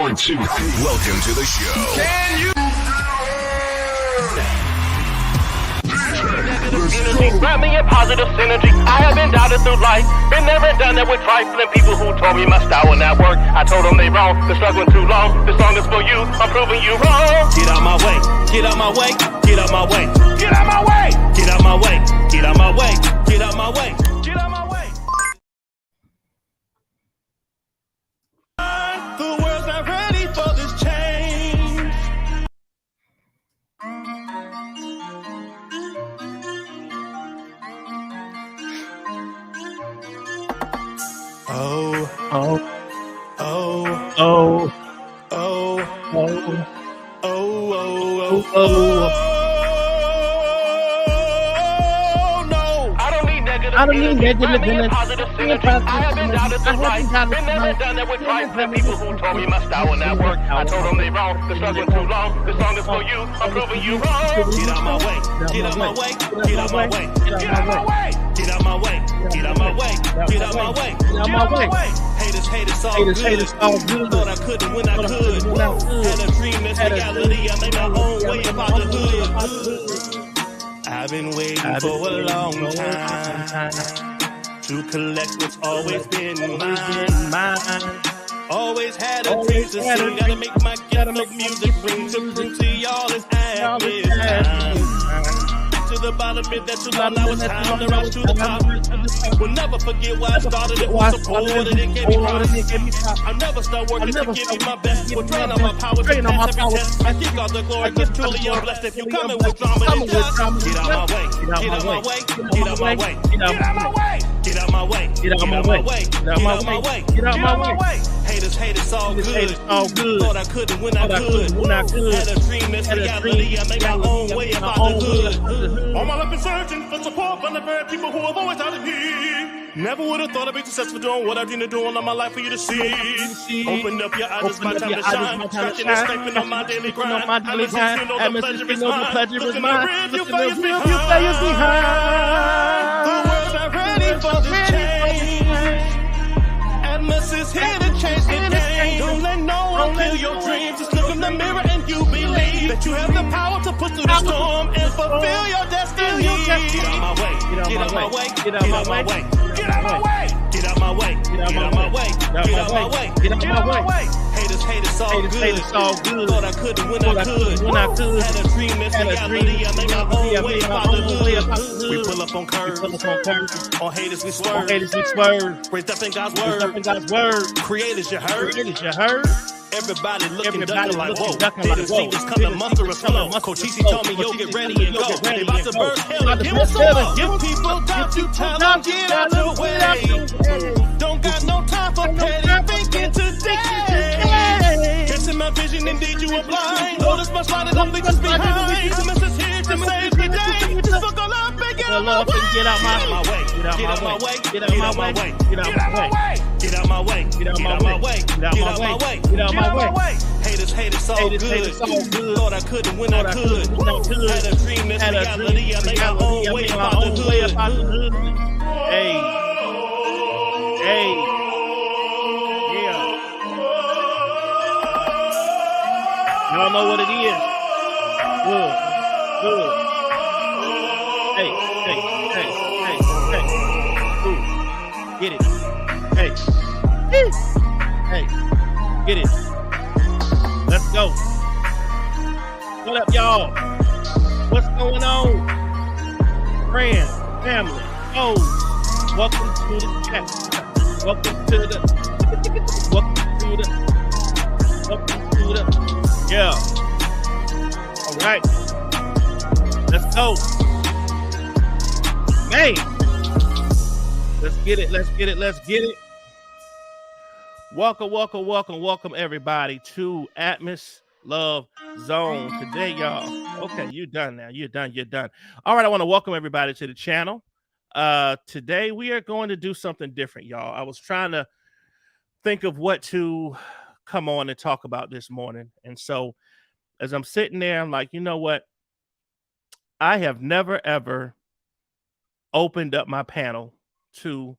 1, 2, 3. Welcome to the show. Can you? Grab me a positive synergy. I have been doubted through life. Been there and done that with trifling people who told me my style would not work. I told them they wrong. Been struggling too long. This song is for you. I'm proving you wrong. Get out my way. Get out my way. Get out my way. Get out my way. Get out my way. Get out my way. Get out my way. Get out my way. The world's not ready for this change. Oh, oh, oh, oh, oh, oh, oh, oh, oh, no. I don't need negative energy. Positive synergy. I have been doubted through life. Been there and done that with trifling people who told me my style would not work. I told them they wrong. Been struggling too long. This song is for you. I'm proving you wrong. Get out my way. Get out my way. Get out my way. Get out my way. Get out my way. Get out my way. Get out my way. Get out my way. Haters, all good. Thought I couldn't when I could. Had a dream, it's reality. I made my own way about the hood. I've been waiting for a long time to collect what's always been mine. Always had a dream to sing. Gotta make my gift of music ring. To prove to y'all it's average time. To the bottom, it that too long. Now it's time to rise to the top. Will never forget why I started it. Was supported and gave me promise. I'll never start working to give you my best. Will drain on my power to pass every test. I give all the glory, cause truly I'm blessed. If you coming with drama, then just get out my way. Get out my way. Get out my way. Get out my way. Get out my way. Get out my way. Get out my way. Get out my way. Haters, all good. Thought I couldn't when I could. Had a dream, it's reality. I made my own way about the hood. All my life been searching for support from the very people who have always doubted me. Never would have thought I'd be successful doing what I dreamed of doing all my life for you to see. Open up your eyes, it's my time to shine. Stretching and scraping on my daily grind. Atmosphere, you know the pleasure is mine. Look in the rear view players behind. The world's not ready for this change. Atmosphere's here to change the game. Don't let no one kill your dreams. Just look in the mirror and you believe that you have the power to push through the storm and fulfill your destiny. Get out my way. Get out my way. Get out my way. Get out my way. Get out my way. Get out my way. Get out my way. Get out my way. Haters, all good. Thought I couldn't when I could. Had a dream, it's reality. I made my own way about the hood. We pull up on curves. On haters, we swerve. Raised up in God's word. Creators, you heard. Everybody looking, ducking like, whoa. Didn't see this coming, monster of flow. Coach Easy told me, yo, get ready and go. They about to burst hell. Give us some love. Give people time to tell them, get out the way. Don't got no time for petty thinking today. Catching my vision, indeed you are blind. Notice my slide, don't think just behind. The message here to save the day. Just fuck all up and get out my way. Get out my way. Get out my way. Get out my way. Get out my way. Get out my way. Get out my way. Get out my way. Get out my way. Haters, all good. Thought I couldn't when I could. Had a dream, it's reality. I made my own way about the hood. Hey. Yeah. Y'all know what it is. Good. Hey. Ooh. Get it. Hey. get it. Let's go. What up, y'all? What's going on? Friends, family, foes. Welcome to the chat. Welcome to the. Yeah. All right. Let's go. Man. Let's get it. Welcome, everybody, to Atmos Love Zone today, y'all. Okay, you're done now. You're done. All right, I want to welcome everybody to the channel. Today, we are going to do something different, y'all. I was trying to think of what to come on and talk about this morning. And so, as I'm sitting there, I'm like, you know what? I have never, ever opened up my panel to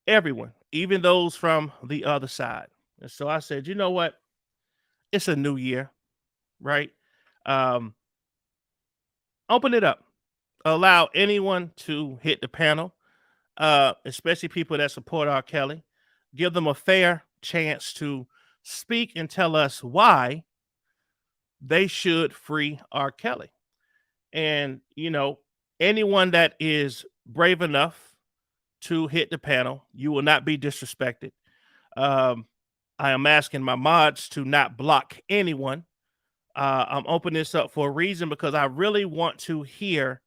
everyone, even those from the other side. And so I said, you know what? It's a new year, right? Open it up. Allow anyone to hit the panel, especially people that support R. Kelly. Give them a fair chance to speak and tell us why they should free R. Kelly. And, you know, anyone that is brave enough to hit the panel, you will not be disrespected. I am asking my mods to not block anyone. I'm opening this up for a reason because I really want to hear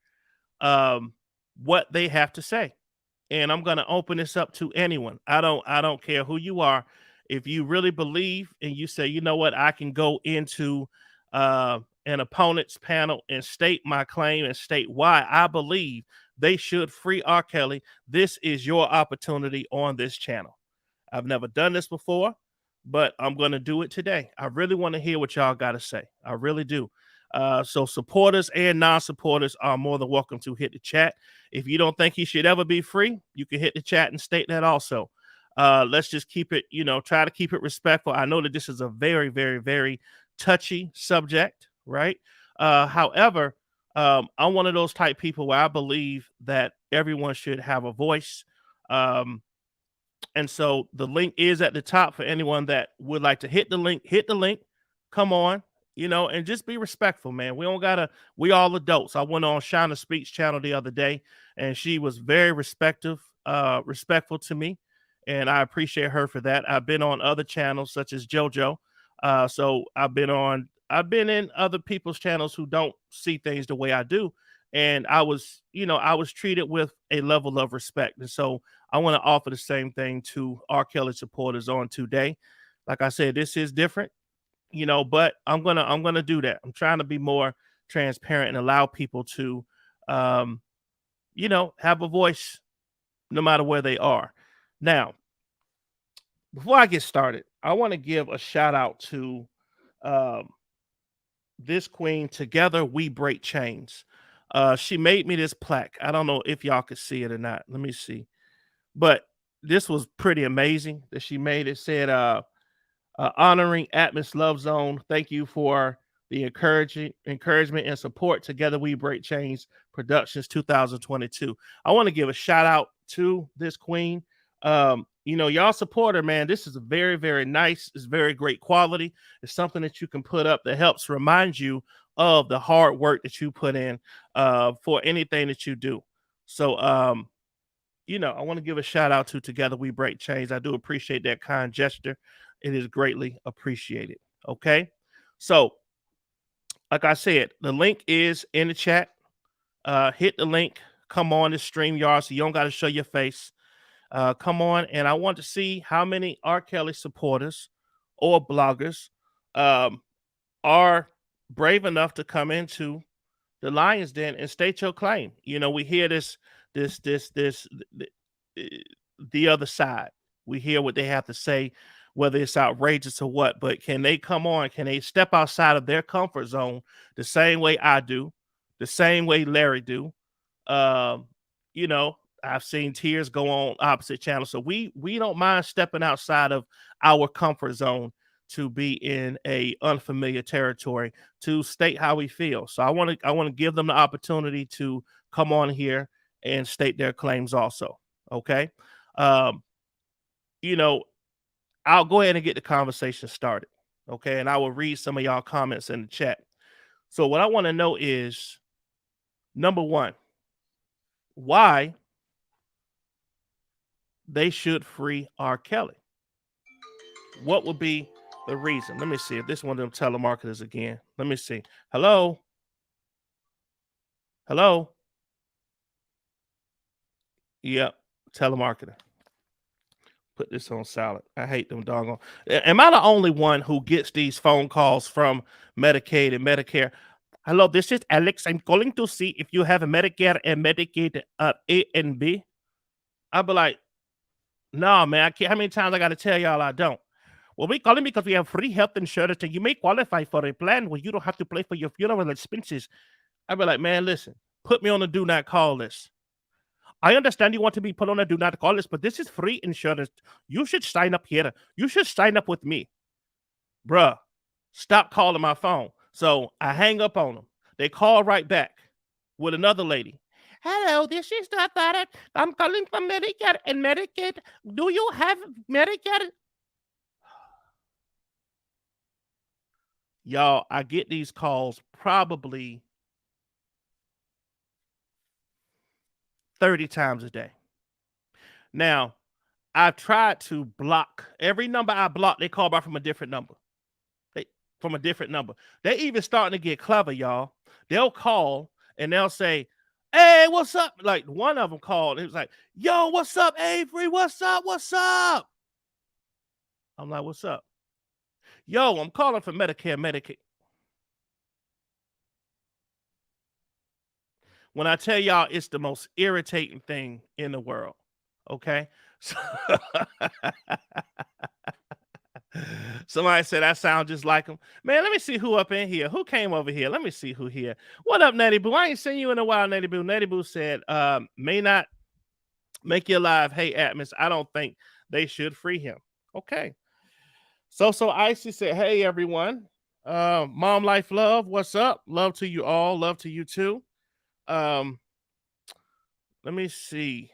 what they have to say. And I'm going to open this up to anyone. I don't care who you are. If you really believe and you say, you know what, I can go into an opponent's panel and state my claim and state why I believe they should free R. Kelly, this is your opportunity on this channel. I've never done this before, but I'm going to do it today. I really want to hear what y'all got to say. I really do. So supporters and non-supporters are more than welcome to hit the chat. If you don't think he should ever be free, you can hit the chat and state that also. Let's just keep it, try to keep it respectful. I know that this is a very, very, very touchy subject, right? However, I'm one of those type people where I believe that everyone should have a voice. And so the link is at the top for anyone that would like to hit the link. Come on, and just be respectful, man. We all adults. I went on Shana Speaks channel the other day, and she was very respectful to me, and I appreciate her for that. I've been on other channels such as JoJo. So I've been in other people's channels who don't see things the way I do. And I was treated with a level of respect. And so I want to offer the same thing to R. Kelly supporters on today. Like I said, this is different, but I'm gonna do that. I'm trying to be more transparent and allow people to have a voice no matter where they are. Now, before I get started, I want to give a shout out to this queen. Together we break chains. She made me this plaque. I don't know if y'all could see it or not. Let me see. But this was pretty amazing that she made. It said, honoring Atmos Love Zone. Thank you for the encouragement and support. Together we break chains Productions 2022. I want to give a shout out to this queen. Y'all support her, man. This is a very, very nice. It's very great quality. It's something that you can put up that helps remind you of the hard work that you put in for anything that you do. So, I want to give a shout out to Together We Break Chains. I do appreciate that kind gesture. It is greatly appreciated. Okay. So, like I said, the link is in the chat. Hit the link. Come on to StreamYard so you don't got to show your face. Come on, and I want to see how many R. Kelly supporters or bloggers are brave enough to come into the Lion's Den and state your claim. We hear the other side. We hear what they have to say, whether it's outrageous or what. But can they come on? Can they step outside of their comfort zone the same way I do, the same way Larry do? I've seen tears go on opposite channels. So we don't mind stepping outside of our comfort zone to be in a unfamiliar territory to state how we feel. So I want to give them the opportunity to come on here and state their claims also. Okay. I'll go ahead and get the conversation started. Okay. And I will read some of y'all comments in the chat. So, what I want to know is number one, why they should free R. Kelly. What would be the reason? Let me see if this one of them telemarketers again. Let me see. Hello? Hello? Yep. Telemarketer. Put this on silent. I hate them doggone. Am I the only one who gets these phone calls from Medicaid and Medicare? Hello, this is Alex. I'm calling to see if you have a Medicare and Medicaid A and B. I'll be like, no, man. I can't. How many times I got to tell y'all I don't? Well, we calling because we have free health insurance and you may qualify for a plan where you don't have to pay for your funeral expenses. I'll be like, man, listen, put me on the do not call list. I understand you want to be put on a do not call list, but this is free insurance. You should sign up here. You should sign up with me. Bruh, stop calling my phone. So I hang up on them. They call right back with another lady. Hello, this is not that. I'm calling from Medicare and Medicaid. Do you have Medicare? Y'all, I get these calls probably 30 times a day. Now, I've tried to block every number I block, they call back from a different number. From a different number. They even starting to get clever, y'all. They'll call and they'll say, hey, what's up? Like one of them called. It was like, yo, what's up, Avery? What's up? What's up? I'm like, what's up? Yo, I'm calling for Medicare, Medicaid. When I tell y'all it's the most irritating thing in the world. Okay. So somebody said I sound just like him. Man, let me see who up in here. Who came over here? Let me see who here. What up, Natty Boo? I ain't seen you in a while, Natty Boo. Natty Boo said, may not make you alive. Hey, Atmos, I don't think they should free him. Okay. So Icy said, hey, everyone. Mom Life Love, what's up? Love to you all. Love to you too. Let me see.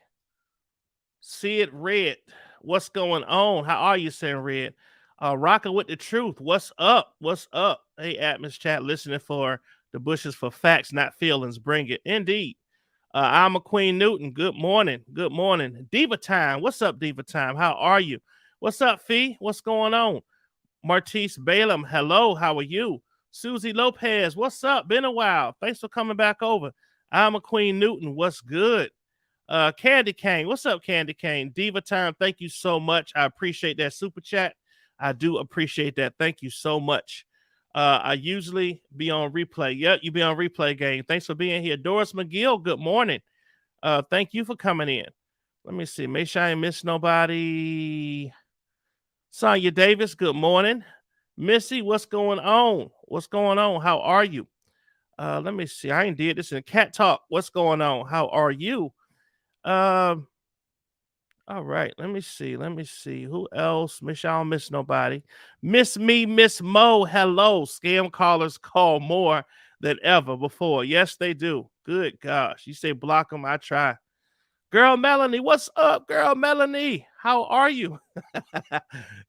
See it red. What's going on? How are you, saying red? Rocking with the truth. What's up? What's up? Hey, Atmos chat, listening for the bushes for facts, not feelings. Bring it. Indeed. I'm a Queen Newton. Good morning. Good morning. Diva Time. What's up, Diva Time? How are you? What's up, Fee? What's going on? Martise Balaam. Hello. How are you? Susie Lopez. What's up? Been a while. Thanks for coming back over. I'm a Queen Newton. What's good? Candy Cane. What's up, Candy Cane? Diva Time. Thank you so much. I appreciate that super chat. I do appreciate that. Thank you so much. I usually be on replay. Yep, you be on replay, gang. Thanks for being here. Doris McGill, good morning. Thank you for coming in. Let me see. Make sure I ain't miss nobody. Sonia Davis, good morning. Missy, what's going on? What's going on? How are you? Let me see. I ain't did this in Cat Talk. What's going on? How are you? All right, let me see. Let me see. Who else? Make sure I don't miss nobody. Miss Me, Miss Mo. Hello. Scam callers call more than ever before. Yes, they do. Good gosh. You say block them. I try. Girl Melanie, what's up, girl Melanie? How are you?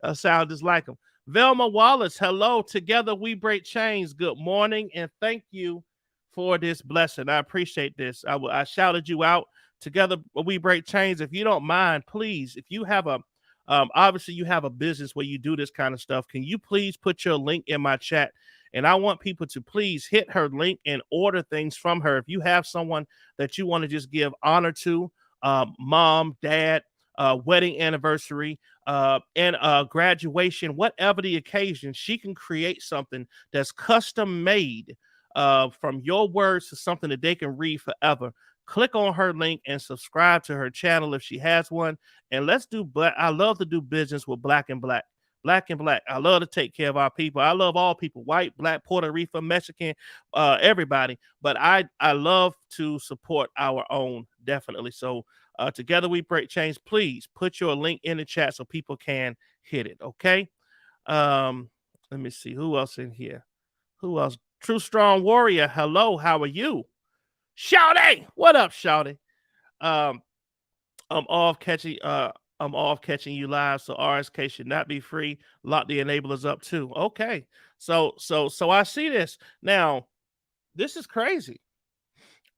I sound just like them. Velma Wallace, hello. Together we break chains. Good morning, and thank you for this blessing. I appreciate this. I shouted you out. Together we break chains. If you don't mind, please, if you have a obviously you have a business where you do this kind of stuff, can you please put your link in my chat? And I want people to please hit her link and order things from her. If you have someone that you want to just give honor to, mom, dad, wedding anniversary, and graduation, whatever the occasion, she can create something that's custom made from your words to something that they can read forever. Click on her link and subscribe to her channel if she has one. And let's do, but I love to do business with Black and Black. Black and Black. I love to take care of our people. I love all people, white, black, Puerto Rican, Mexican, everybody. But I love to support our own, definitely. So together we break chains. Please put your link in the chat so people can hit it. Okay. Let me see who else in here. Who else? True Strong Warrior. Hello. How are you? Shouty, what up, Shouty? I'm off catching I'm off catching you live, so RSK should not be free. Lock the enablers up too. Okay. So I see this. Now, this is crazy.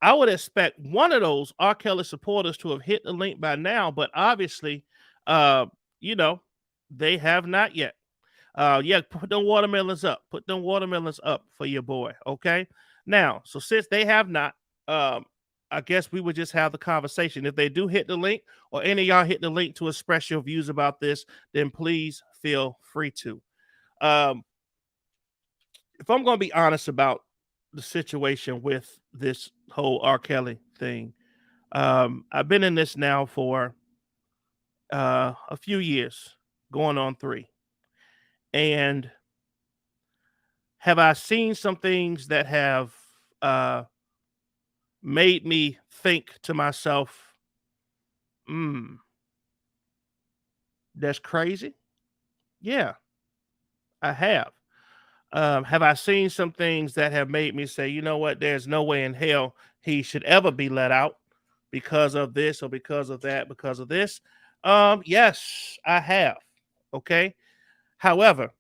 I would expect one of those R. Kelly supporters to have hit the link by now, but obviously, uh, you know, they have not yet. Yeah, put them watermelons up. Put them watermelons up for your boy. Okay. Now, so since they have not, um, I guess we would just have the conversation. If they do hit the link, or any of y'all hit the link to express your views about this, then please feel free to. Um, if I'm going to be honest about the situation with this whole R. Kelly thing, I've been in this now for a few years, going on 3, and have I seen some things that have uh, made me think to myself, hmm, that's crazy? Yeah, I have. Have I seen some things that have made me say, you know what, there's no way in hell he should ever be let out because of this or because of that, because of this? Yes, I have. Okay. However,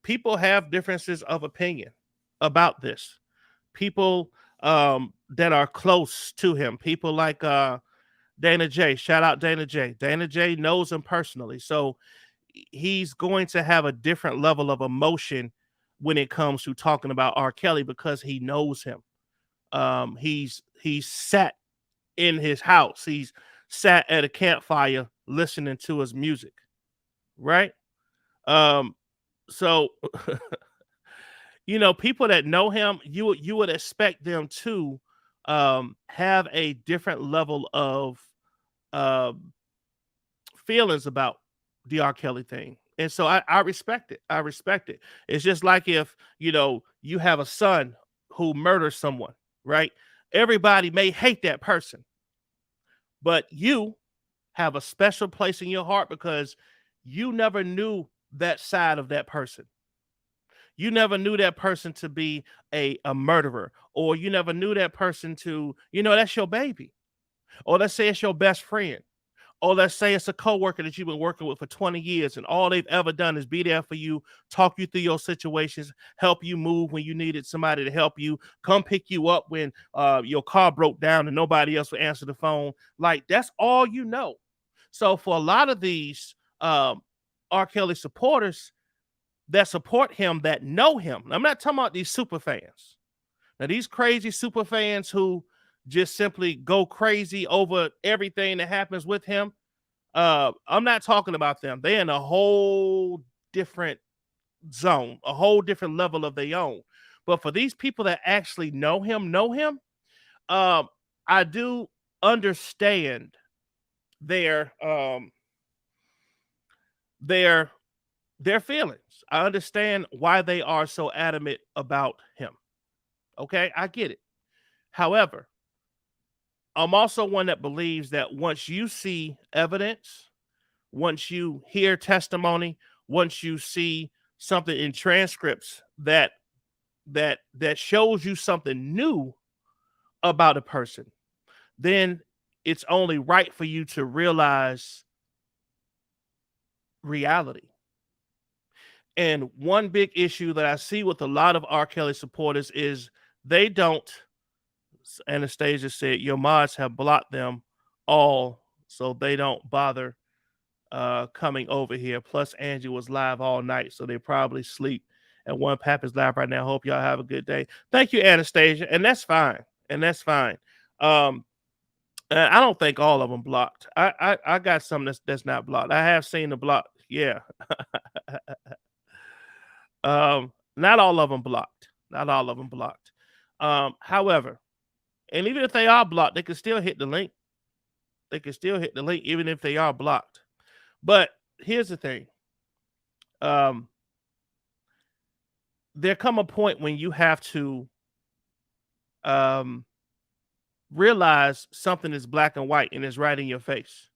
people have differences of opinion about this. People that are close to him, people like Dana J. Shout out Dana J. Dana J knows him personally. So he's going to have a different level of emotion when it comes to talking about R. Kelly because he knows him. He's sat in his house. He's sat at a campfire listening to his music, right? Um, so people that know him, you would expect them to have a different level of um feelings about the R. Kelly thing. And so I respect it. I respect it. It's just like if, you have a son who murders someone, right? Everybody may hate that person, but you have a special place in your heart because you never knew that side of that person. You never knew that person to be a murderer, or you never knew that person to, that's your baby. Or let's say it's your best friend. Or let's say it's a coworker that you've been working with for 20 years and all they've ever done is be there for you, talk you through your situations, help you move when you needed somebody to help you, come pick you up when your car broke down and nobody else would answer the phone. Like, that's all you know. So for a lot of these R. Kelly supporters that support him, that know him, I'm not talking about these super fans. Now, these crazy super fans who just simply go crazy over everything that happens with him, I'm not talking about them. They're in a whole different zone, a whole different level of their own. But for these people that actually know him, I do understand their their feelings. I understand why they are so adamant about him. Okay, I get it. However, I'm also one that believes that once you see evidence, once you hear testimony, once you see something in transcripts that shows you something new about a person, then it's only right for you to realize reality. And one big issue that I see with a lot of R. Kelly supporters is they don't. Anastasia said, your mods have blocked them all, so they don't bother coming over here. Plus, Angie was live all night, so they probably sleep. And One Pap is live right now. Hope y'all have a good day. Thank you, Anastasia. And that's fine. And I don't think all of them blocked. I got some that's not blocked. I have seen the block. Yeah. Not all of them blocked. Not all of them blocked. However, and even if they are blocked, they can still hit the link. They can still hit the link even if they are blocked. But here's the thing. There come a point when you have to realize something is black and white and is right in your face.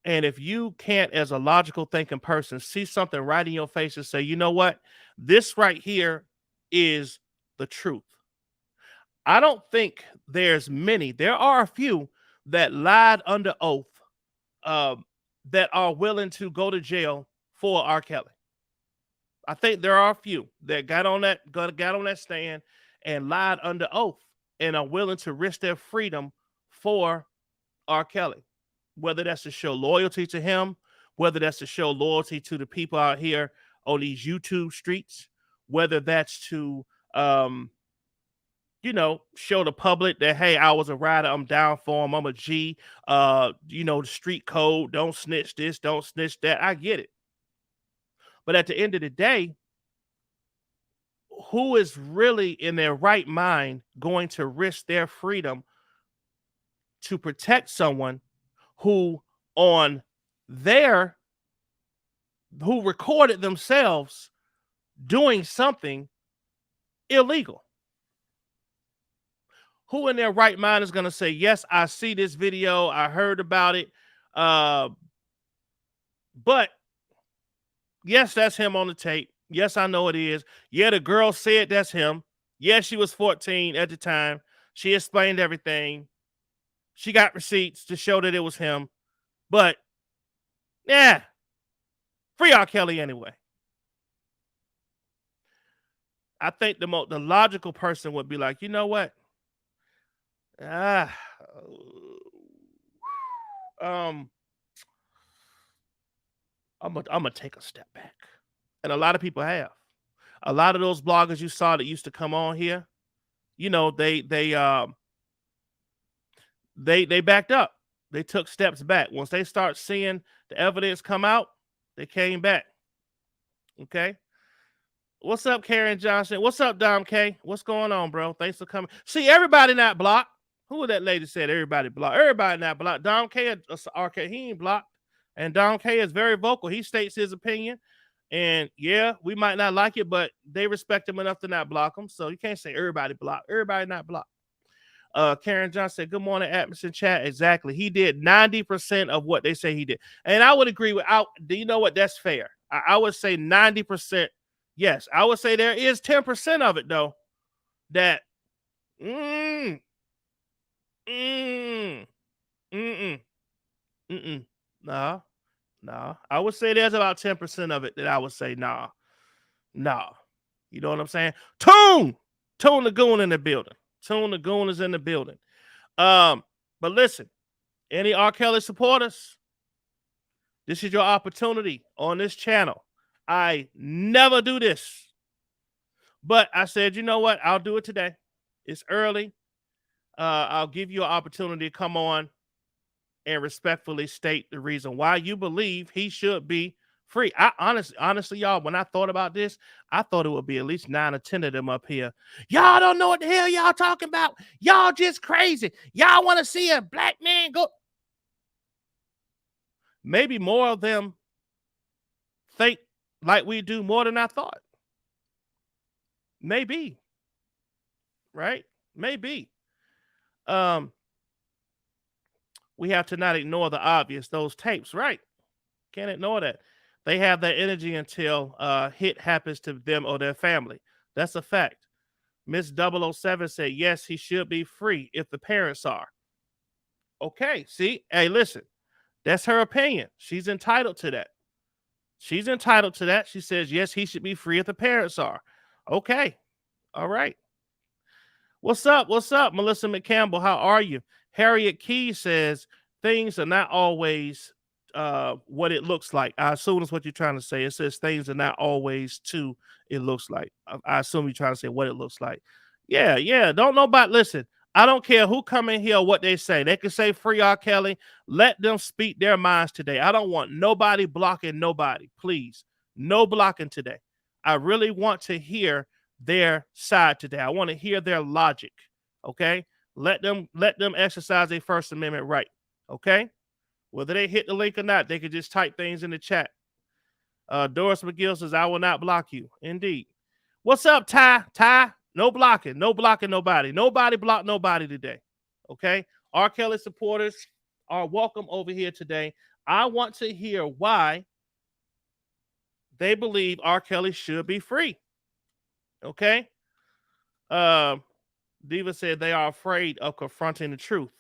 And if you can't, as a logical thinking person, see something right in your face and say, you know what, this right here is the truth. I don't think there's many. There are a few that lied under oath that are willing to go to jail for R. Kelly. I think there are a few that got on that stand and lied under oath and are willing to risk their freedom for R. Kelly. Whether that's to show loyalty to him, whether that's to show loyalty to the people out here on these YouTube streets, whether that's to show the public that, hey, I was a rider, I'm down for him, I'm a G, the street code, don't snitch this, don't snitch that. I get it. But at the end of the day, who is really in their right mind going to risk their freedom to protect someone who recorded themselves doing something illegal? Who in their right mind is going to say, yes, I see this video, I heard about it, but yes, that's him on the tape. Yes, I know it is. Yeah, the girl said that's him. Yes, she was 14 at the time. She explained everything. She got receipts to show that it was him. But, yeah, free R. Kelly anyway. I think the logical person would be like, you know what? I'm gonna take a step back. And a lot of people have. A lot of those bloggers you saw that used to come on here, they backed up. They took steps back. Once they start seeing the evidence come out, they came back. Okay. What's up, Karen Johnson? What's up, Dom K? What's going on, bro? Thanks for coming. See, everybody not blocked. Who was that lady said everybody blocked? Everybody not blocked. Dom K, RK, he ain't blocked. And Dom K is very vocal. He states his opinion. And yeah, we might not like it, but they respect him enough to not block him. So you can't say everybody blocked. Everybody not blocked. Karen Johnson said, good morning, Atmos in chat. Exactly. He did 90% of what they say he did. And I would agree with, do you know what? That's fair. I would say 90%. Yes. I would say there is 10% of it, though, that, no. I would say there's about 10% of it that I would say, nah. You know what I'm saying? Tune the Goon in the building. Tune the Goon is in the building. But listen, any R. Kelly supporters, this is your opportunity on this channel. I never do this, but I said, you know what? I'll do it today. It's early. I'll give you an opportunity to come on and respectfully state the reason why you believe he should be free. I honestly, y'all, when I thought about this, I thought it would be at least 9 or 10 of them up here. Y'all don't know what the hell y'all talking about. Y'all just crazy. Y'all want to see a black man go. Maybe more of them think like we do more than I thought. Maybe. Right? Maybe. We have to not ignore the obvious, those tapes, right? Can't ignore that. They have that energy until hit happens to them or their family. That's a fact. Miss 007 said, yes, he should be free if the parents are. Okay, see? Hey, listen. That's her opinion. She's entitled to that. She says, yes, he should be free if the parents are. Okay. All right. What's up? Melissa McCampbell? How are you? Harriet Key says, things are not always what it looks like. I assume that's what you're trying to say. It says things are not always to it looks like. I assume you're trying to say what it looks like. Yeah. Don't nobody listen. I don't care who come in here or what they say. They can say free R. Kelly. Let them speak their minds today. I don't want nobody blocking nobody. Please. No blocking today. I really want to hear their side today. I want to hear their logic. Okay? Let them exercise their First Amendment right. Okay? Whether they hit the link or not, they can just type things in the chat. Doris McGill says, I will not block you. Indeed. What's up, Ty? Ty? No blocking nobody. Nobody blocked nobody today. Okay? R. Kelly supporters are welcome over here today. I want to hear why they believe R. Kelly should be free. Okay? Diva said they are afraid of confronting the truth.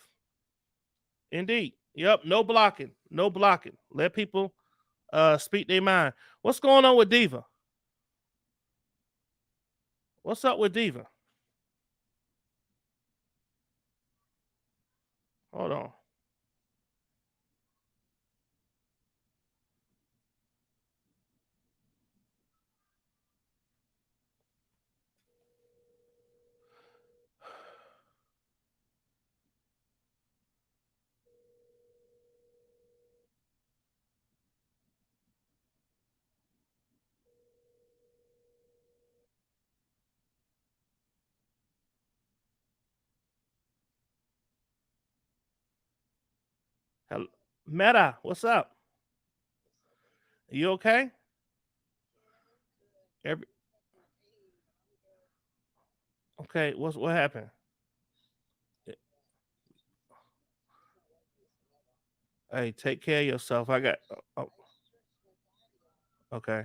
Indeed. Yep. No blocking. No blocking. Let people speak their mind. What's going on with Diva? What's up with Diva? Hold on. Hello. Meta, what's up? You okay? Every, okay, what happened? Hey, take care of yourself. I got okay.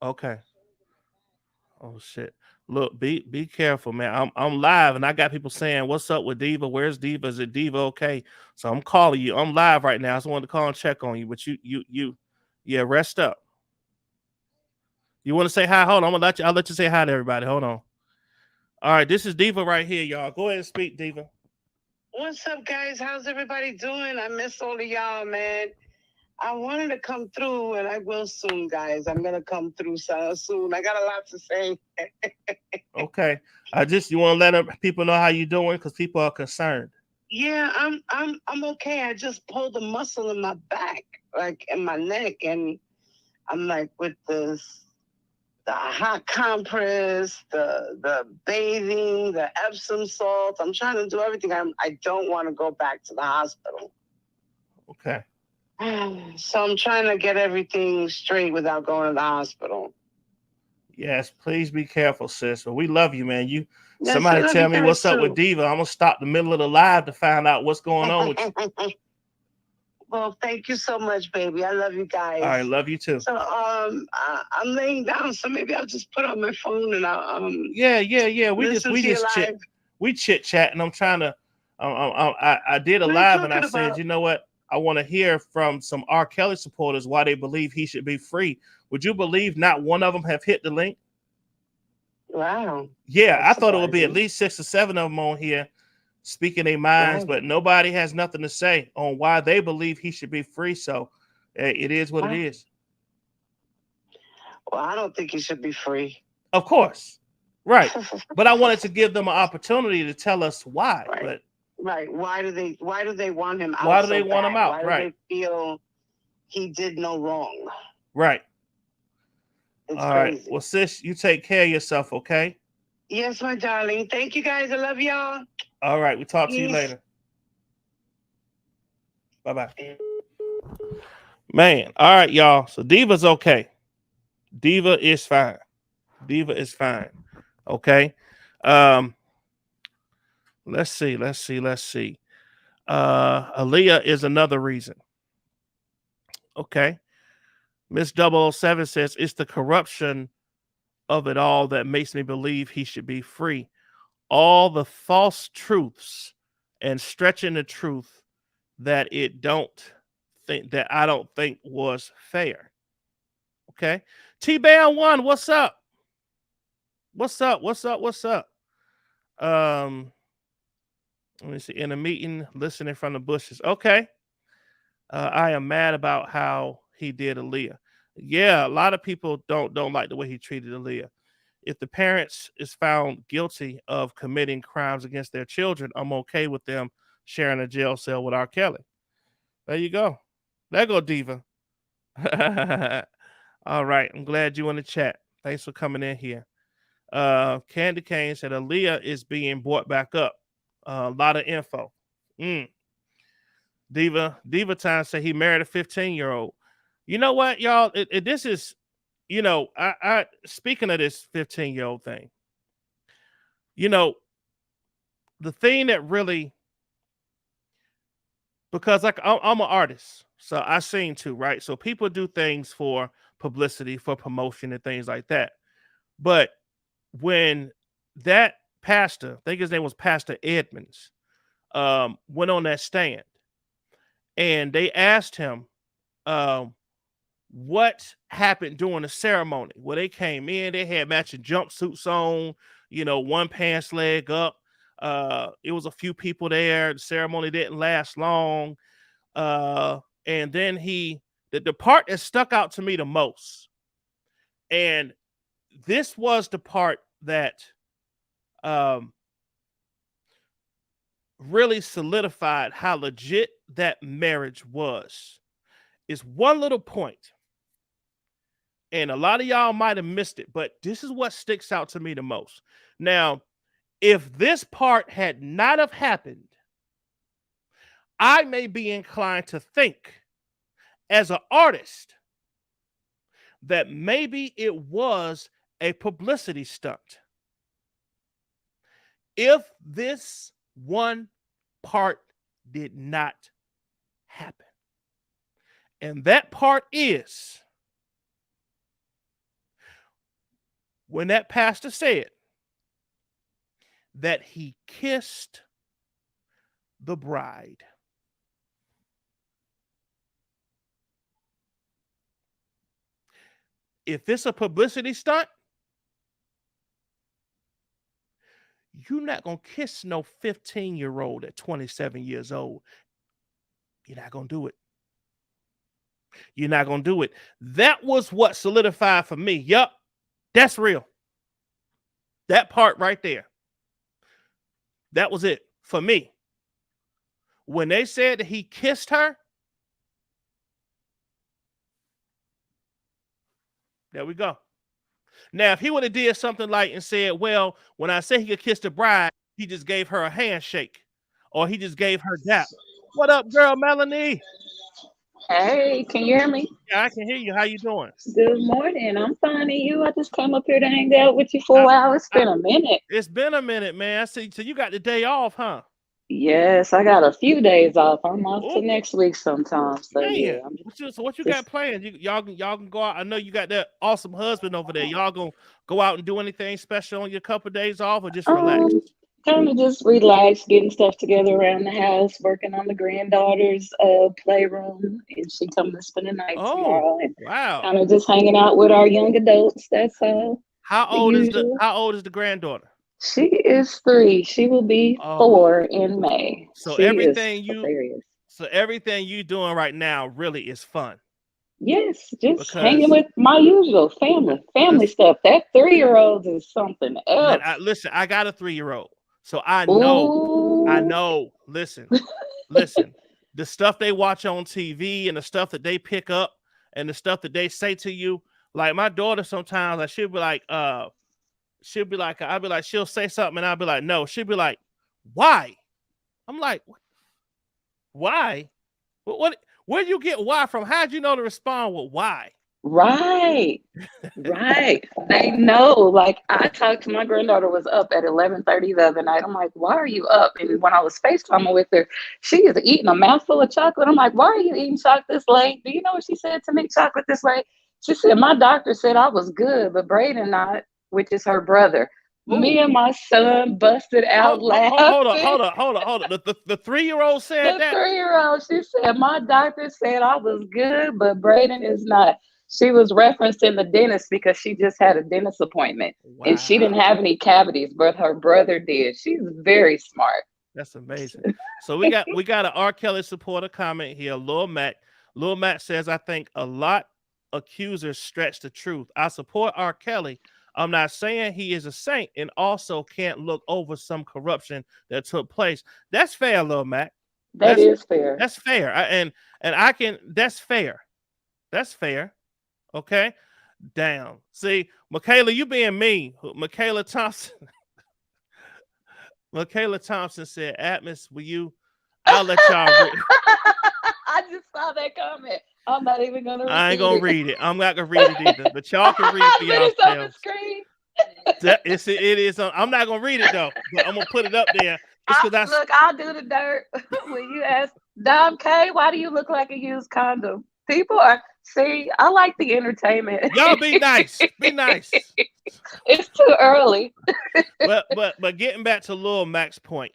Okay. Oh shit. Look, be careful, man. I'm live and I got people saying, "What's up with Diva? Where's Diva? Is it Diva okay?" So I'm calling you. I'm live right now. I just wanted to call and check on you, but yeah, rest up. You want to say hi? Hold on. I'll let you say hi to everybody. Hold on. All right, this is Diva right here, y'all. Go ahead and speak, Diva. What's up, guys? How's everybody doing? I miss all of y'all, man. I wanted to come through, and I will soon, guys. I'm gonna come through soon. I got a lot to say. Okay, you want to let people know how you doing because people are concerned. Yeah, I'm okay. I just pulled a muscle in my back, like in my neck, and I'm like with the hot compress, the bathing, the Epsom salt. I'm trying to do everything. I don't want to go back to the hospital. Okay. So I'm trying to get everything straight without going to the hospital. Yes, please be careful, sis. But we love you, man. Yes, somebody tell me what's up with Diva. I'm gonna stop the middle of the live to find out what's going on with you. Well, thank you so much, baby. I love you guys. All right, love you too. So I'm laying down, so maybe I'll just put on my phone and I'll yeah. We chit chat, and I'm trying to. I did a live, and I said, you know what? I want to hear from some R. Kelly supporters why they believe he should be free. Would you believe not one of them have hit the link? Wow. Yeah, I thought it would be at least 6 or 7 of them on here speaking their minds, but nobody has nothing to say on why they believe he should be free. So it is what it is. Well, I don't think he should be free. Of course. Right. But I wanted to give them an opportunity to tell us why. Right. But right. Why do they want him out? Why do they want him out? Why do they feel he did no wrong? Right. It's all crazy. Right. Well, sis, you take care of yourself, okay? Yes, my darling. Thank you, guys. I love y'all. All right. We'll talk to you later. Bye-bye. Man. All right, y'all. So Diva's okay. Diva is fine. Diva is fine. Okay. Let's see. Aaliyah is another reason. Okay. Miss 007 says it's the corruption of it all that makes me believe he should be free. All the false truths and stretching the truth that I don't think was fair. Okay. T-Bam 1, what's up? What's up? Let me see. In a meeting, listening from the bushes. Okay. I am mad about how he did Aaliyah. Yeah, a lot of people don't like the way he treated Aaliyah. If the parents is found guilty of committing crimes against their children, I'm okay with them sharing a jail cell with R. Kelly. There you go. There go Diva. All right. I'm glad you in the chat. Thanks for coming in here. Candy Cane said Aaliyah is being brought back up. A lot of info. Diva Time said he married a 15-year-old. You know what, y'all? This is, I speaking of this 15-year-old thing, the thing that really, because like I'm an artist, so I sing too, right? So people do things for publicity, for promotion, and things like that. But when that pastor, I think his name was Pastor Edmonds, went on that stand, and they asked him what happened during the ceremony. Well, they came in, they had matching jumpsuits on, one pants leg up. It was a few people there. The ceremony didn't last long. And then the part that stuck out to me the most, and this was the part that really solidified how legit that marriage was, is one little point. And a lot of y'all might have missed it, but this is what sticks out to me the most. Now, if this part had not have happened, I may be inclined to think, as an artist, that maybe it was a publicity stunt. If this one part did not happen. And that part is when that pastor said that he kissed the bride. If it's a publicity stunt, you're not going to kiss no 15-year-old at 27 years old. You're not going to do it. You're not going to do it. That was what solidified for me. Yup, that's real. That part right there. That was it for me. When they said that he kissed her, there we go. Now, if he would have did something like and said, well, when I say he could kiss the bride, he just gave her a handshake or he just gave her that. What up, girl, Melanie? Hey, can you hear me? Yeah, I can hear you. How you doing? Good morning. I'm fine. And you? I just came up here to hang out with you for a while. It's been a minute. It's been a minute, man. I see. So you got the day off, huh? Yes, I got a few days off. I'm off to next week sometime. So man. yeah. So what you got planned? Y'all can go out. I know you got that awesome husband over there. Y'all gonna go out and do anything special on your couple of days off, or just relax? Kind of just relax, getting stuff together around the house, working on the granddaughter's playroom, and she coming to spend the night tomorrow. And wow! Kind of just hanging out with our young adults. That's all. How old is the granddaughter? She is 3. She will be 4 in May. So everything you doing right now really is fun. Yes, just hanging with my usual family stuff. That 3-year-old is something else. Listen, I got a 3-year-old, so I know. Listen. The stuff they watch on TV and the stuff that they pick up and the stuff that they say to you. Like my daughter, sometimes she'll be like, I'll be like, she'll say something and I'll be like, no. She'll be like, why? I'm like, why? What? Where do you get why from? How'd you know to respond with why? Right. They know. Like I talked to my granddaughter was up at 11:30 the other night. I'm like, why are you up? And when I was FaceTiming with her, she is eating a mouthful of chocolate. I'm like, why are you eating chocolate this late? Do you know what she said to me? Chocolate this late? She said, my doctor said I was good, but Braden not, which is her brother. Ooh. Me and my son busted out laughing. Hold on. The 3-year-old said that? The 3-year-old, she said, my doctor said I was good, but Braden is not. She was referencing the dentist because she just had a dentist appointment. Wow. And she didn't have any cavities, but her brother did. She's very smart. That's amazing. So we got an R. Kelly supporter comment here. Lil Mac. Lil Mac says, I think a lot accusers stretch the truth. I support R. Kelly. I'm not saying he is a saint and also can't look over some corruption that took place. That's fair, Lil Mac. That is fair. That's fair. That's fair. That's fair. Okay. Damn. See, Michaela, you being mean. Michaela Thompson said, Atmos, will you? I'll let y'all read. I just saw that comment. I'm not even gonna read it. I ain't gonna read it. I'm not gonna read it either. But y'all can read it for yourselves. It's on the screen. It is. I'm not gonna read it though. But I'm gonna put it up there. Look, I'll do the dirt. When you ask Dom K, why do you look like a used condom? People are I like the entertainment. Y'all be nice. Be nice. It's too early. but getting back to Lil Mac's point,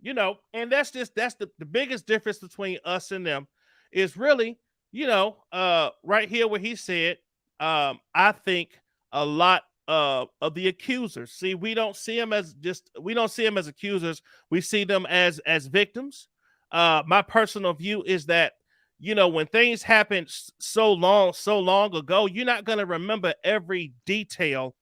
And that's the biggest difference between us and them is really, right here where he said, I think a lot of the accusers. See, we don't see them as accusers. We see them as victims. My personal view is that, when things happen so long ago, you're not going to remember every detail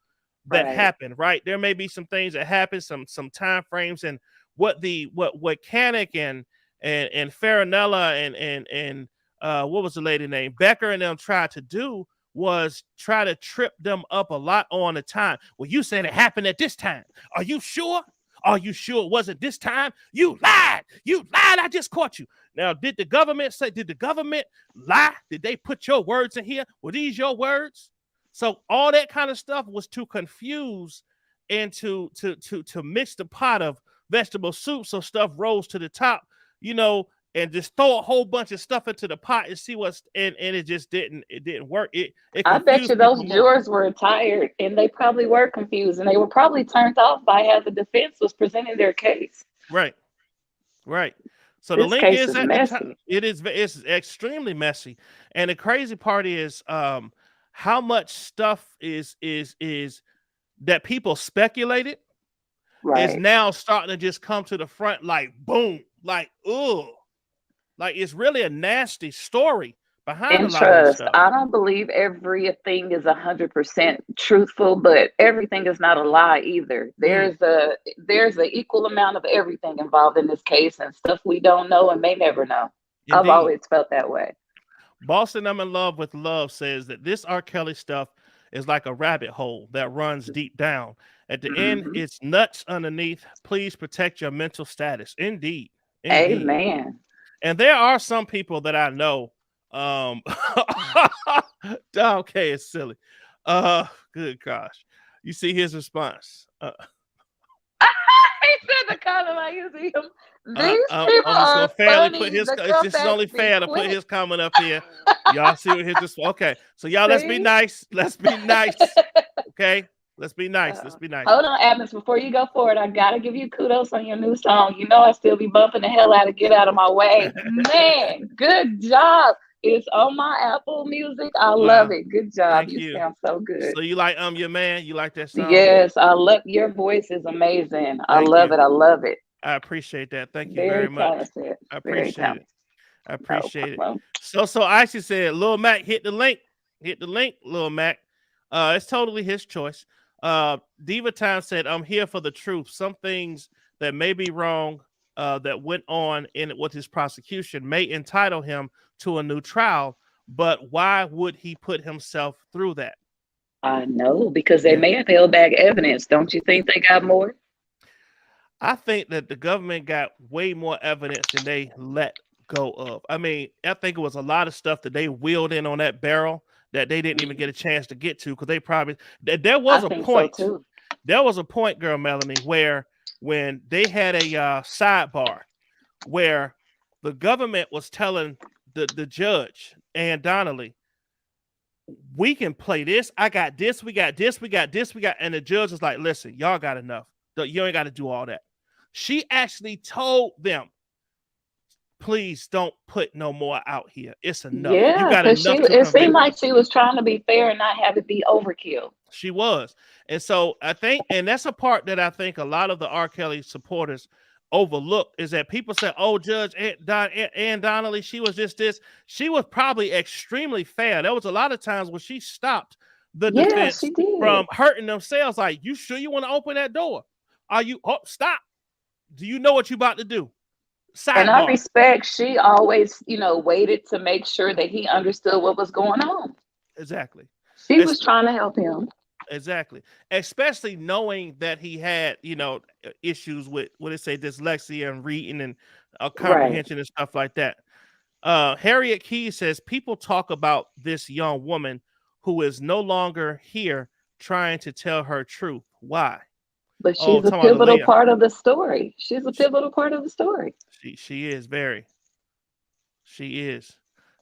that happened, right? There may be some things that happen, some time frames, and what Canick and Farinella and what was the lady name? Becker and them tried to do was try to trip them up a lot on the time. Well, you said it happened at this time. Are you sure? Are you sure it wasn't this time? You lied. You lied. I just caught you. Now, did the government lie? Did they put your words in here? Were these your words? So all that kind of stuff was to confuse and to mix the pot of vegetable soup so stuff rose to the top, and just throw a whole bunch of stuff into the pot and see what's and it just didn't work. I bet you those jurors were tired and they probably were confused and they were probably turned off by how the defense was presenting their case. Right. So the link is at the top. It's extremely messy. And the crazy part is how much stuff is that people speculated is now starting to just come to the front like boom, like ugh. Like it's really a nasty story behind and a lot trust. of stuff. I don't believe everything is 100% truthful, but everything is not a lie either. There's an equal amount of everything involved in this case and stuff we don't know and may never know. Indeed. I've always felt that way. Boston, I'm in love with love says that this R. Kelly stuff is like a rabbit hole that runs deep down. At the end, it's nuts underneath. Please protect your mental status. Indeed. Amen. And there are some people that I know. Okay, it's silly. Good gosh. You see his response. He said the comment like you see him. These people are funny. This is only fair to put his comment up here. Y'all see what his response. Okay, so y'all let's be nice. Let's be nice. Okay. Let's be nice. Hold on, Adams. Before you go forward, I gotta give you kudos on your new song. I still be bumping the hell out of "Get Out of My Way." Man, good job. It's on my Apple Music. I love it. Good job. You sound so good. So you like Your Man? You like that song? Yes, I love your voice is amazing. I love it. I appreciate that. Thank you very much. I appreciate it. So Icy said, Lil Mac hit the link. Lil Mac. It's totally his choice. Diva Time said, I'm here for the truth. Some things that may be wrong that went on with his prosecution may entitle him to a new trial, but why would he put himself through that? I know, because they may have held back evidence. Don't you think they got more? I think that the government got way more evidence than they let go of. I mean, I think it was a lot of stuff that they wheeled in on that barrel that they didn't even get a chance to get to because they probably there was a point. So too. There was a point, girl Melanie, where when they had a sidebar where the government was telling the judge and Donnelly, we can play this. I got this. We got this. We got this. We got, and the judge was like, listen, y'all got enough. You ain't got to do all that. She actually told them, please don't put no more out here. It's enough. Yeah, you got enough. It seemed like she was trying to be fair and not have it be overkill. She was. And so I think, and that's a part that I think a lot of the R. Kelly supporters overlook, is that people say, oh, Judge Ann Donnelly, she was just this. She was probably extremely fair. There was a lot of times when she stopped the defense from hurting themselves. Like, you sure you want to open that door? Are you, stop. Do you know what you're about to do? Sidebar. And I respect, she always, waited to make sure that he understood what was going on. Exactly. She was trying to help him. Exactly. Especially knowing that he had, issues with, dyslexia and reading and comprehension and stuff like that. Harriet Key says, people talk about this young woman who is no longer here trying to tell her truth. Why? But she's a pivotal part of the story. She's a pivotal part of the story. She is very. She is.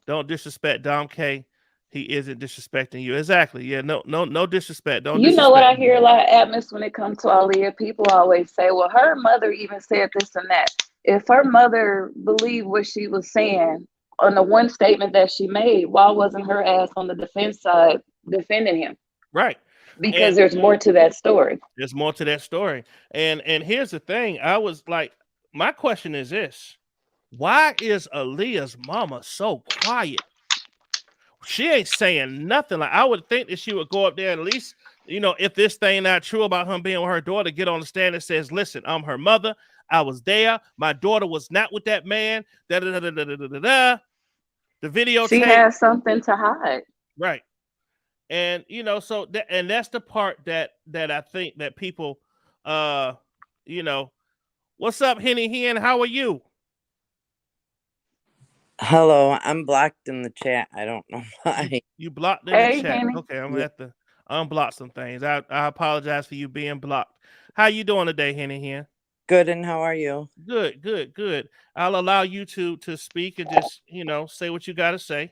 Don't disrespect Dom K. He isn't disrespecting you. Exactly. Yeah. No disrespect. Don't. You know what I hear a lot of Atmos when it comes to Aaliyah. People always say, "Well, her mother even said this and that." If her mother believed what she was saying on the one statement that she made, why wasn't her ass on the defense side defending him? Right. Because And there's more to that story. there's more to that story. And here's the thing. I was like, my question is this. Why is Aaliyah's mama so quiet? She ain't saying nothing. Like, I would think that she would go up there and at least, if this thing not true about him being with her daughter, get on the stand and says, listen, I'm her mother. I was there. My daughter was not with that man. Da da da da da da da da. The videotape. She has something to hide. Right. And so and that's the part that I think that people, you know, what's up, Henny Hen? How are you? Hello, I'm blocked in the chat. I don't know why. You blocked in the chat. Henny. Okay, I'm gonna have to unblock some things. I apologize for you being blocked. How you doing today, Henny Hen? Good, and how are you? Good, good, good. I'll allow you to speak and just say what you got to say.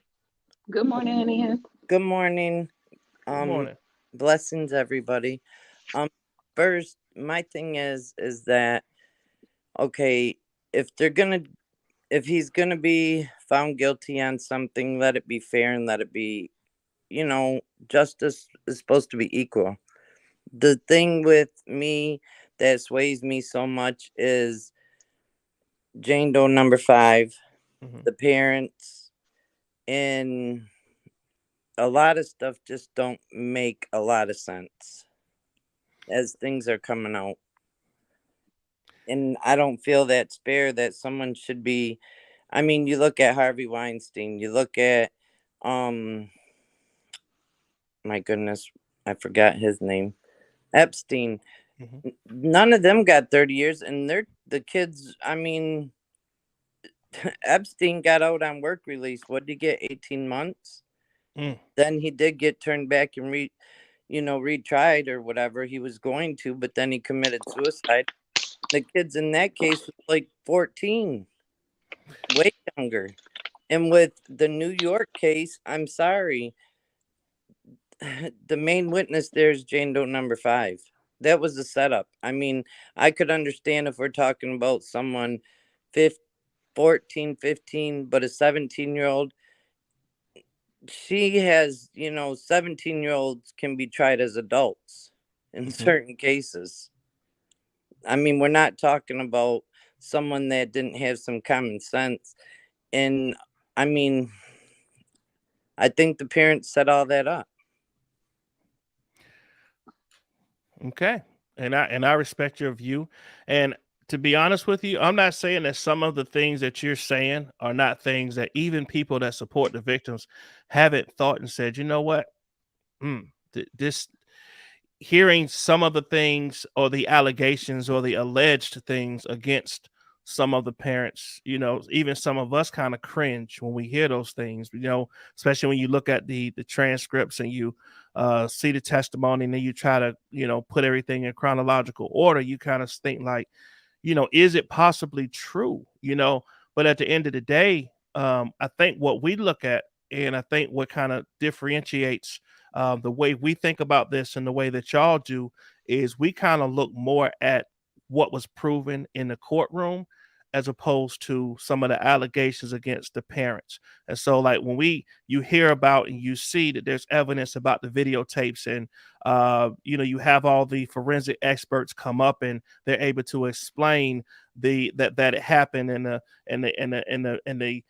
Good morning, Henny. Good morning. Good morning. Blessings, everybody. First, my thing is that okay, if he's gonna be found guilty on something, let it be fair and let it be, justice is supposed to be equal. The thing with me that sways me so much is Jane Doe number 5, the parents, and a lot of stuff just don't make a lot of sense as things are coming out. And I don't feel that's fair that someone should be, I mean, you look at Harvey Weinstein, you look at, my goodness, I forgot his name, Epstein. None of them got 30 years, and they're the kids. I mean, Epstein got out on work release. What did he get? 18 months. Then he did get turned back and retried or whatever he was going to, but then he committed suicide. The kids in that case was like 14, way younger. And with the New York case, I'm sorry, the main witness there is Jane Doe number 5. That was the setup. I mean, I could understand if we're talking about someone 14, 15, but a 17-year-old, she has, 17-year-olds can be tried as adults in certain cases. I mean, we're not talking about someone that didn't have some common sense. And I mean, I think the parents set all that up. Okay. And I respect your view. And to be honest with you, I'm not saying that some of the things that you're saying are not things that even people that support the victims haven't thought and said, you know what? This hearing some of the things or the allegations or the alleged things against some of the parents, even some of us kind of cringe when we hear those things, especially when you look at the transcripts and you see the testimony and then you try to, put everything in chronological order. You kind of think like, is it possibly true? But at the end of the day, I think what we look at, and I think what kind of differentiates the way we think about this and the way that y'all do, is we kind of look more at what was proven in the courtroom as opposed to some of the allegations against the parents. And so like when you hear about and you see that there's evidence about the videotapes and you have all the forensic experts come up and they're able to explain that it happened and the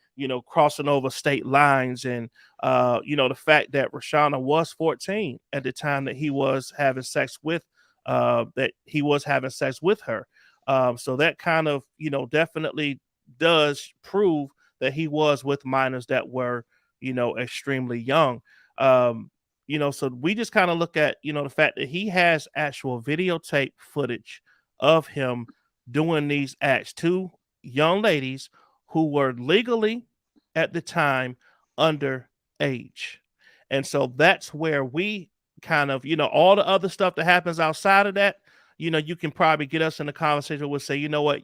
crossing over state lines and the fact that Rashana was 14 at the time that he was having sex with her. So that kind of, definitely does prove that he was with minors that were, extremely young. So we just kind of look at, the fact that he has actual videotape footage of him doing these acts to young ladies who were legally at the time underage. And so that's where we kind of, all the other stuff that happens outside of that, you can probably get us in the conversation. We'll say, you know what,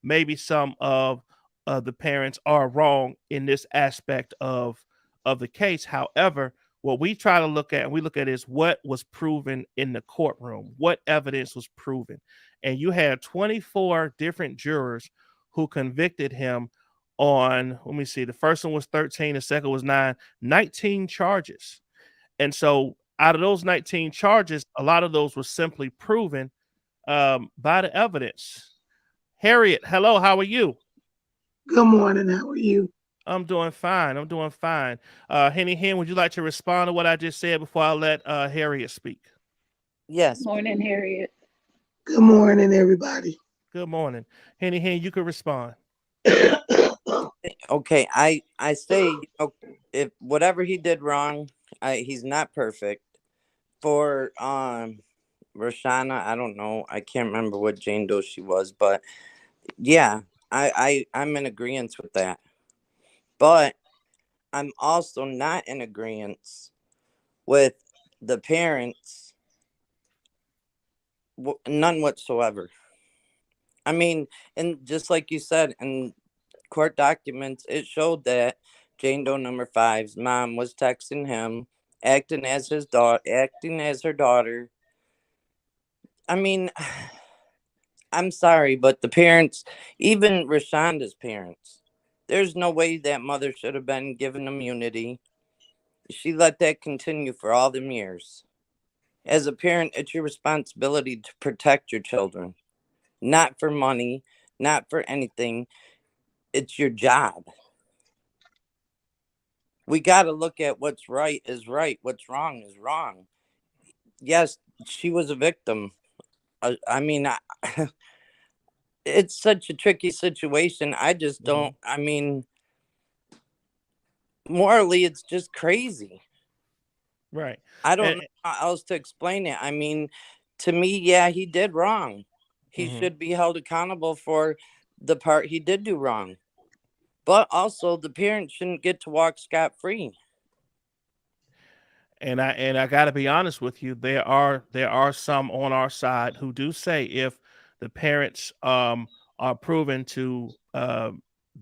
maybe some of the parents are wrong in this aspect of the case. However, what we try to look at and we look at is what was proven in the courtroom, what evidence was proven. And you had 24 different jurors who convicted him on, let me see, the first one was 13, the second was 9, 19 charges. And so out of those 19 charges, a lot of those were simply proven by the evidence. Harriet, hello, how are you? Good morning, how are you? I'm doing fine. Henny Hen, would you like to respond to what I just said before I let Harriet speak? Yes. Morning, Harriet. Good morning, everybody. Good morning. Henny Hen, you can respond. Okay, I say, if whatever he did wrong, he's not perfect. For Roshana, I don't know. I can't remember what Jane Doe she was, but yeah, I'm in agreement with that. But I'm also not in agreement with the parents. None whatsoever. I mean, and just like you said, in court documents, it showed that Jane Doe number 5's mom was texting him, acting as her daughter. I mean, I'm sorry, but the parents, even Rashonda's parents, there's no way that mother should have been given immunity. She let that continue for all them years. As a parent, it's your responsibility to protect your children. Not for money, not for anything. It's your job. We got to look at what's right is right, what's wrong is wrong. Yes, she was a victim. I mean, it's such a tricky situation. I just don't, I mean, morally, it's just crazy. Right. I don't know how else to explain it. I mean, to me, yeah, he did wrong. He should be held accountable for the part he did do wrong. But also, the parents shouldn't get to walk scot-free. And I got to be honest with you, there are some on our side who do say if the parents are proven to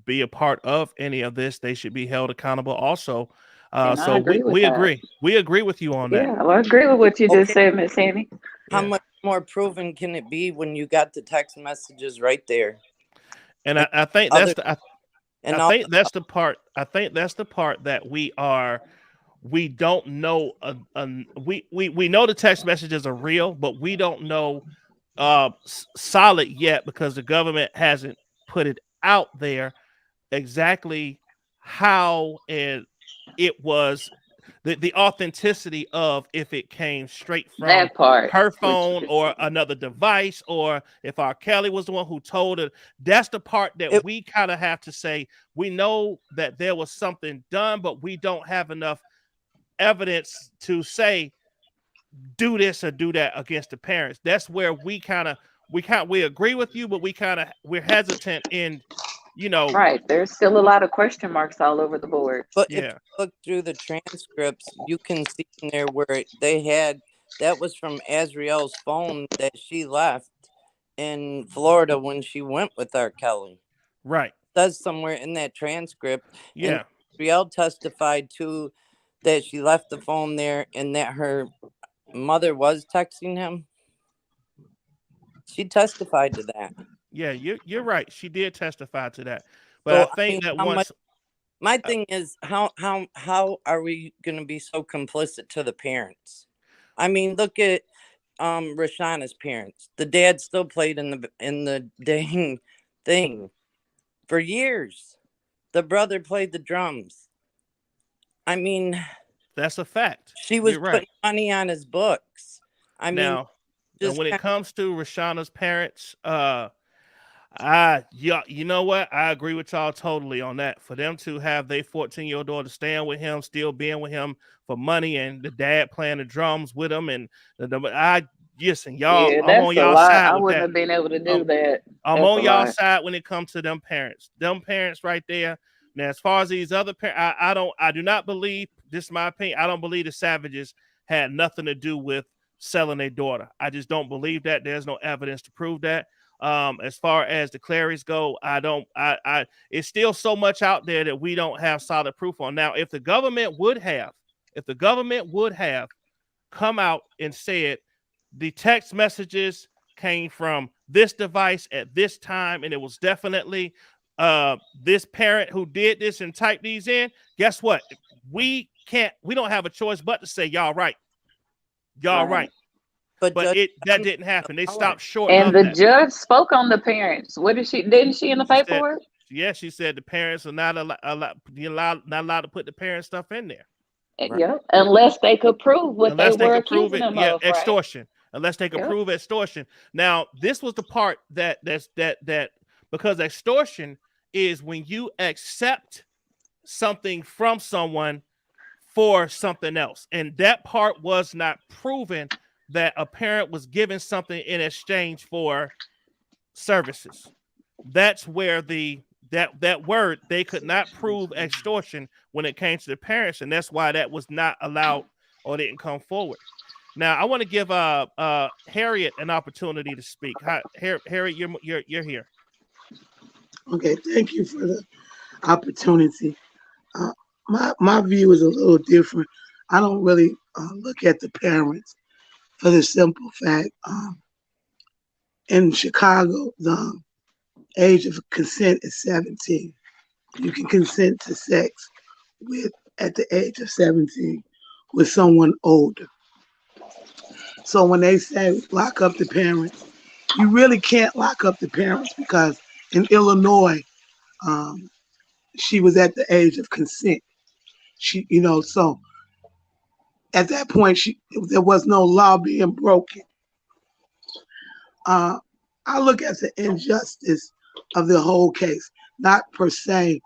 be a part of any of this, they should be held accountable also. So we agree. We agree with you on that. Yeah, I agree with what you just said, Miss Hanny. How much more proven can it be when you got the text messages right there? And I think that's the part. I think that's the part that we don't know. We know the text messages are real, but we don't know solid yet because the government hasn't put it out there exactly how it was, the authenticity of if it came straight from that part, her phone or another device, or if R. Kelly was the one who told her. That's the part that we kind of have to say. We know that there was something done, but we don't have enough evidence to say do this or do that against the parents. That's where we agree with you, but we're hesitant in, right. There's still a lot of question marks all over the board. But if you look through the transcripts, you can see in there where they had, that was from Azriel's phone that she left in Florida when she went with R. Kelly. Right. It says somewhere in that transcript. Yeah. And Azriel testified to that she left the phone there and that her mother was texting him. She testified to that. Yeah, you're right. She did testify to that. But so, I think that once my thing is how are we going to be so complicit to the parents? I mean, look at Roshana's parents. The dad still played in the dang thing for years. The brother played the drums. I mean, that's a fact. She was putting money on his books. I mean, when it comes to Roshana's parents, you know what? I agree with y'all totally on that. For them to have their 14-year-old daughter staying with him, still being with him for money, and the dad playing the drums with him, and listen, y'all, yeah, I'm on y'all side. I wouldn't have been able to do that. I'm on y'all side when it comes to them parents. Them parents right there. Now, as far as these other parents, I do not believe, this is my opinion, I don't believe the Savages had nothing to do with selling their daughter. I just don't believe that. There's no evidence to prove that. As far as the Clarys go, it's still so much out there that we don't have solid proof on. Now, if the government would have come out and said the text messages came from this device at this time, and it was definitely this parent who did this and typed these in, guess what? We don't have a choice but to say y'all right. Y'all right. But that didn't happen. They stopped short and of the that. judge spoke on the parents. What did she? Didn't she in the paperwork? She said the parents are not allowed to put the parent stuff in there. Right? Yeah, unless they could prove what unless they were prove accusing them of, extortion. Right? Unless they could prove extortion. Now, this was the part that because extortion is when you accept something from someone for something else, and that part was not proven, that a parent was given something in exchange for services. That's where that word, they could not prove extortion when it came to the parents, and that's why that was not allowed or didn't come forward. Now, I want to give Harriet an opportunity to speak. Hi, Harriet, you're here. Okay, thank you for the opportunity. My view is a little different. I don't really look at the parents for the simple fact, in Chicago, the age of consent is 17. You can consent to sex at the age of 17 with someone older. So when they say lock up the parents, you really can't lock up the parents, because in Illinois, she was at the age of consent. So at that point, there was no law being broken. I look at the injustice of the whole case, not per se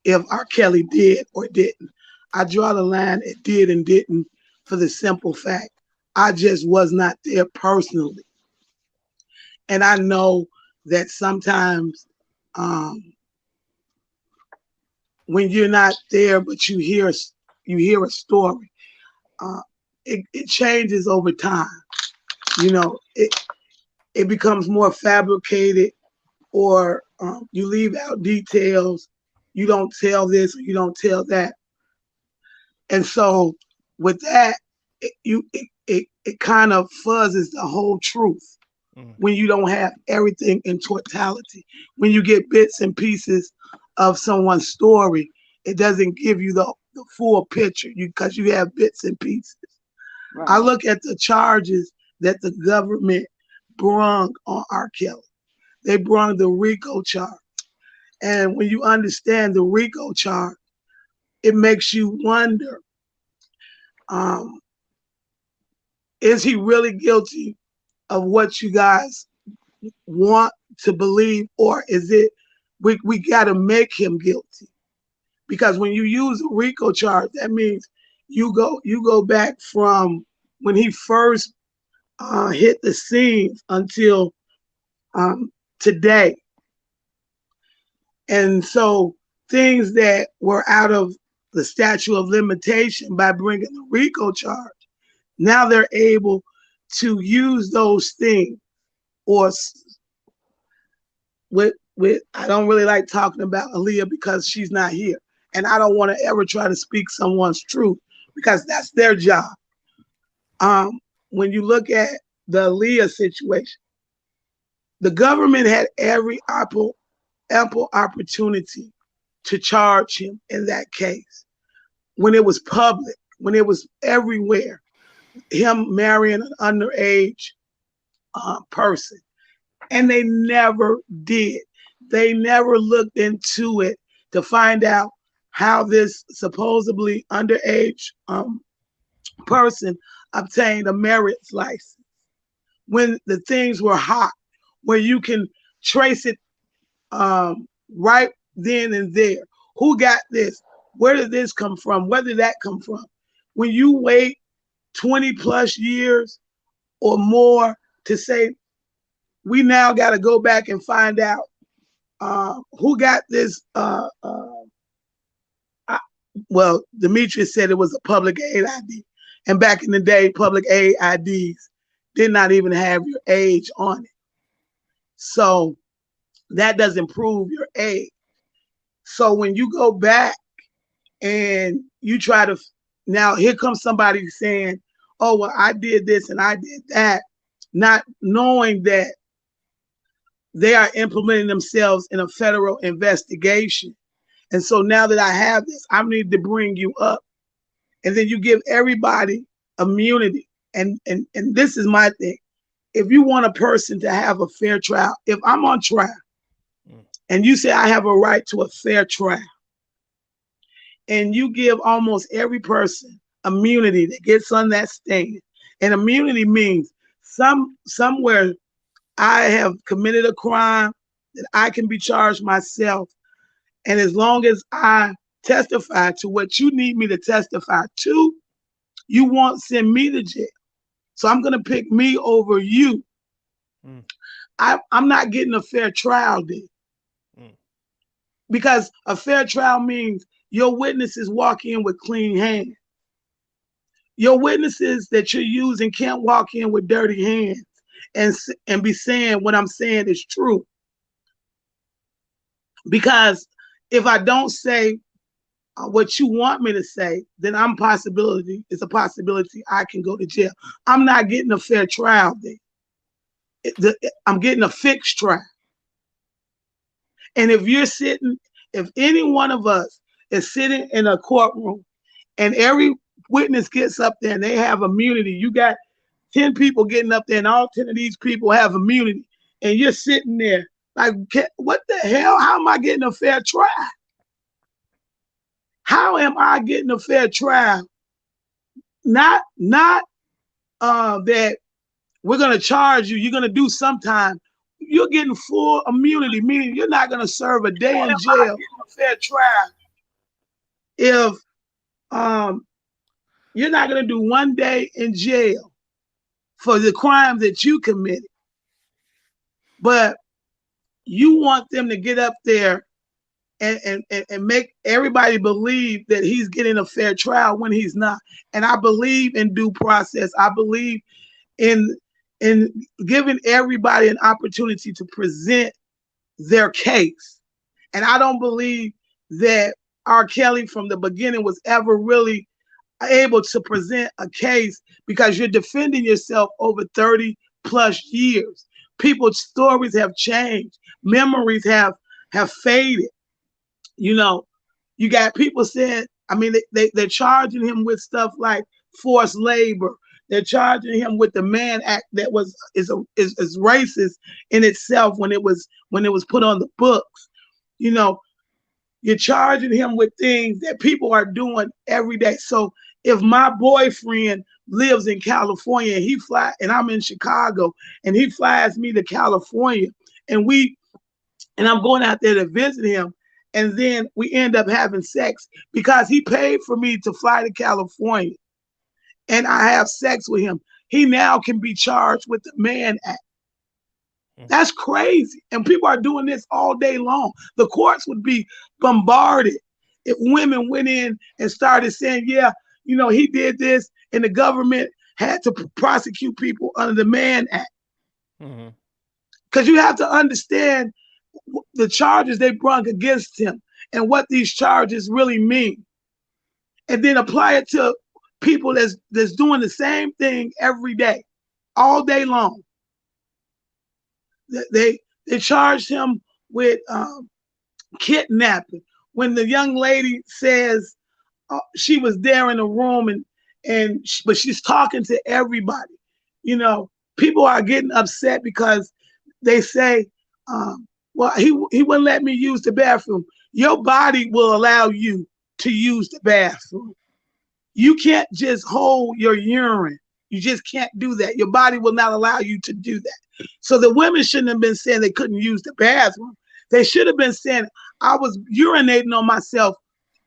if R. Kelly did or didn't. I draw the line at did and didn't for the simple fact I just was not there personally. And I know that sometimes when you're not there, but you hear a story, it changes over time. It becomes more fabricated, or you leave out details. You don't tell this or you don't tell that. And so with that, it kind of fuzzes the whole truth when you don't have everything in totality. When you get bits and pieces of someone's story, it doesn't give you the full picture because you have bits and pieces. Right. I look at the charges that the government brung on R. Kelly. They brung the RICO charge. And when you understand the RICO charge, it makes you wonder, is he really guilty of what you guys want to believe, or is it we got to make him guilty? Because when you use a RICO charge, that means you go back from when he first hit the scenes until today. And so things that were out of the statute of limitation by bringing the RICO charge, now they're able to use those things. Or with I don't really like talking about Aaliyah because she's not here, and I don't want to ever try to speak someone's truth because that's their job. When you look at the Aaliyah situation, the government had every ample opportunity to charge him in that case. When it was public, when it was everywhere, him marrying an underage person. And they never did. They never looked into it to find out how this supposedly underage person obtained a marriage license when the things were hot, where you can trace it right then and there. Who got this? Where did this come from? Where did that come from? When you wait 20 plus years or more to say, we now got to go back and find out who got this. Well, Demetrius said it was a public aid ID. And back in the day, public aid IDs did not even have your age on it. So that doesn't prove your age. So when you go back and you try to, now here comes somebody saying, oh, well, I did this and I did that. not knowing that they are implementing themselves in a federal investigation. And so now that I have this, I need to bring you up. And then you give everybody immunity. And this is my thing. If you want a person to have a fair trial, if I'm on trial and you say I have a right to a fair trial, and you give almost every person immunity that gets on that stand, and immunity means somewhere I have committed a crime that I can be charged myself. And as long as I testify to what you need me to testify to, you won't send me to jail. So I'm going to pick me over you. I'm not getting a fair trial then. Because a fair trial means your witnesses walk in with clean hands. Your witnesses that you're using can't walk in with dirty hands and be saying what I'm saying is true. Because if I don't say what you want me to say, then it's a possibility I can go to jail. I'm not getting a fair trial then. I'm getting a fixed trial. And if any one of us is sitting in a courtroom and every witness gets up there and they have immunity, you got 10 people getting up there and all 10 of these people have immunity, and you're sitting there like, what the hell? How am I getting a fair trial? How am I getting a fair trial? Not that we're going to charge you, you're going to do some time. You're getting full immunity, meaning you're not going to serve a day in jail. A fair trial if you're not going to do 1 day in jail for the crimes that you committed. But you want them to get up there and make everybody believe that he's getting a fair trial when he's not. And I believe in due process. I believe in giving everybody an opportunity to present their case. And I don't believe that R. Kelly from the beginning was ever really able to present a case, because you're defending yourself over 30 plus years. People's stories have changed. Memories have faded. You know, you got people saying, I mean, they're charging him with stuff like forced labor. They're charging him with the Mann Act that is racist in itself when it was put on the books. You know, you're charging him with things that people are doing every day. So if my boyfriend lives in California and I'm in Chicago and he flies me to California and I'm going out there to visit him, and then we end up having sex because he paid for me to fly to California, and I have sex with him, he now can be charged with the Mann Act. That's crazy. And people are doing this all day long. The courts would be bombarded if women went in and started saying, yeah, you know, he did this, and the government had to prosecute people under the Mann Act. Because you have to understand the charges they brought against him and what these charges really mean. And then apply it to people that's doing the same thing every day, all day long. They charged him with kidnapping. When the young lady says she was there in a room but she's talking to everybody. You know, people are getting upset because they say, well, he wouldn't let me use the bathroom. Your body will allow you to use the bathroom. You can't just hold your urine. You just can't do that. Your body will not allow you to do that. So the women shouldn't have been saying they couldn't use the bathroom. They should have been saying, I was urinating on myself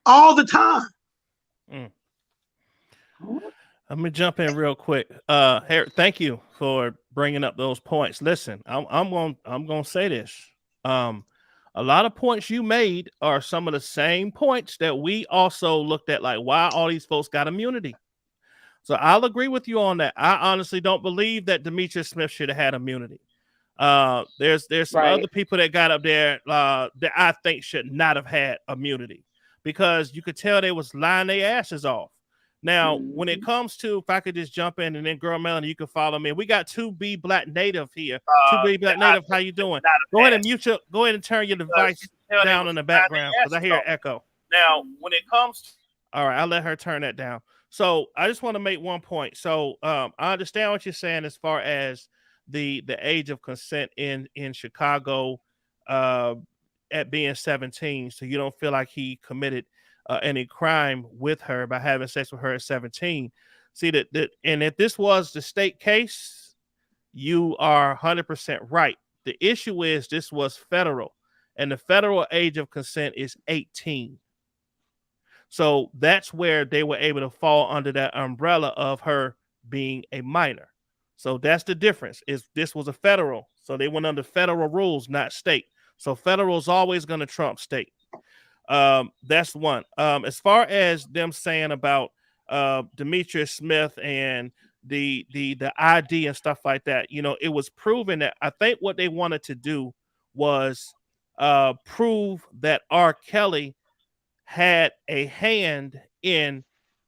all the time. Let me jump in real quick. Harry, thank you for bringing up those points. Listen, I'm going to say this. A lot of points you made are some of the same points that we also looked at, like why all these folks got immunity. So I'll agree with you on that. I honestly don't believe that Demetrius Smith should have had immunity. There's some other people that got up there that I think should not have had immunity, because you could tell they was lying their asses off. Now, when it comes to, if I could just jump in, and then girl Melanie, you can follow me. We got 2B Black Native here. 2B Black Native, how you doing? Go ahead and turn your device down in the background because I hear an echo. Now, when it comes to, all right, I'll let her turn that down. So I just want to make one point. So I understand what you're saying as far as the age of consent in Chicago at being 17. So you don't feel like he committed any crime with her by having sex with her at 17. See that, and if this was the state case, you are 100% right. The issue is this was federal, and the federal age of consent is 18. So that's where they were able to fall under that umbrella of her being a minor. So that's the difference. Is this was a federal, so they went under federal rules, not state. So federal is always going to trump state. That's one. As far as them saying about Demetrius Smith and the ID and stuff like that, it was proven that I think what they wanted to do was prove that R. Kelly had a hand in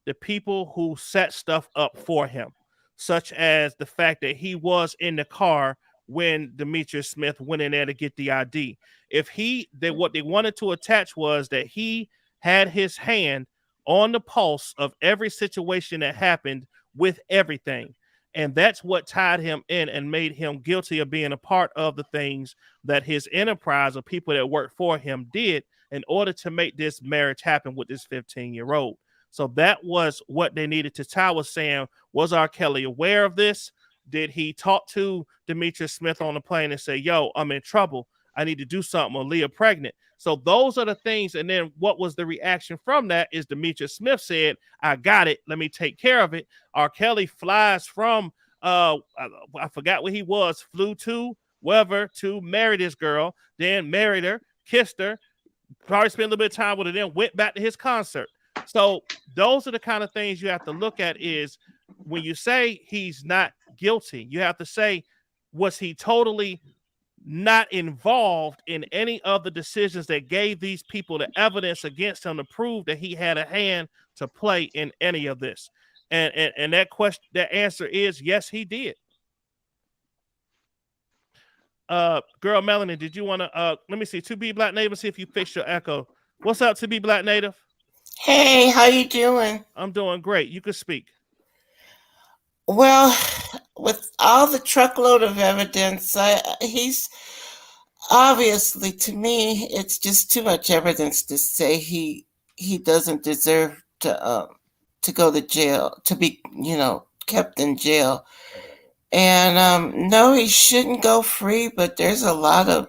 the people who set stuff up for him, such as the fact that he was in the car when Demetrius Smith went in there to get the ID. What they wanted to attach was that he had his hand on the pulse of every situation that happened with everything. And that's what tied him in and made him guilty of being a part of the things that his enterprise or people that worked for him did in order to make this marriage happen with this 15-year-old. So that was what they needed to tie, was saying, was R. Kelly aware of this? Did he talk to Demetrius Smith on the plane and say, yo, I'm in trouble, I need to do something, or Leah pregnant? So those are the things. And then what was the reaction from that is Demetrius Smith said, I got it, let me take care of it. R. Kelly flies from, I forgot where he was, flew to wherever to marry this girl, then married her, kissed her, probably spent a little bit of time with her, then went back to his concert. So those are the kind of things you have to look at, is when you say he's not guilty, you have to say, was he totally not involved in any of the decisions that gave these people the evidence against him to prove that he had a hand to play in any of this? And that question, that answer is yes, he did. Girl Melanie, did you want to let me see, 2B Black Native, see if you fix your echo. What's up, 2B Black Native? Hey, how you doing? I'm doing great. You can speak. Well, with all the truckload of evidence, he's obviously, to me, it's just too much evidence to say he doesn't deserve to go to jail, to be kept in jail. And no, he shouldn't go free. But there's a lot of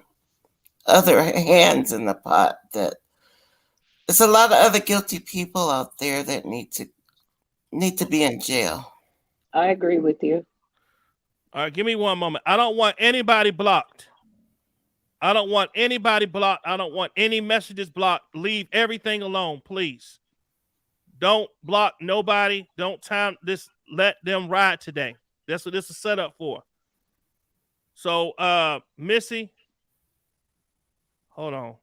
other hands in the pot. There's a lot of other guilty people out there that need to be in jail. I agree with you. All right, give me one moment. I don't want anybody blocked. I don't want anybody blocked. I don't want any messages blocked. Leave everything alone, please. Don't block nobody. Don't time this. Let them ride today. That's what this is set up for. So, Missy, hold on.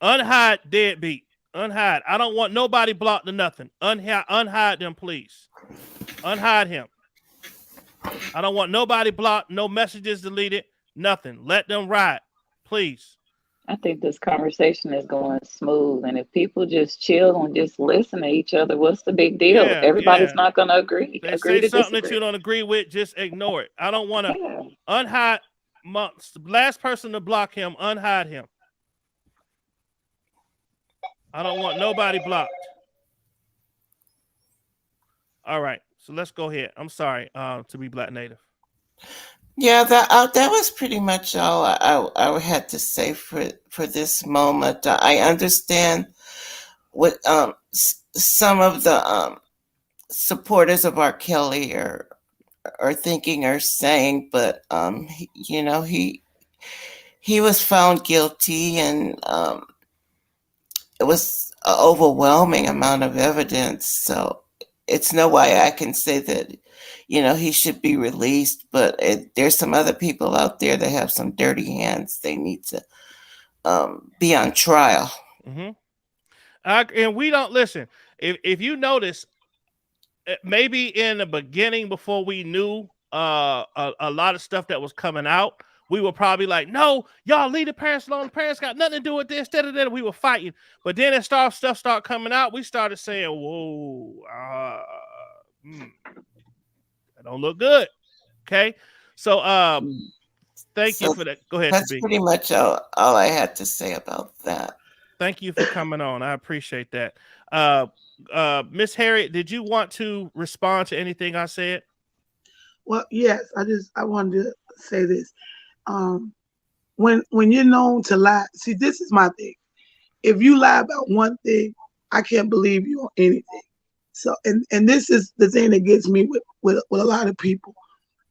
Unhide deadbeat. Unhide. I don't want nobody blocked or nothing. Unhide them, please. Unhide him. I don't want nobody blocked, no messages deleted, nothing. Let them ride, please. I think this conversation is going smooth, and if people just chill and just listen to each other, what's the big deal? Everybody's not going to agree. They say something that you don't agree with, just ignore it. I don't want to unhide. The last person to block him, unhide him. I don't want nobody blocked. All right, so let's go ahead. I'm sorry, 2B Black Native. Yeah, that was pretty much all I had to say for this moment. I understand what some of the supporters of R. Kelly are thinking or saying, but he was found guilty, and it was an overwhelming amount of evidence. So it's no way I can say that, he should be released, but there's some other people out there that have some dirty hands. They need to be on trial. Mm-hmm. And we don't listen. if you notice, maybe in the beginning before we knew a lot of stuff that was coming out, we were probably like, no, y'all leave the parents alone. The parents got nothing to do with this. That we were fighting. But then as stuff started coming out, we started saying, whoa, that don't look good. Okay. So thank you for that. Go ahead. That's pretty much all I had to say about that. Thank you for coming on. I appreciate that. Miss Harriet, did you want to respond to anything I said? Well, yes, I wanted to say this. When you're known to lie, see, this is my thing. If you lie about one thing, I can't believe you on anything. So, and this is the thing that gets me with a lot of people.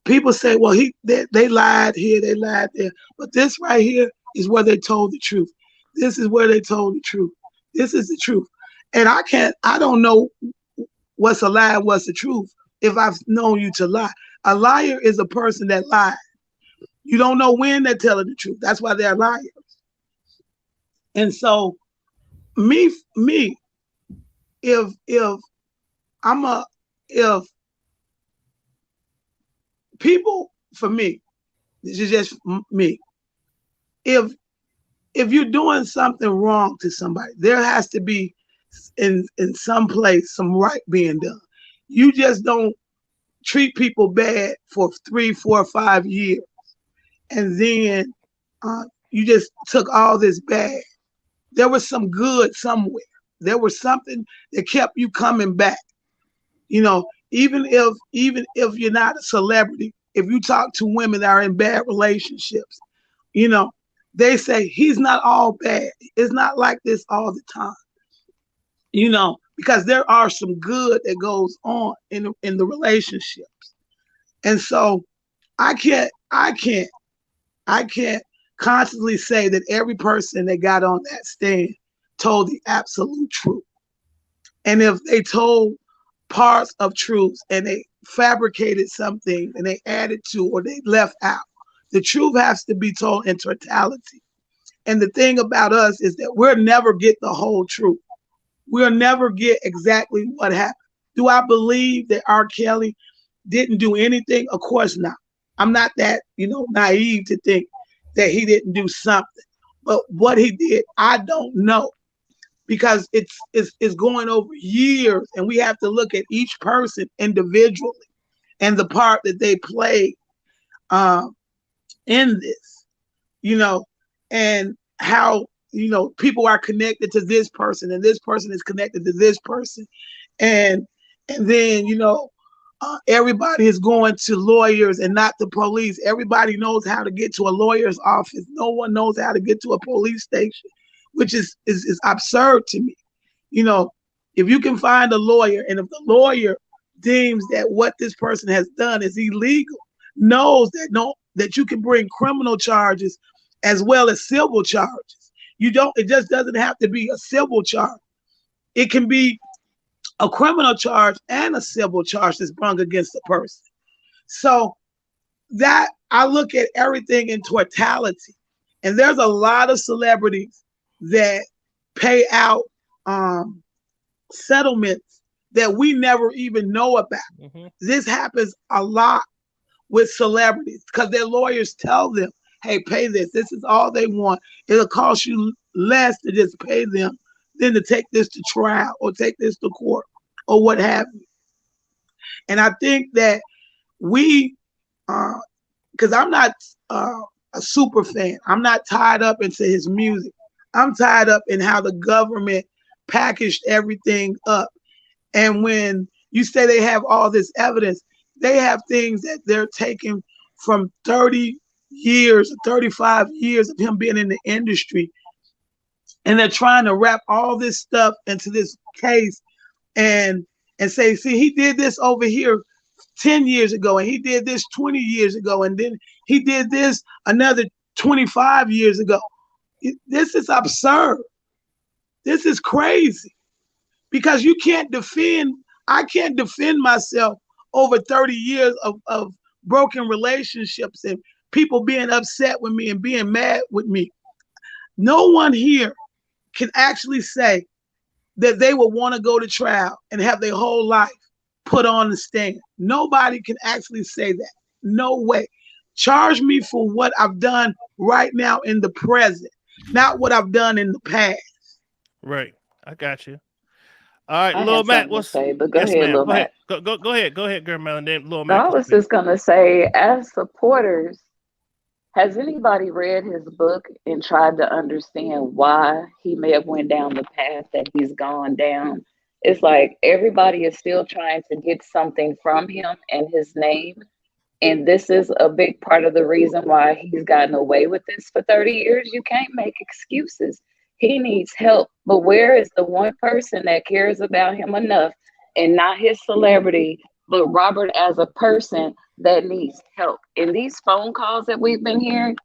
People say, well, they lied here, they lied there, but this right here is where they told the truth. This is where they told the truth. This is the truth. And I don't know what's a lie and what's the truth if I've known you to lie. A liar is a person that lies. You don't know when they're telling the truth. That's why they're liars. And so if people, for me, this is just me. If you're doing something wrong to somebody, there has to be in some place some right being done. You just don't treat people bad for 3, 4, 5 years, and then you just took all this bad. There was some good somewhere. There was something that kept you coming back. You know, even if you're not a celebrity, if you talk to women that are in bad relationships, you know, they say he's not all bad. It's not like this all the time. You know, because there are some good that goes on in the relationships. And so I can't constantly say that every person that got on that stand told the absolute truth. And if they told parts of truth and they fabricated something and they added to or they left out, the truth has to be told in totality. And the thing about us is that we'll never get the whole truth. We'll never get exactly what happened. Do I believe that R. Kelly didn't do anything? Of course not. I'm not that, naive to think that he didn't do something. But what he did, I don't know. Because it's going over years, and we have to look at each person individually and the part that they played in this, and how people are connected to this person, and this person is connected to this person, and then everybody is going to lawyers and not the police. Everybody knows how to get to a lawyer's office. No one knows how to get to a police station, which is absurd to me. If you can find a lawyer, and if the lawyer deems that what this person has done is illegal, knows that you can bring criminal charges as well as civil charges. It just doesn't have to be a civil charge. It can be a criminal charge and a civil charge that's brought against the person. So that I look at everything in totality. And there's a lot of celebrities that pay out settlements that we never even know about. Mm-hmm. This happens a lot with celebrities because their lawyers tell them, hey, pay this. This is all they want. It'll cost you less to just pay them than to take this to trial or take this to court or what have you. And I think that we, because I'm not a super fan. I'm not tied up into his music. I'm tied up in how the government packaged everything up. And when you say they have all this evidence, they have things that they're taking from 30 years, 35 years of him being in the industry. And they're trying to wrap all this stuff into this case and say, see, he did this over here 10 years ago, and he did this 20 years ago, and then he did this another 25 years ago. This is absurd. This is crazy because I can't defend myself over 30 years of broken relationships and people being upset with me and being mad with me. No one here can actually say that they would want to go to trial and have their whole life put on the stand. Nobody can actually say that. No way. Charge me for what I've done right now in the present, not what I've done in the past. Right. I got you. All right, I Lil had Matt, something to say, but go ahead, ma'am. Lil Go ahead. Matt. Go ahead. Go ahead, girl, Melon. Then Lil So Matt I can was speak. just gonna say, as supporters, has anybody read his book and tried to understand why he may have went down the path that he's gone down? It's like everybody is still trying to get something from him and his name. And this is a big part of the reason why he's gotten away with this for 30 years. You can't make excuses. He needs help. But where is the one person that cares about him enough, and not his celebrity, but Robert as a person that needs help? In these phone calls that we've been hearing,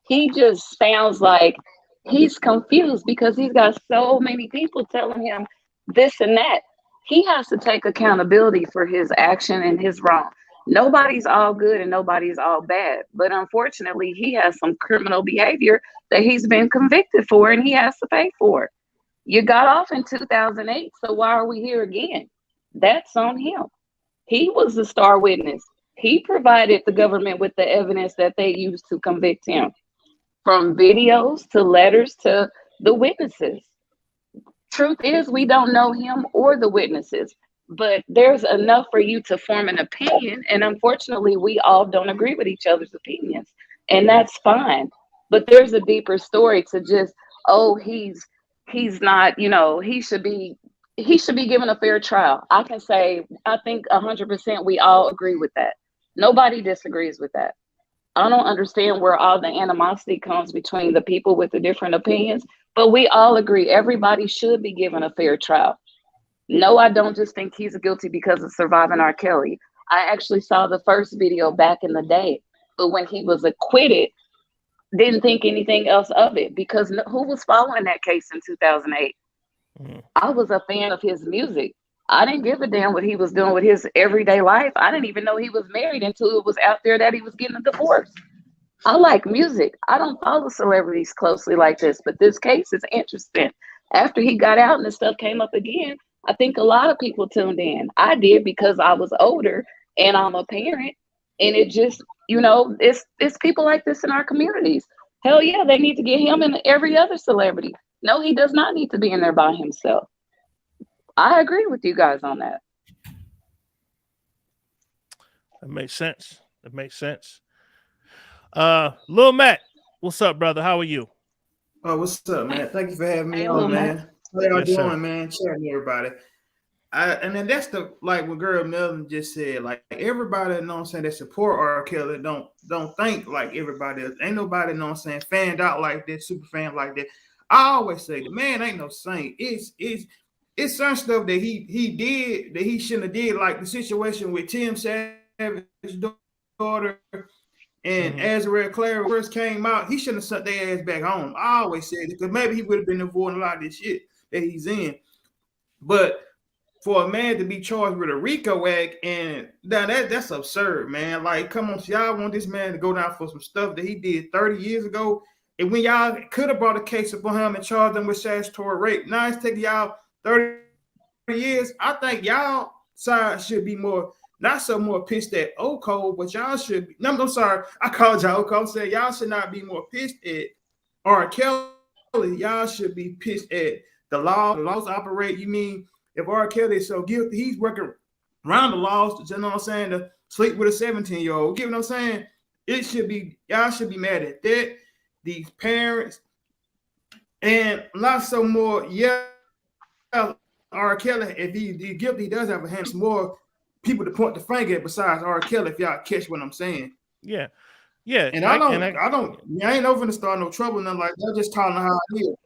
he just sounds like he's confused because he's got so many people telling him this and that. He has to take accountability for his action and his wrong. Nobody's all good and nobody's all bad. But unfortunately, he has some criminal behavior that he's been convicted for and he has to pay for. You got off in 2008, so why are we here again? That's on him. He was the star witness. He provided the government with the evidence that they used to convict him, from videos to letters to the witnesses. Truth is, we don't know him or the witnesses, but there's enough for you to form an opinion. And unfortunately, we all don't agree with each other's opinions, and that's fine. But there's a deeper story to just, oh, he's not, he should be given a fair trial. I can say, I think 100% we all agree with that. Nobody disagrees with that. I don't understand where all the animosity comes between the people with the different opinions, but we all agree everybody should be given a fair trial. No, I don't just think he's guilty because of surviving R. Kelly. I actually saw the first video back in the day, but when he was acquitted, didn't think anything else of it because who was following that case in 2008? I was a fan of his music. I didn't give a damn what he was doing with his everyday life. I didn't even know he was married until it was out there that he was getting a divorce. I like music. I don't follow celebrities closely like this, but this case is interesting. After he got out and the stuff came up again, I think a lot of people tuned in. I did because I was older and I'm a parent, and it just, it's people like this in our communities. Hell yeah, they need to get him and every other celebrity. No, he does not need to be in there by himself. I agree with you guys on that. That makes sense. Lil Matt, what's up, brother? How are you? Oh, what's up, man? Thank you for having me Hey, on, Lil man. Matt. How y'all Yes, doing, sir. man? Chatting everybody. And then that's what girl Melvin just said. Like everybody, know what I'm saying, that support R. Kelly don't think like everybody else. Ain't nobody, know what I'm saying, fanned out like that, super fan like that. I always say the man ain't no saint. It's some stuff that he did that he shouldn't have did, like the situation with Tim Savage's daughter and Azrael Clara first came out. He shouldn't have sent their ass back home. I always said it because maybe he would have been avoiding a lot of this shit that he's in. But for a man to be charged with a RICO act, and that's absurd, man. Like, come on, so y'all want this man to go down for some stuff that he did 30 years ago, and when y'all could have brought a case upon him and charged him with statutory rape, now it's taking y'all 30 years. I think y'all side should be not so more pissed at Ocole, but y'all should be. No, I'm sorry, I called y'all Ocole. I'm saying y'all should not be more pissed at R. Kelly. Y'all should be pissed at the law. The laws operate. You mean if R. Kelly is so guilty, he's working around the laws to, you know what I'm saying, to sleep with a 17-year-old. You know what I'm saying? It should be, y'all should be mad at that, these parents, and not so more, R. Kelly, if he's guilty, he does have a hand. Some more people to point the finger at besides R. Kelly, if y'all catch what I'm saying. Yeah. And I ain't over to start no trouble, nothing like that. Just telling how I feel.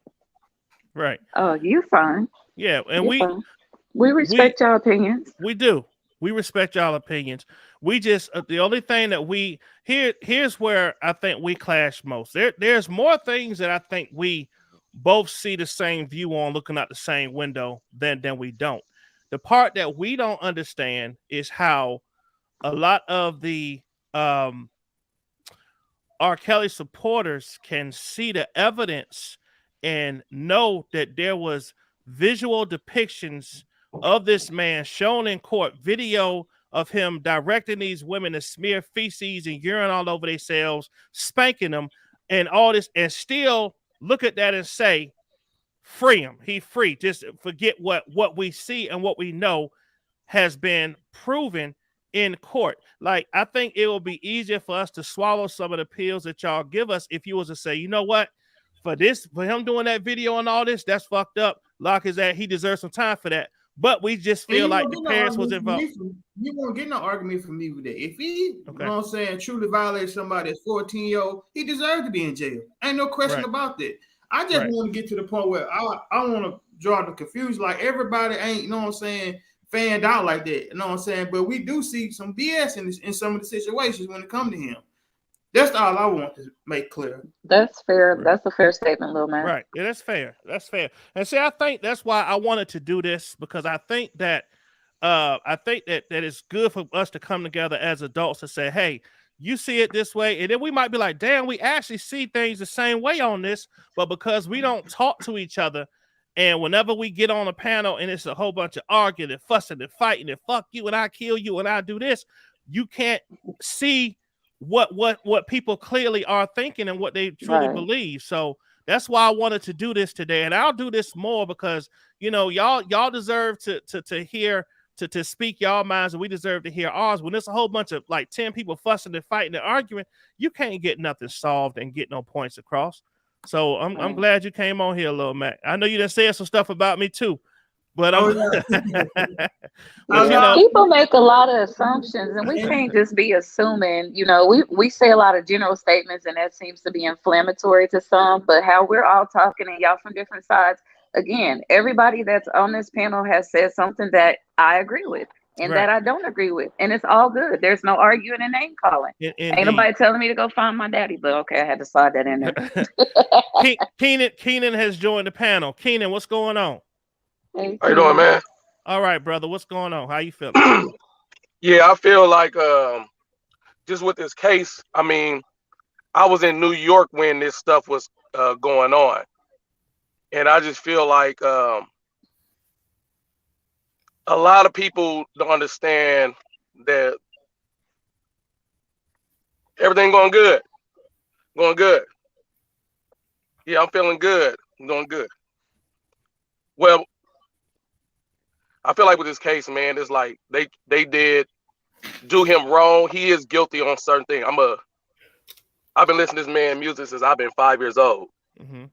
Right. Oh, you fine. Yeah, and we respect your opinions. We do. We respect y'all opinions. We just the only thing that here's where I think we clash most. There's more things that I think we both see the same view on, looking out the same window than we don't. The part that we don't understand is how a lot of the R. Kelly supporters can see the evidence and know that there was visual depictions of this man shown in court, video of him directing these women to smear feces and urine all over themselves, spanking them, and all this, and still look at that and say, free him. He free. Just forget what we see and what we know has been proven in court. Like, I think it will be easier for us to swallow some of the pills that y'all give us if you was to say, you know what, for him doing that video and all this, that's fucked up. Lock his ass. He deserves some time for that. But we just feel like the parents was involved. You won't get no argument from me with that. If he, you know what I'm saying, truly violates somebody that's 14-year-old, he deserves to be in jail. Ain't no question about that. I just want to get to the point where I want to draw the confusion. Like, everybody ain't, you know what I'm saying, fanned out like that. You know what I'm saying? But we do see some BS in some of the situations when it comes to him. That's all I want to make clear. That's fair. Right. That's a fair statement, little man. Right. Yeah, that's fair. That's fair. And see, I think that's why I wanted to do this, because I think that it's good for us to come together as adults and say, hey, you see it this way. And then we might be like, damn, we actually see things the same way on this. But because we don't talk to each other, and whenever we get on a panel and it's a whole bunch of arguing and fussing and fighting and fuck you and I kill you and I do this, you can't see what people clearly are thinking and what they truly believe. So that's why I wanted to do this today. And I'll do this more because, you know, y'all deserve to hear, to speak y'all minds, and we deserve to hear ours. When there's a whole bunch of like 10 people fussing and fighting and arguing, you can't get nothing solved and get no points across. So I'm glad you came on here, little Mac. I know you done said some stuff about me too, but people make a lot of assumptions, and we can't just be assuming. You know, we say a lot of general statements, and that seems to be inflammatory to some. But how we're all talking, and y'all from different sides. Again, everybody that's on this panel has said something that I agree with and that I don't agree with, and it's all good. There's no arguing and name calling. Ain't nobody telling me to go find my daddy, but okay, I had to slide that in there. Keenan has joined the panel. Keenan, what's going on? Hey, how you doing, man? All right, brother. What's going on? How you feeling? Yeah, I feel like just with this case, I mean, I was in New York when this stuff was going on. And I just feel like a lot of people don't understand that everything going good. Going good. Yeah, I'm feeling good. I'm doing good. Well, I feel like with this case, man, it's like they did do him wrong. He is guilty on certain things. I've been listening to this man's music since I've been 5 years old. Mm-hmm.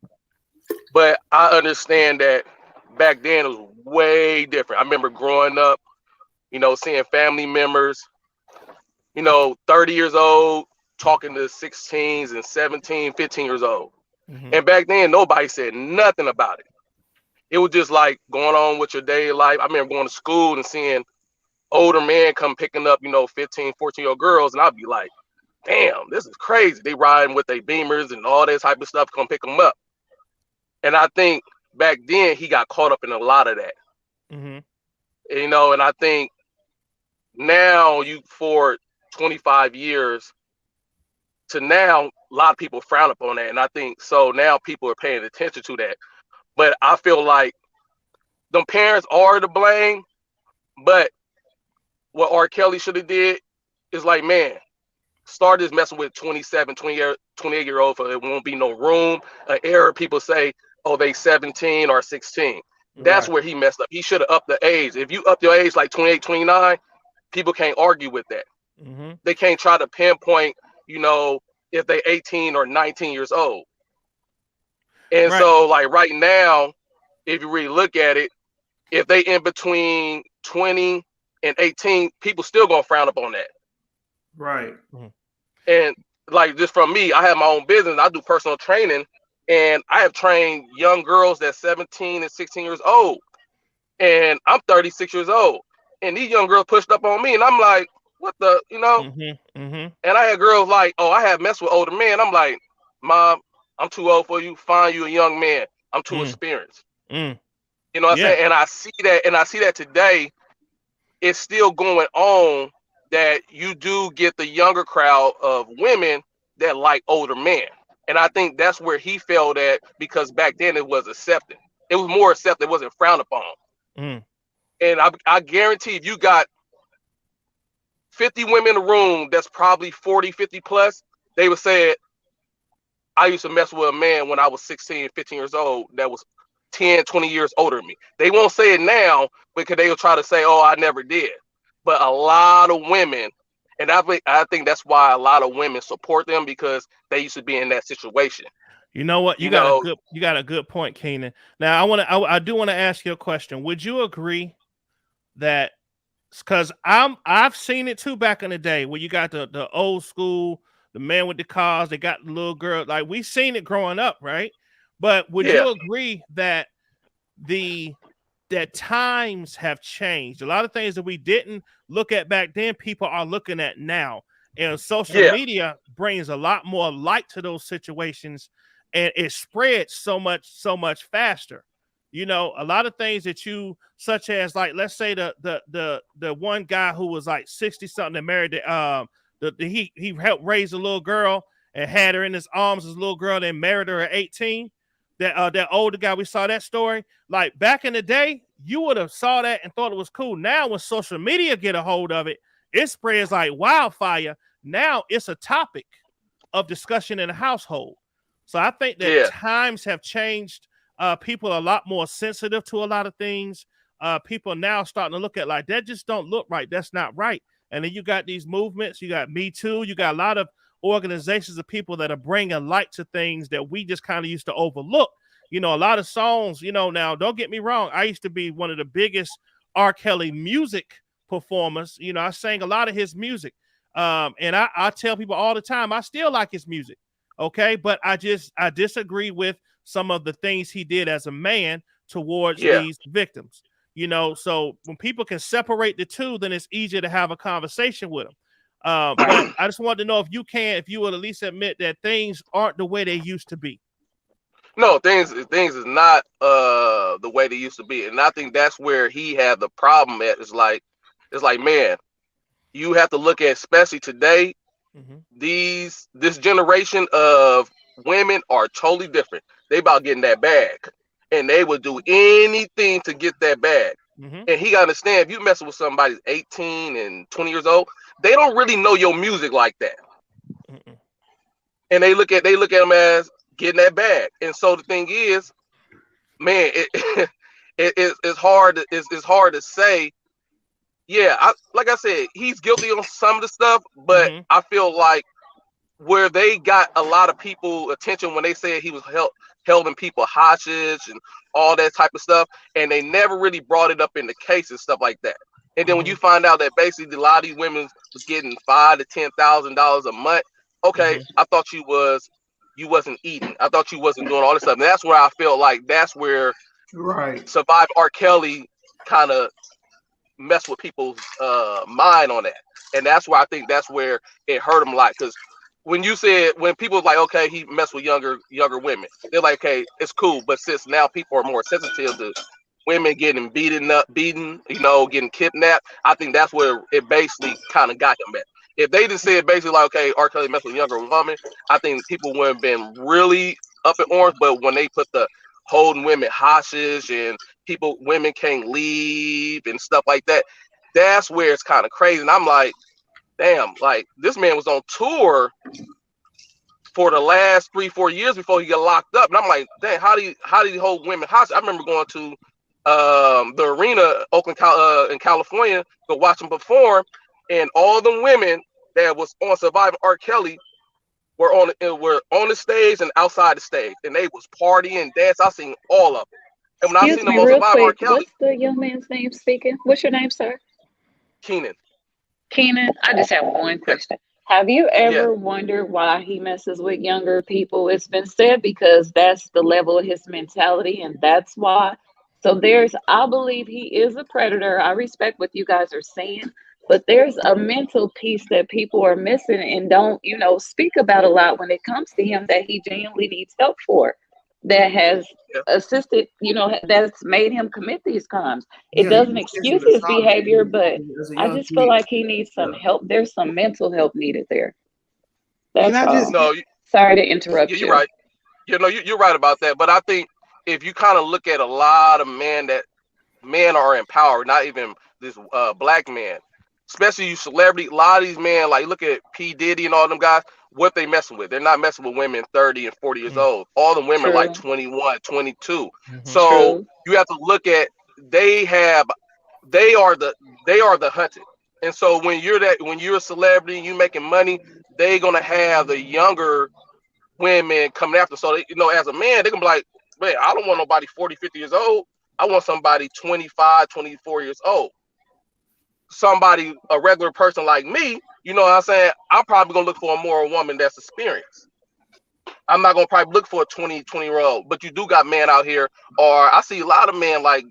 But I understand that back then it was way different. I remember growing up, you know, seeing family members, you know, 30 years old, talking to 16s and 17, 15 years old. Mm-hmm. And back then, nobody said nothing about it. It was just like going on with your daily life. I remember going to school and seeing older men come picking up, you know, 15, 14-year-old girls. And I'd be like, damn, this is crazy. They riding with their Beamers and all this type of stuff, come pick them up. And I think back then he got caught up in a lot of that. Mm-hmm. You know, and I think now for 25 years to now, a lot of people frown upon that. And I think so now people are paying attention to that. But I feel like the parents are to blame. But what R. Kelly should have did is like, man, start this messing with 27, 28-year-old, so it won't be no room. An error, people say, oh, they 17 or 16. That's where he messed up. He should have upped the age. If you up your age like 28, 29, people can't argue with that. Mm-hmm. They can't try to pinpoint, you know, if they 18 or 19 years old. And so like right now, if you really look at it, if they in between 20 and 18, people still gonna frown upon that. Right. Mm-hmm. And like just from me, I have my own business. I do personal training. And I have trained young girls that's 17 and 16 years old. And I'm 36 years old. And these young girls pushed up on me. And I'm like, what the, you know? Mm-hmm, mm-hmm. And I had girls like, oh, I have messed with older men. I'm like, Mom, I'm too old for you. Find you a young man. I'm too experienced. You know what I'm saying? And I see that today. It's still going on that you do get the younger crowd of women that like older men. And I think that's where he failed at, because back then it was accepted. it was more accepted. It wasn't frowned upon. And I guarantee if you got 50 women in the room that's probably 40, 50 plus, they would say, I used to mess with a man when I was 16, 15 years old that was 10, 20 years older than me. They won't say it now because they'll try to say, oh, I never did. But a lot of women, and I think that's why a lot of women support them, because they used to be in that situation. You know what? You got a good point, Keenan. Now I do want to ask you a question. Would you agree that, because I've seen it too back in the day where you got the old school, the man with the cars, they got the little girl, like we seen it growing up, right? But would you agree that that times have changed? A lot of things that we didn't look at back then, people are looking at now. And social media brings a lot more light to those situations, and it spreads so much faster. You know, a lot of things that such as, like, let's say the one guy who was like 60 something and married he helped raise a little girl and had her in his arms as a little girl, then married her at 18. That older guy, we saw that story. Like back in the day, you would have saw that and thought it was cool. Now when social media get a hold of it, it spreads like wildfire. Now it's a topic of discussion in the household. So I think that times have changed. People are a lot more sensitive to a lot of things. People now starting to look at like, that just don't look right. That's not right. And then you got these movements. You got Me Too. You got a lot of organizations of people that are bringing light to things that we just kind of used to overlook. You know, a lot of songs, you know, now don't get me wrong. I used to be one of the biggest R. Kelly music performers. You know, I sang a lot of his music. And I tell people all the time, I still like his music. Okay. But I disagree with some of the things he did as a man towards these victims. You know, so when people can separate the two, then it's easier to have a conversation with them. But I just wanted to know if you would at least admit that things aren't the way they used to be. No, things is not the way they used to be. And I think that's where he had the problem at. It's like, man, you have to look at, especially today, this generation of women are totally different. They about getting that bag, and they would do anything to get that bag. And he got to understand, if you messing with somebody 18 and 20 years old, they don't really know your music like that. And they look at them as getting that bag. And so the thing is, man, it's hard to say. Yeah, like I said, he's guilty on some of the stuff, but I feel like where they got a lot of people attention when they said he was holding people hostage and all that type of stuff, and they never really brought it up in the case and stuff like that. And then when you find out that basically a lot of these women was getting $5,000 to $10,000 a month, okay, I thought you wasn't eating. I thought you wasn't doing all this stuff. And that's where I feel like that's where Survive R. Kelly kind of mess with people's mind on that. And that's why I think that's where it hurt him a lot. Because when people like, okay, he messed with younger women, they're like, okay, it's cool. But since now people are more sensitive to women getting beaten, you know, getting kidnapped, I think that's where it basically kind of got him at. If they just said basically like, okay, R. Kelly messed with a younger woman, I think people would have been really up in arms. But when they put the holding women hostage and women can't leave and stuff like that, that's where it's kind of crazy. And I'm like, damn, like this man was on tour for the last 3-4 years before he got locked up. And I'm like, dang, how do you hold women hostage? I remember going to the arena, Oakland, in California, to watch him perform, and all the women that was on Surviving R. Kelly were on the stage and outside the stage, and they was partying, dance. I seen all of it. And when I seen them on Surviving R. Kelly, what's the young man's name speaking? What's your name, sir? Keenan. I just have one question. Have you ever wondered why he messes with younger people? It's been said because that's the level of his mentality, and that's why. So I believe he is a predator. I respect what you guys are saying, but there's a mental piece that people are missing and don't, speak about a lot when it comes to him that he genuinely needs help for, that has assisted, that's made him commit these crimes. It doesn't excuse his behavior, but I just feel like he needs some help. There's some mental help needed there. That's all. Sorry to interrupt you. You're right. You're right about that. But I think if you kind of look at a lot of men are in power, not even this black man, especially you celebrity, a lot of these men, like look at P. Diddy and all them guys, what they messing with. They're not messing with women 30 and 40 years old. All the women are like 21, 22. So you have to look at they are the hunted. And so when you're a celebrity, you making money, they gonna have the younger women coming after. So they, as a man, they gonna be like, man, I don't want nobody 40, 50 years old. I want somebody 25, 24 years old. Somebody, a regular person like me, you know what I'm saying? I'm probably gonna look for a woman that's experienced. I'm not gonna probably look for a 20-year-old, but you do got men out here, or I see a lot of men like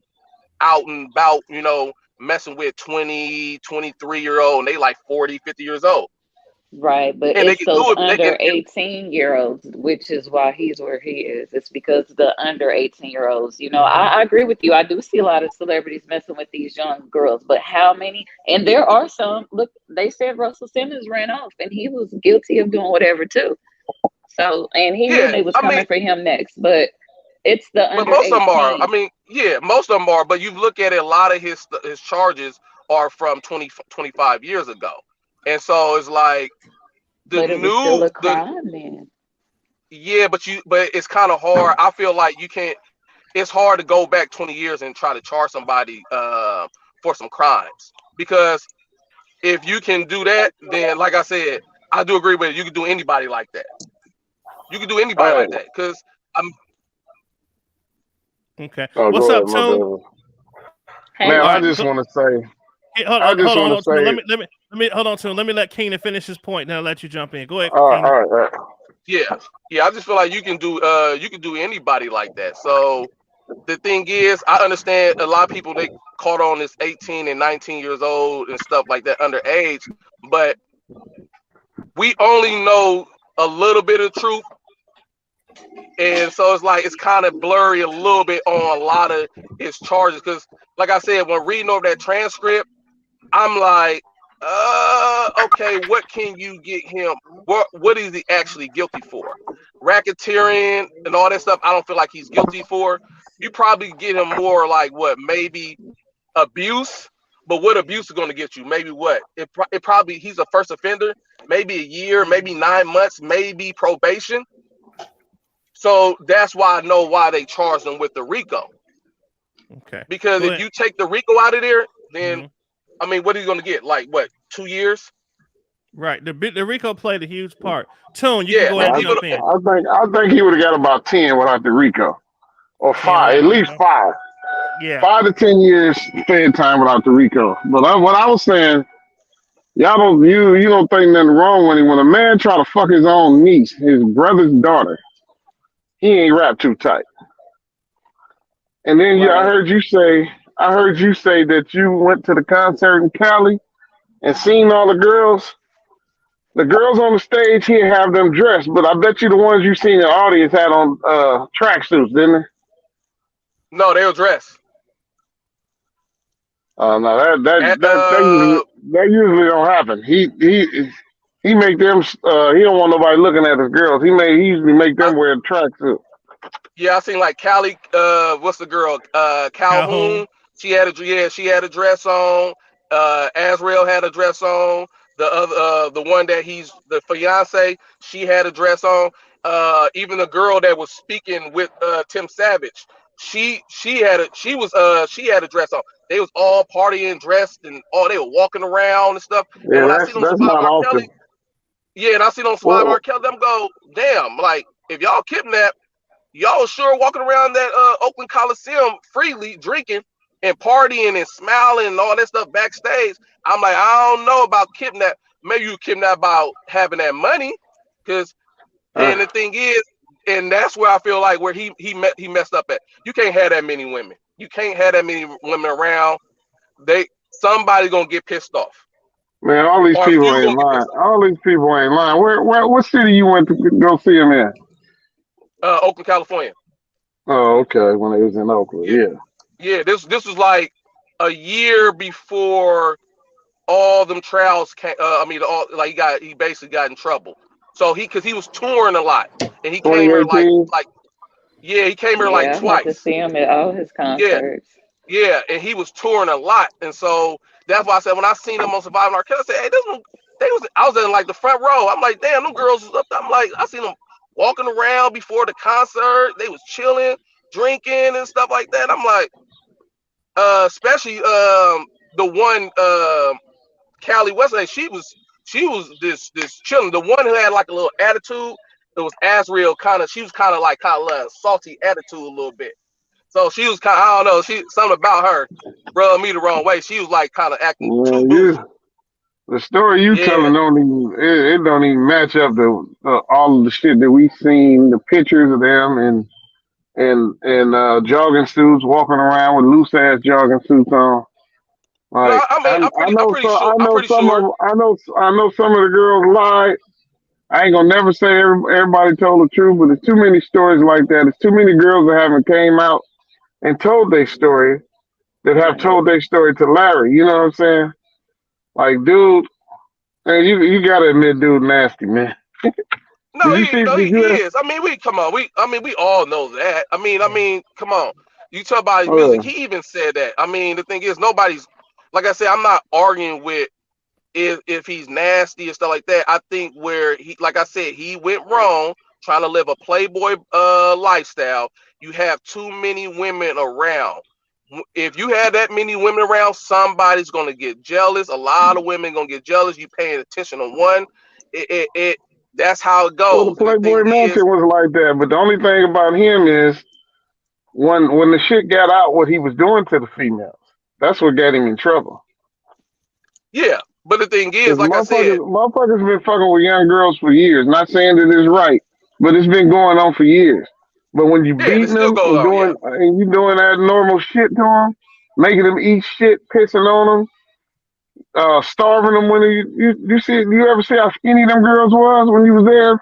out and about, messing with 20, 23-year-old, and they like 40, 50 years old. Right, but And it's those under 18-year-olds, which is why he's where he is. It's because the under 18-year-olds, I agree with you. I do see a lot of celebrities messing with these young girls, but how many? And there are some, look, they said Russell Simmons ran off and he was guilty of doing whatever too. So, and he knew they was coming for him next, but it's the under 18. But most of them are, most of them are, but you look at it, a lot of his charges are from 20, 25 years ago. And so it's like, but it was still a crime, man. Yeah, but it's kind of hard. I feel like you can't. It's hard to go back 20 years and try to charge somebody for some crimes, because if you can do that, then like I said, I do agree with it. You can do anybody like that. You can do anybody like that, because I'm. Okay. What's up, Tone? Man, I just want to say. Hold on. Hold on, Tune. Let me let Keenan finish his point. Then I'll let you jump in. Go ahead. All right. Yeah. I just feel like you can do anybody like that. So the thing is, I understand a lot of people, they caught on this 18 and 19 years old and stuff like that underage, but we only know a little bit of truth. And so it's like, it's kind of blurry a little bit on a lot of his charges. Because like I said, when reading over that transcript, I'm like, okay, what can you get him? What is he actually guilty for? Racketeering and all that stuff, I don't feel like he's guilty for. You probably get him more like maybe abuse. But what abuse is going to get you? Maybe what? It probably, he's a first offender, maybe a year, maybe 9 months, maybe probation. So that's why I know why they charged him with the RICO. Okay. Because if you take the RICO out of there, then I mean, what are you going to get? Like what? 2 years? Right. The RICO played a huge part. Tune, you can go ahead and jump in. I think he would have got about 10 without the RICO, or 5, at least 5. Yeah. 5 to 10 years fed time without the RICO. But what I was saying, you don't think nothing wrong when a man try to fuck his own niece, his brother's daughter. He ain't wrapped too tight. And then I heard you say that you went to the concert in Cali and seen all the girls. The girls on the stage here have them dressed, but I bet you the ones you seen in the audience had on tracksuits, didn't they? No, they were dressed. No, that usually don't happen. He make them. He don't want nobody looking at his girls. He usually make them wear a tracksuit. Yeah, I seen like Callie. What's the girl? Calhoun. She had a dress on. Azrael had a dress on. The one that he's the fiance, she had a dress on. Even the girl that was speaking with Tim Savage, she had a dress on. They was all partying, dressed, and they were walking around and stuff. Yeah, and when that's not often. Kelly, yeah, and I see them Survivor R. Kelly, them go, damn, like if y'all kidnapped, y'all sure walking around that Oakland Coliseum freely, drinking and partying and smiling and all that stuff backstage. I'm like, I don't know about kidnap. Maybe you kidnap about having that money, because and the thing is, and that's where I feel like where he messed up at. You can't have that many women. You can't have that many women around. Somebody's gonna get pissed off. Man, all these people ain't lying. All these people ain't lying. What city you went to go see him in? Oakland, California. Oh, okay. When they was in Oakland, yeah. Yeah, this was like a year before all them trials came. He basically got in trouble. So because he was touring a lot, and he came here like Yeah, he came here Yeah, like I had to twice. see him at all his Yeah, concerts. yeah, and he was touring a lot, and so that's why I said when I seen him on Surviving R. Kelly, I said, "Hey, this one, they was." I was in like the front row. I'm like, "Damn, them girls was up there." I'm like, I seen them walking around before the concert. They was chilling, drinking, and stuff like that. I'm like, especially the one Callie West, like, she was this chilling. The one who had like a little attitude. It was Asriel kind of. She was kind of a salty attitude a little bit. So she was kind of, I don't know, something about her rubbed me the wrong way. She was like kind of acting too bougie. The story you Yeah. telling don't even it don't even match up to all of the shit that we seen, the pictures of them and jogging suits, walking around with loose ass jogging suits on. No, Like I mean, I'm pretty sure. I'm pretty sure. I know some of the girls lied. I ain't gonna never say everybody told the truth, but there's too many stories like that. There's too many girls that haven't came out and told their story that have told their story to Larry. You know what I'm saying? Like, dude, man, you gotta admit, dude, nasty, man. No, Did he you is. I mean, come on. We all know that. I mean, come on. You talk about his uh, music. He even said that. I mean, the thing is, nobody's, like I said, I'm not arguing with if he's nasty and stuff like that. I think where he, like I said, he went wrong trying to live a playboy lifestyle. You have too many women around. If you have that many women around, somebody's gonna get jealous. A lot of women gonna get jealous. You paying attention on one. It that's how it well, the goes. And the thing Playboy is, Mansion was like that, but the only thing about him is when the shit got out, what he was doing to the females. That's what got him in trouble. yeah. But the thing is, Because like I said, motherfuckers been fucking with young girls for years. Not saying that it's right, but it's been going on for years. But when you yeah, and it beating still them goes on. Yeah. and you doing that normal shit to them, making them eat shit, pissing on them, starving them when you see, you ever see how skinny them girls was when you was there,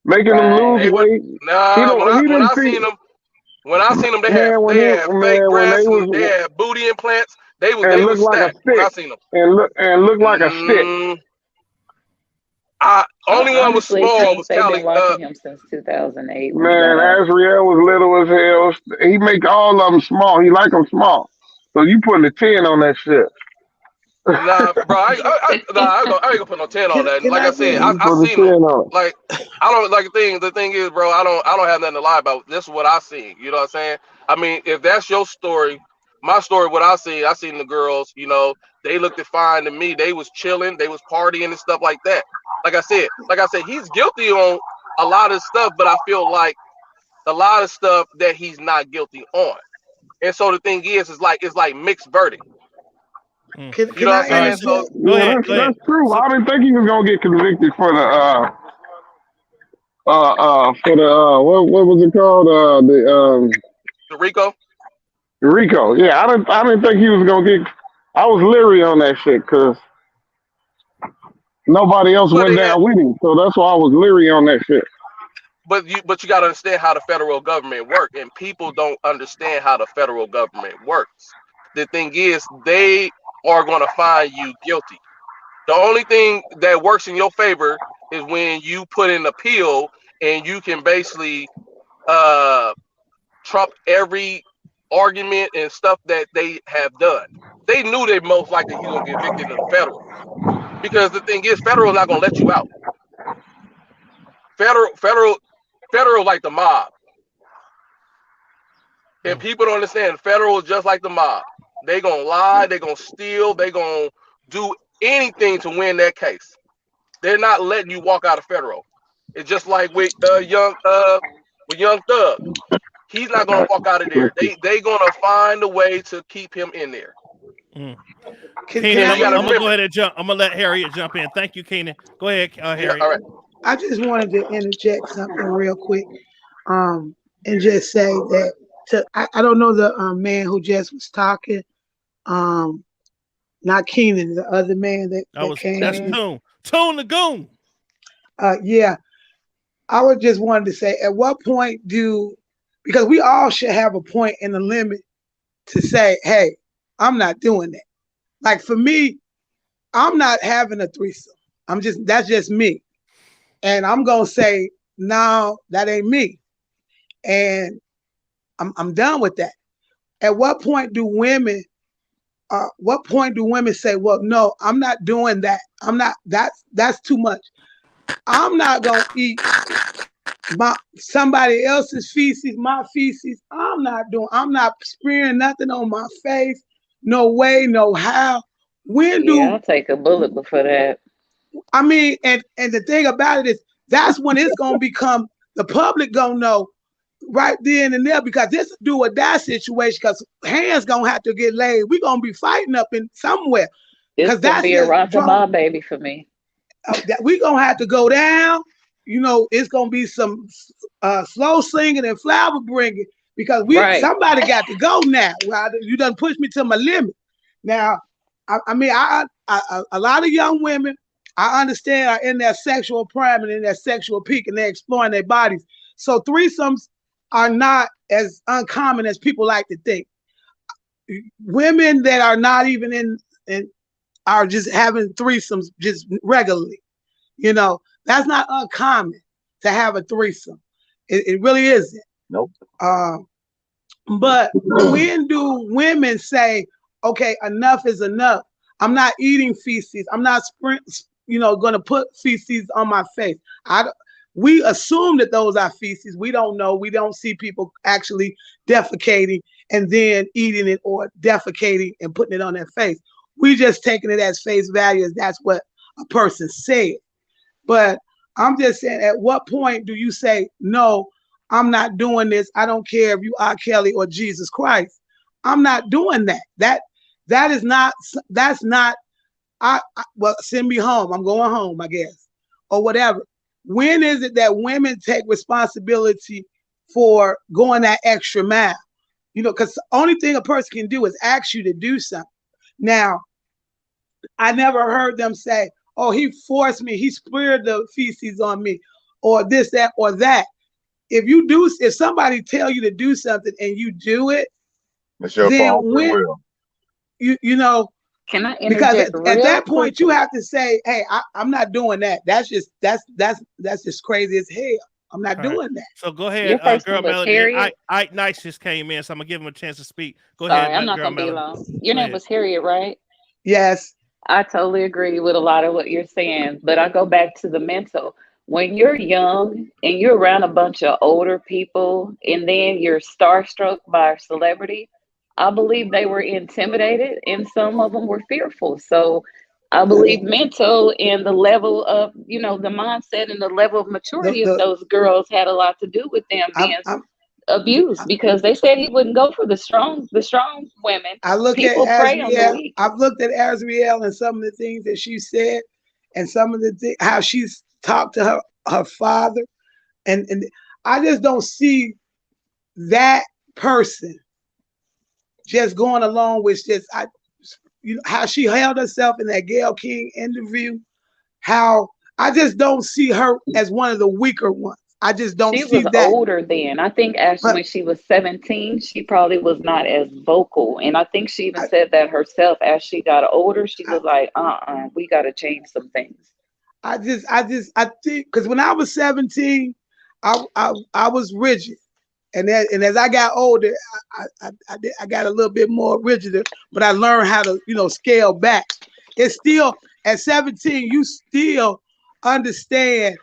making them lose Right. They would weight? nah. He When didn't I see, seen them, man, they had fake when they breasts and they was had booty implants. They and was looked like a stacked when I stick seen them. and looked like a stick. Mm, I only one was honestly small think was they've Callie. been watching him since 2008 when he Man, got off. Azriel was little as hell. He make all of them small. He like them small. So you putting a 10 on that shit. Nah, bro, I ain't gonna put no 10 on that. And Can like I I said, just You I put a seen 10 them. on Like, I don't like the thing is, bro, I don't have nothing to lie about. This is what I seen. You know what I'm saying? I mean, if that's your story, my story, what I seen the girls, they looked fine to me. They was chilling, they was partying and stuff like that. Like I said, he's guilty on a lot of stuff, but I feel like a lot of stuff that he's not guilty on. And so the thing is, it's like mixed verdict. You can know I what I'm saying? So interject? it. Yeah, that's true. I didn't think he was gonna get convicted for the what was it called? the Rico. The Rico. Yeah, I didn't think he was gonna get. I was leery on that shit because nobody else But went they had down with him. So that's why I was leery on that shit. but you got to understand how the federal government work, and people don't understand how the federal government works. The thing is, they are going to find you guilty. The only thing that works in your favor is when you put in an appeal, and you can basically uh, trump every argument and stuff that they have done. They knew they most likely he's going to get evicted in the federal, because the thing is, federal is not going to let you out. Federal like the mob. And people don't understand, federal is just like the mob. They gonna lie, they gonna steal, they gonna do anything to win that case. They're not letting you walk out of federal. It's just like with young Thug. He's not gonna walk out of there. They gonna find a way to keep him in there. Keenan, I'm gonna remember. go ahead and jump. I'm gonna let Harriet jump in. Thank you, Keenan. Go ahead, Yeah, Harriet. all right. I just wanted to interject something real quick, and just say that I don't know the man who just was talking, not Keenan, the other man that came That's in. Tune the Goon. Yeah, I would just wanted to say, at what point because we all should have a point and a limit to say, hey, I'm not doing that. Like for me, I'm not having a threesome. That's just me. And I'm going to say, no, that ain't me. And I'm done with that. At what point do women say, well, no, I'm not doing that. I'm not, that's too much. I'm not gonna eat somebody else's feces, my feces. I'm not spraying nothing on my face. No way, no how. I'll take a bullet before that. I mean, and the thing about it is that's when it's gonna become the public gonna know right then and there, because this is do or die situation, because hands gonna have to get laid. We're gonna be fighting up in somewhere. It's gonna be a rock-a-bye baby for me. We're gonna have to go down. You know, it's gonna be some slow singing and flower bringing, because somebody got to go now. Well, you done pushed me to my limit. Now, I mean, a lot of young women, I understand, are in their sexual prime and in their sexual peak, and they're exploring their bodies. So threesomes are not as uncommon as people like to think. Women that are not even in are just having threesomes just regularly. You know, that's not uncommon to have a threesome. It really isn't. Nope. But when do women say, okay, enough is enough? I'm not eating feces. I'm not going to put feces on my face. We assume that those are feces. We don't know. We don't see people actually defecating and then eating it, or defecating and putting it on their face. We just taking it as face value, as that's what a person said. But I'm just saying, at what point do you say, no, I'm not doing this? I don't care if you are Kelly or Jesus Christ. I'm not doing that. That's not, well, send me home. I'm going home, I guess, or whatever. When is it that women take responsibility for going that extra mile? You know, because the only thing a person can do is ask you to do something. Now, I never heard them say, oh, he forced me, he smeared the feces on me, or this, that, or that. If somebody tell you to do something and you do it, then when you know, can I interject? Because at that point you have to say, hey, I'm not doing that. That's just crazy as hell. I'm not doing that. So go ahead, girl Melody. Ike Nice just came in, so I'm gonna give him a chance to speak. Go ahead. I'm not gonna be long. Your name was Harriet, right? Yes. I totally agree with a lot of what you're saying, but I go back to the mental. When you're young and you're around a bunch of older people, and then you're starstruck by a celebrity, I believe they were intimidated, and some of them were fearful. So I believe mental and the level of, the mindset and the level of maturity of those girls had a lot to do with them being abused, because they said he wouldn't go for the strong women. I look at Azriel. I've looked at Azriel and some of the things that she said, and some of the how she's talked to her father, and I just don't see that person just going along with just how she held herself in that Gayle King interview. How I just don't see her as one of the weaker ones. I just don't see that. She was older then. I think actually when she was 17, she probably was not as vocal. And I think she even said that herself. As she got older, she was like, we got to change some things. I think, because when I was 17, I was rigid. And as I got older, I got a little bit more rigid, but I learned how to, scale back. It's still, at 17, you still understand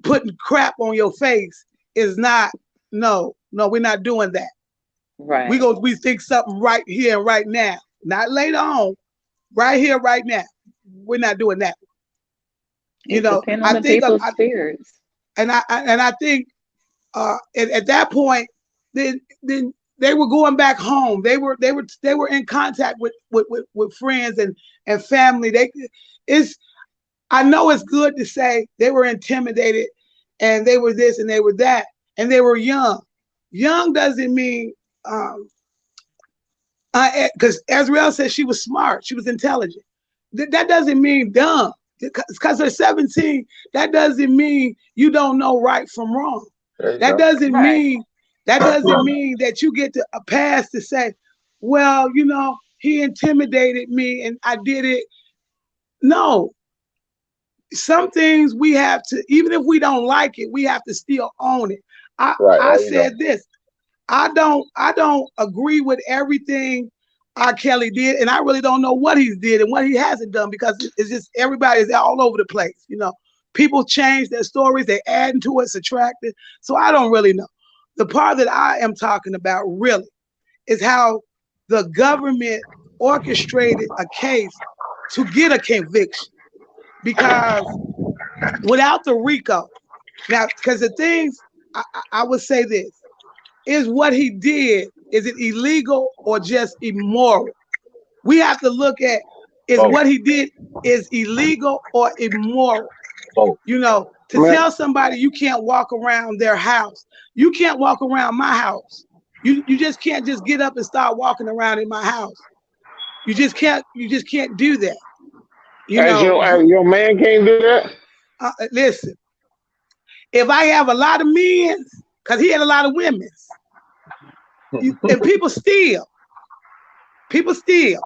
putting crap on your face is not, no, we're not doing that. Right. We think something right here and right now, not later on, right here, right now. We're not doing that. I think people's spirits. And I think at that point, then they were going back home. They were in contact with friends and family. I know it's good to say they were intimidated and they were this and they were that, and they were young. Young doesn't mean, because Azriel said she was smart, she was intelligent. That doesn't mean dumb. Because they're 17, that doesn't mean you don't know right from wrong. That doesn't mean that you get a pass to say, well, he intimidated me and I did it. No. Some things we have to, even if we don't like it, we have to still own it. I said this. I don't agree with everything R. Kelly did, and I really don't know what he's did and what he hasn't done because it's just everybody's all over the place. People change their stories, they add into it, subtract it. So I don't really know. The part that I am talking about really is how the government orchestrated a case to get a conviction. Because without the RICO, now, because the things, I would say this, is what he did, is it illegal or just immoral? We have to look at, is what he did is illegal or immoral? Tell somebody you can't walk around their house. You can't walk around my house. You just can't just get up and start walking around in my house. You just can't do that. Your man can't do that? Listen, if I have a lot of men, because he had a lot of women, and people steal. Nigga,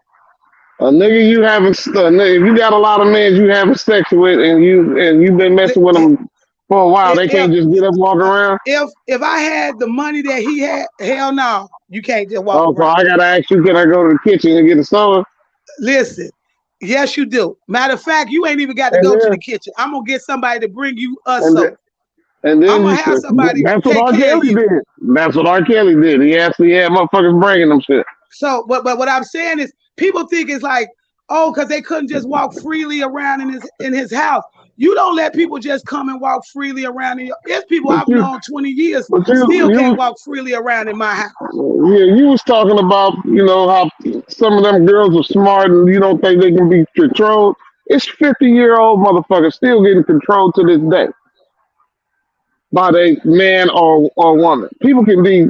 if you got a lot of men you having sex with and you've been messing with them for a while, they can't just get up and walk around? If I had the money that he had, hell no, you can't just walk around. So I gotta ask you, can I go to the kitchen and get a soda? Listen, yes you do. Matter of fact, you ain't even got to go to the kitchen. I'm gonna get somebody to bring you a soda. And then I'm gonna have somebody that's what R. take care of Kelly you. did. That's what R. Kelly did. He actually had motherfuckers bringing them shit. So, but what I'm saying is, people think it's like, because they couldn't just walk freely around in his house. You don't let people just come and walk freely around in your. There's people I've known 20 years still can't walk freely around in my house. Yeah, you was talking about how some of them girls are smart and you don't think they can be controlled. It's 50-year-old motherfuckers still getting controlled to this day by a man or woman. People can be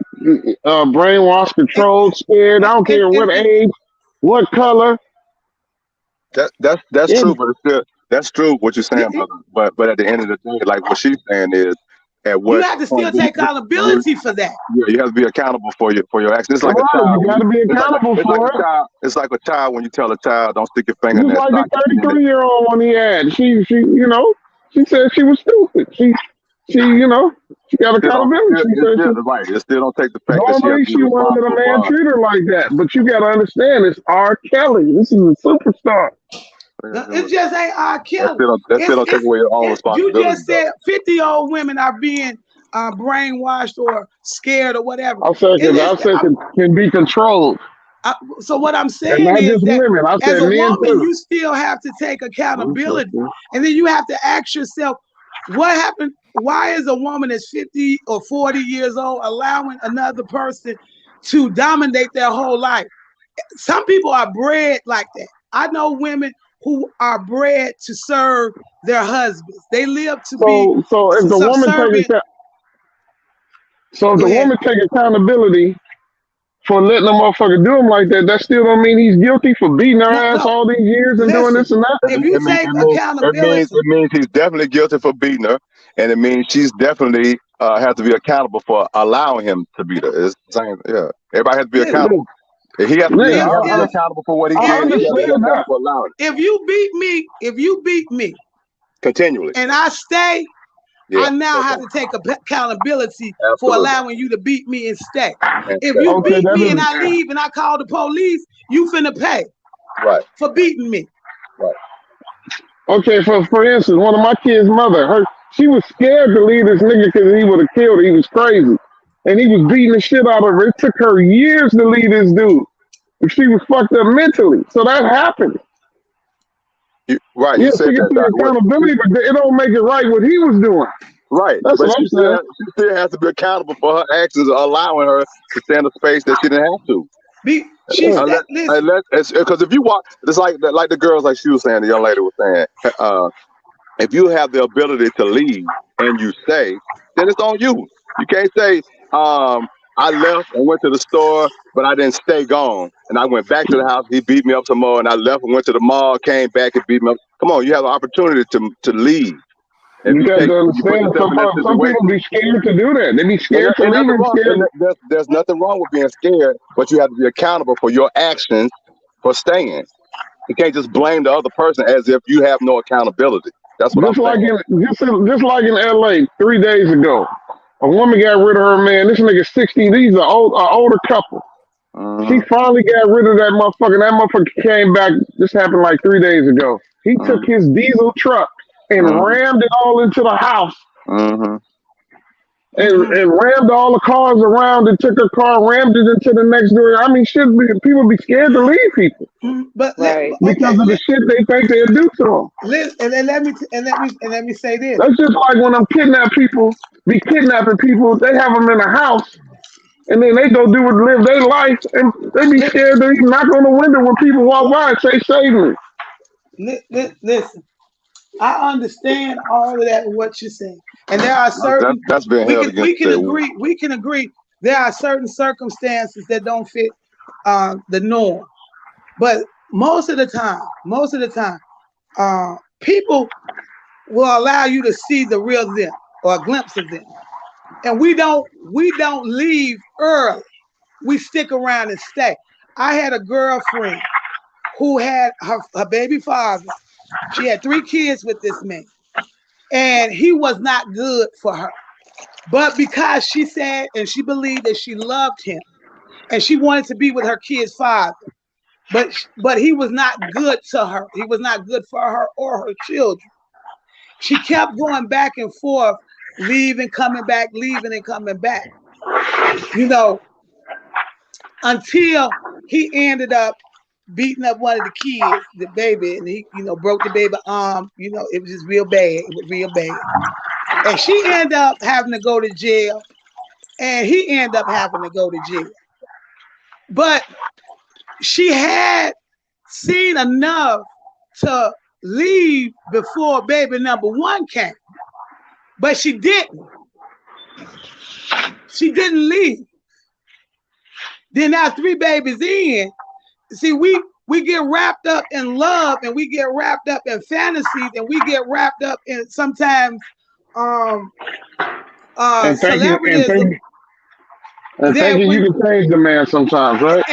brainwashed, controlled, scared. I don't care what age, what color. That's true, but that's true what you're saying, brother. But at the end of the day, like what she's saying is, you have to still take accountability for that. Yeah, you have to be accountable for your actions. It's like a child. You got to be accountable for it. It's like a child when you tell a child, "Don't stick your finger in that." It's like a 33-year-old when he had. She said she was stupid. She got accountability. Right. It still don't take the fact normally that she won't let a man treat her like that. But you got to understand, it's R. Kelly. This is a superstar. It just ain't R. Kelly. That still don't take away your own responsibility. You just said 50-year-old women are being brainwashed or scared or whatever. I said can be controlled. So what I'm saying is that women. as a woman, too. you still have to take accountability. And then you have to ask yourself, what happened? Why is a woman that's 50 or 40 years old allowing another person to dominate their whole life? Some people are bred like that. I know women who are bred to serve their husbands. They live to be So if the woman take accountability for letting a motherfucker do him like that, that still don't mean he's guilty for beating her ass all these years and doing this and that. If you take accountability, it means he's definitely guilty for beating her, and it means she's definitely has to be accountable for allowing him to beat her. It's the same, yeah. Everybody has to be accountable. He has to be accountable for what he did. He has to be accountable for allowing it. If you beat me continually, and I stay, I now have to take accountability for allowing you to beat me and stay. If you beat me and I leave and I call the police, you finna pay for beating me. Right. Okay, for instance, one of my kids' mother, she was scared to leave this nigga because he would have killed her. He was crazy. And he was beating the shit out of her. It took her years to leave this dude. She was fucked up mentally. So that happened. You said that. Accountability, but it don't make it right what he was doing. Right. That's what I'm saying. She still has to be accountable for her actions, allowing her to stay in a space that she didn't have to. Because if you walk, it's like the girls, like she was saying, the young lady was saying, if you have the ability to leave and you stay, then it's on you. You can't say, I left and went to the store, but I didn't stay gone. And I went back to the house, he beat me up some more, and I left and went to the mall, came back and beat me up. Come on, you have an opportunity to leave. And you got to understand, some people be scared to do that. They be scared to leave and scared. There's nothing wrong with being scared, but you have to be accountable for your actions for staying. You can't just blame the other person as if you have no accountability. That's what just like in LA 3 days ago. A woman got rid of her man. This nigga 60. These are older couple. She finally got rid of that motherfucker. That motherfucker came back. This happened like 3 days ago. He took his diesel truck and rammed it all into the house. And rammed all the cars around and took her car, rammed it into the next door. I mean, people be scared to leave people. But because of the shit they think they'll do to them. And let me say this. That's just like when I'm kidnapping people. They have them in a house, and then they go live their life, and they be scared to even knock on the window when people walk by and say, "Save me." Listen, I understand all of that what you're saying, and there are certain that's been we can agree there are certain circumstances that don't fit the norm, but most of the time, people will allow you to see the real them or a glimpse of them, and we don't leave early. We stick around and stay. I had a girlfriend who had her baby father. She had 3 kids with this man, and he was not good for her. But because she said and she believed that she loved him, and she wanted to be with her kid's father, but he was not good to her. He was not good for her or her children. She kept going back and forth, leaving, coming back, leaving and coming back. You know, until he ended up beating up one of the kids, the baby, and he, broke the baby arm. It was just real bad. It was real bad. And she ended up having to go to jail, and he ended up having to go to jail. But she had seen enough to leave before baby number 1 came. But she didn't. She didn't leave. Then now 3 babies in, see, we get wrapped up in love, and we get wrapped up in fantasies, and we get wrapped up in sometimes celebrities. And thinking you can change the man sometimes, right?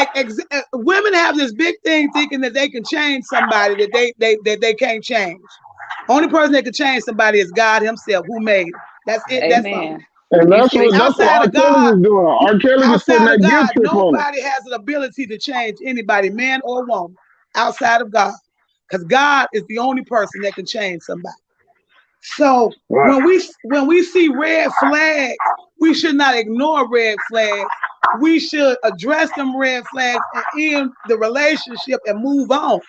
Women have this big thing thinking that they can change somebody that they can't change. Only person that can change somebody is God himself, who made it. That's it. Amen. That's all. And that's what R. Kelly was doing. R. Kelly was putting that guilt trip on it. Nobody has an ability to change anybody, man or woman, outside of God. Because God is the only person that can change somebody. So when we see red flags, we should not ignore red flags. We should address them red flags and end the relationship and move on.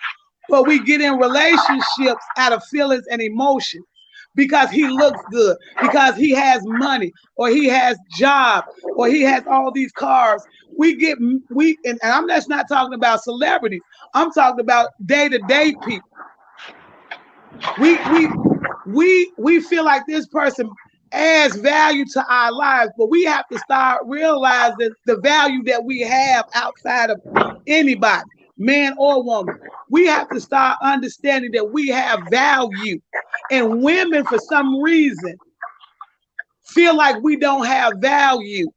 But we get in relationships out of feelings and emotions because he looks good, because he has money, or he has job, or he has all these cars. And I'm just not talking about celebrities. I'm talking about day-to-day people. We feel like this person adds value to our lives, but we have to start realizing the value that we have outside of anybody, man or woman. We have to start understanding that we have value. And women, for some reason, feel like we don't have value.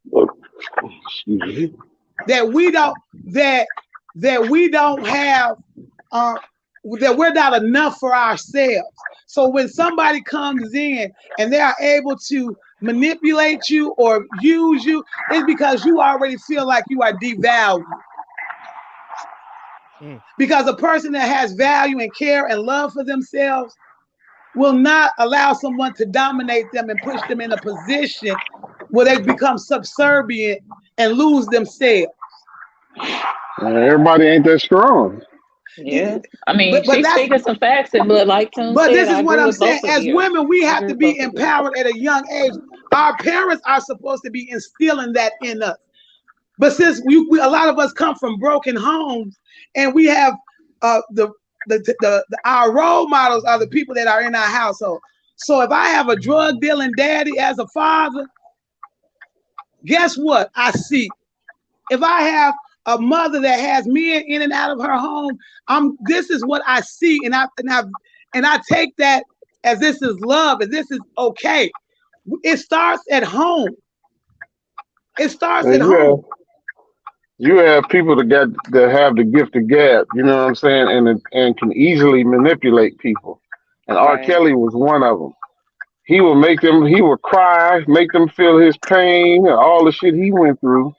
That we're not enough for ourselves. So when somebody comes in and they are able to manipulate you or use you, it's because you already feel like you are devalued. Because a person that has value and care and love for themselves will not allow someone to dominate them and push them in a position where they become subservient and lose themselves. Everybody ain't that strong. Yeah, I mean, she's speaking some facts, but like Tim but said, this is what I'm saying. As women, we have to be empowered at a young age. Our parents are supposed to be instilling that in us. But since a lot of us come from broken homes, and we have our role models are the people that are in our household. So if I have a drug dealing daddy as a father, guess what I see? If I have a mother that has men in and out of her home, this is what I see, and I take that as this is love, and this is okay. It starts at home. It starts at home. You have people that have the gift of gab, you know what I'm saying, and can easily manipulate people. And R. Kelly was one of them. he would make them. He would cry, make them feel his pain and all the shit he went through.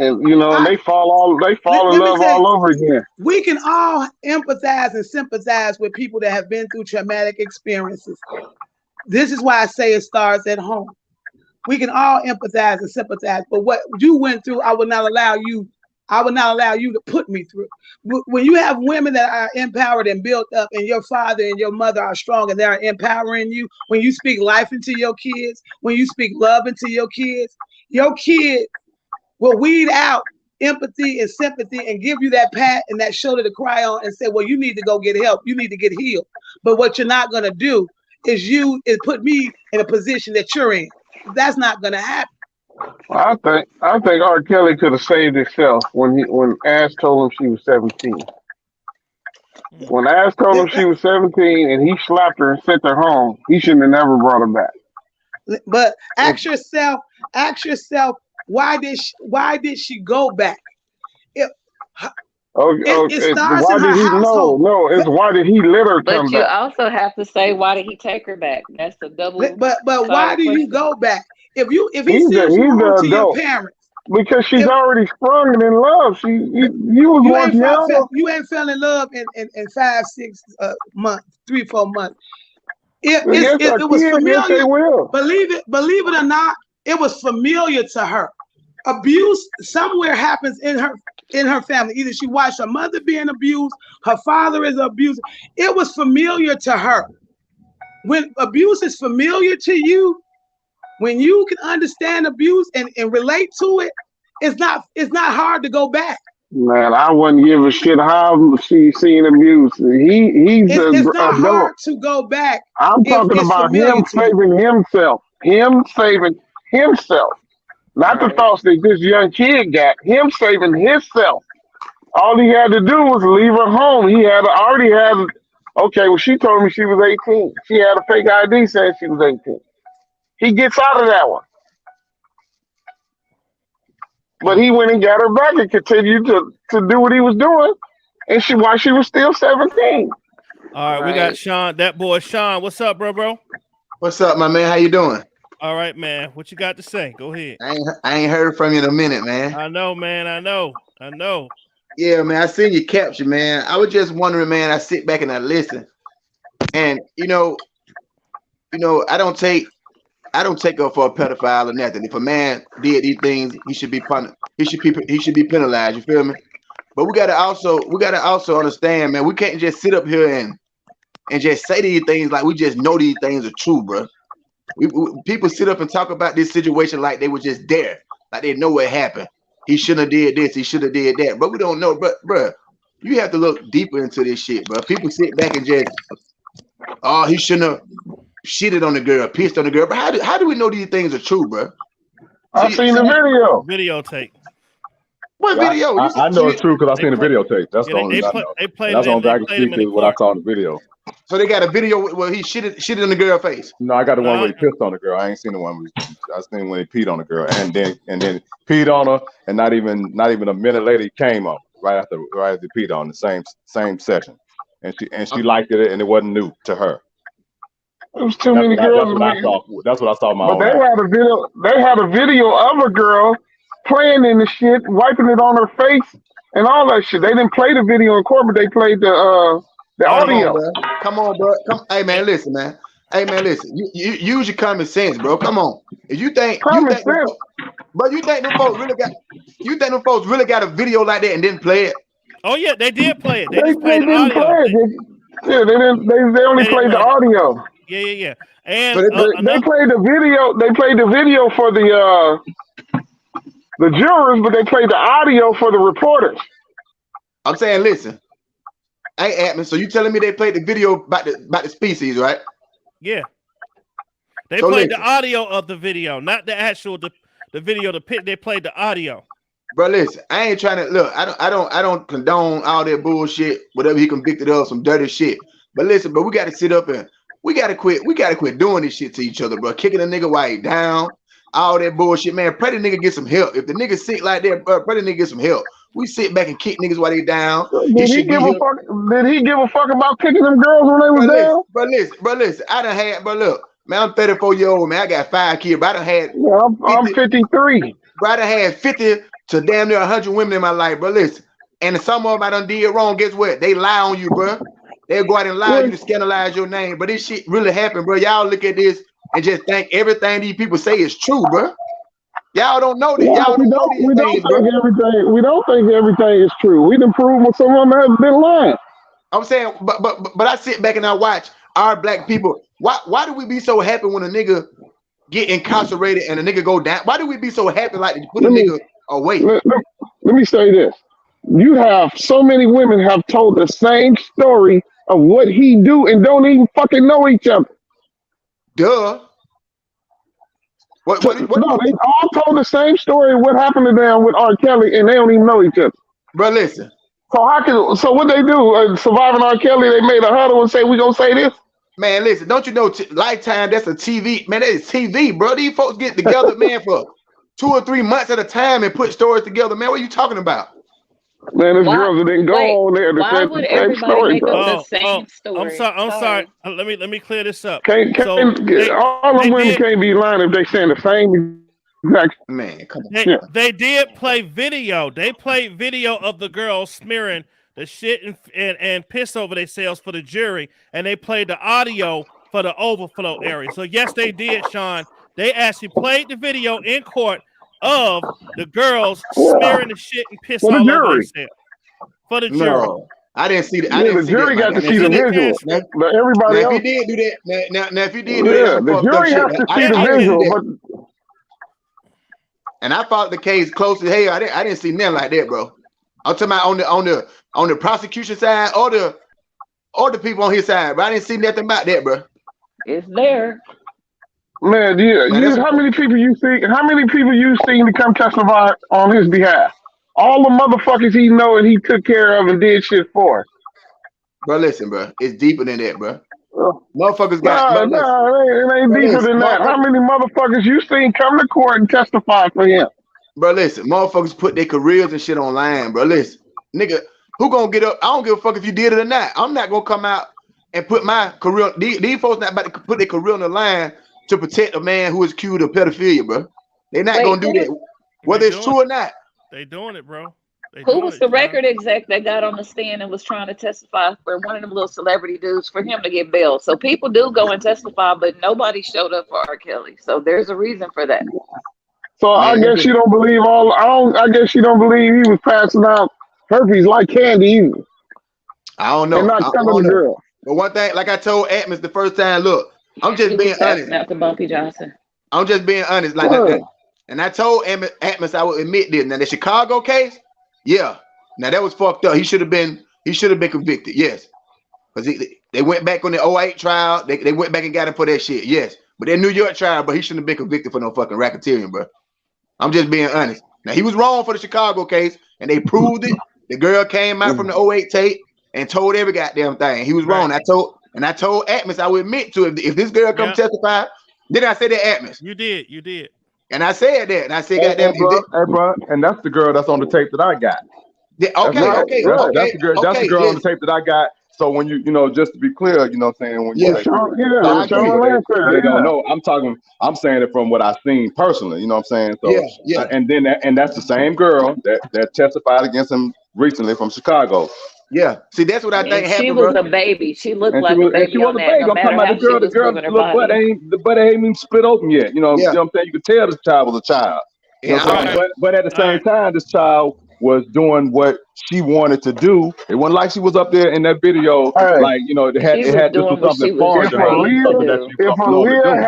And and they fall in let me love say, all over again. we can all empathize and sympathize with people that have been through traumatic experiences. This is why I say it starts at home. We can all empathize and sympathize, but what you went through, I would not allow you to put me through. When you have women that are empowered and built up, and your father and your mother are strong and they are empowering you, when you speak life into your kids, when you speak love into your kids will weed out empathy and sympathy and give you that pat and that shoulder to cry on and say, well, you need to go get help. You need to get healed. But what you're not going to do is put me in a position that you're in. That's not going to happen. I think R. Kelly could have saved himself when Ash told him she was 17. When Ash told him she was 17 and he slapped her and sent her home, he shouldn't have never brought her back. But ask yourself, why did she go back? It starts in her household. No, it's why did he let her come back? But you also have to say, why did he take her back? That's a double. But why do you go back? If he sends you home to your parents, because she's already sprung and in love. You ain't fell in love in 5, 6 months, 3, 4 months. It was familiar. Yes, will. Believe it or not, it was familiar to her. Abuse somewhere happens in her family. Either she watched her mother being abused, her father is abused. It was familiar to her. When abuse is familiar to you, when you can understand abuse and relate to it, it's not hard to go back. Man, I wouldn't give a shit how she's seen abuse. It's not hard to go back. I'm talking about him saving himself. Him saving himself. Not the thoughts that this young kid got. Him saving himself. All he had to do was leave her home. He already had. Okay, well, she told me she was 18. She had a fake ID saying she was 18. He gets out of that one. But he went and got her back and continued to do what he was doing, and while she was still 17. All right, we got Sean, that boy Sean. What's up, bro? What's up, my man? How you doing? All right, man. What you got to say? Go ahead. I ain't heard from you in a minute, man. I know, man. I know. Yeah, man. I seen your caption, man. I was just wondering, man. I sit back and I listen, and I don't take her for a pedophile or nothing. If a man did these things, he should be punished. He should be penalized. You feel me? But we gotta also understand, man. We can't just sit up here and just say these things like we just know these things are true, bro. People sit up and talk about this situation like they were just there, like they know what happened. He shouldn't have did this. He should have did that. But we don't know. But bro, you have to look deeper into this shit, bro. People sit back and just, he shouldn't have shitted on the girl, pissed on the girl. But how do we know these things are true, bro? I seen the video. Videotape. What video? I know it's true because I seen the videotape. That's the only thing I know. That's the only thing I can speak to what I saw in the video. So they got a video where he shitted in the girl's face. No, I got the one where he pissed on the girl. I ain't seen the one where I seen when he peed on the girl and then peed on her, and not even a minute later he came up right after he peed on the same session, and she liked it and it wasn't new to her. It was too many girls. That's what I saw. But they had a video of a girl playing in the shit, wiping it on her face and all that shit. They didn't play the video in court, but they played the audio. Come on, bro. Hey man, listen, man. You use your common sense, bro. Come on. If you think them folks really got a video like that and didn't play it? Oh yeah, they did play it. They just played the audio. They only played the audio. Yeah. And so they played the video. They played the video for the jurors, but they played the audio for the reporters. I'm saying, listen. Hey, admin. So you telling me they played the video about the species, right? Yeah. They played the audio of the video, not the actual the video. They played the audio. Bro, listen. I ain't trying to look. I don't condone all that bullshit. Whatever he convicted of, some dirty shit. But listen, bro, we got to sit up and we got to quit. We got to quit doing this shit to each other, bro. Kicking a nigga while he down. All that bullshit, man. Pray the nigga get some help. If the nigga sick like that, bro, pray the nigga get some help. We sit back and kick niggas while they down. You Did he should be give a here. fuck? Did he give a fuck about kicking them girls when they was down? Bro, listen. I done had, bro, look, man, I'm 34-year-old, man. I got 5 kids, but I done had. Yeah, I'm 53. Bro, I done had 50 to damn near 100 women in my life, bro. Listen, and some of them I done did wrong. Guess what? They lie on you, bro. They'll go out and lie on you to scandalize your name. But this shit really happened, bro. Y'all look at this and just think everything these people say is true, bro. Y'all don't know that. Y'all don't know these things, bro. We don't think everything is true. We done prove when someone has been lying. I'm saying, but I sit back and I watch our black people. Why do we be so happy when a nigga get incarcerated and a nigga go down? Why do we be so happy like to put a nigga away? Let me say this. You have so many women have told the same story of what he do and don't even fucking know each other. Duh. No, they all told the same story of what happened to them with R. Kelly and they don't even know each other. Bro, listen. So what they do? Surviving R. Kelly, they made a huddle and say, we gonna say this? Man, listen, don't you know Lifetime, that's a TV, man, that is TV, bro. These folks get together, man, for 2 or 3 months at a time and put stories together, man. What are you talking about? Man, there's girls that didn't go on there to say the same story, bro. I'm sorry. Let me clear this up. All the women can't be lying if they saying the same exact. Man, come on. They did play video. They played video of the girls smearing the shit and piss over themselves for the jury, and they played the audio for the overflow area. So yes, they did, Sean. They actually played the video in court of the girls smearing the shit and piss all over themselves for the jury. No, I didn't see that. The jury got to see the visual, but everybody else. If he did do that, now if he did do that, the jury has to see the visual. And I followed the case closely. Hey, I didn't see nothing like that, bro. I'm talking about on the prosecution side or the people on his side, but I didn't see nothing about that, bro. It's there. Man, how many people you see? How many people you seen to come testify on his behalf? All the motherfuckers he know and he took care of and did shit for. Bro, listen, bro. It's deeper than that, bro. Motherfuckers got it ain't deeper than that. How many motherfuckers you seen come to court and testify for him? Bro, listen, motherfuckers put their careers and shit online, bro. Listen, nigga, who gonna get up? I don't give a fuck if you did it or not. I'm not gonna come out and put my career. These folks not about to put their career on the line to protect a man who is accused of pedophilia, bro. They're not gonna do that, whether it's true or not. They doing it, bro. Who was the record exec that got on the stand and was trying to testify for one of them little celebrity dudes for him to get bailed? So people do go and testify, but nobody showed up for R. Kelly. So there's a reason for that. So I guess you don't believe I guess you don't believe he was passing out herpes like candy either. I don't know. And not telling the girl. But one thing, like I told Atmos the first time, look, I'm just being honest. Not the Bumpy Johnson. I'm just being honest, like that. And I told Atmos I would admit this. Now the Chicago case, yeah. Now that was fucked up. He should have been convicted, yes. Because they went back on the 08 trial. They went back and got him for that shit, yes. But that New York trial, but he shouldn't have been convicted for no fucking racketeering, bro. I'm just being honest. Now he was wrong for the Chicago case, and they proved it. The girl came out from the 08 tape and told every goddamn thing. He was wrong. I told Atmos I would admit to if this girl come testify. Then I said that Atmos. You did. And I said that. And I said, goddamn, bro. And that's the girl that's on the tape that I got. Yeah, That's the girl on the tape that I got. So when you just to be clear, you know what I'm saying? When you say, they don't know. I'm saying it from what I've seen personally, you know what I'm saying? So and that's the same girl that testified against him recently from Chicago. Yeah. See, that's what I think happened. She was a baby. She looked like a baby. She was a baby. I'm talking about the girl, the butt ain't even split open yet. You know what I'm saying? You could tell this child was a child. You know what I'm saying? But at the same time, this child was doing what she wanted to do. It wasn't like she was up there in that video, like it had to do something foreign to her. If Aaliyah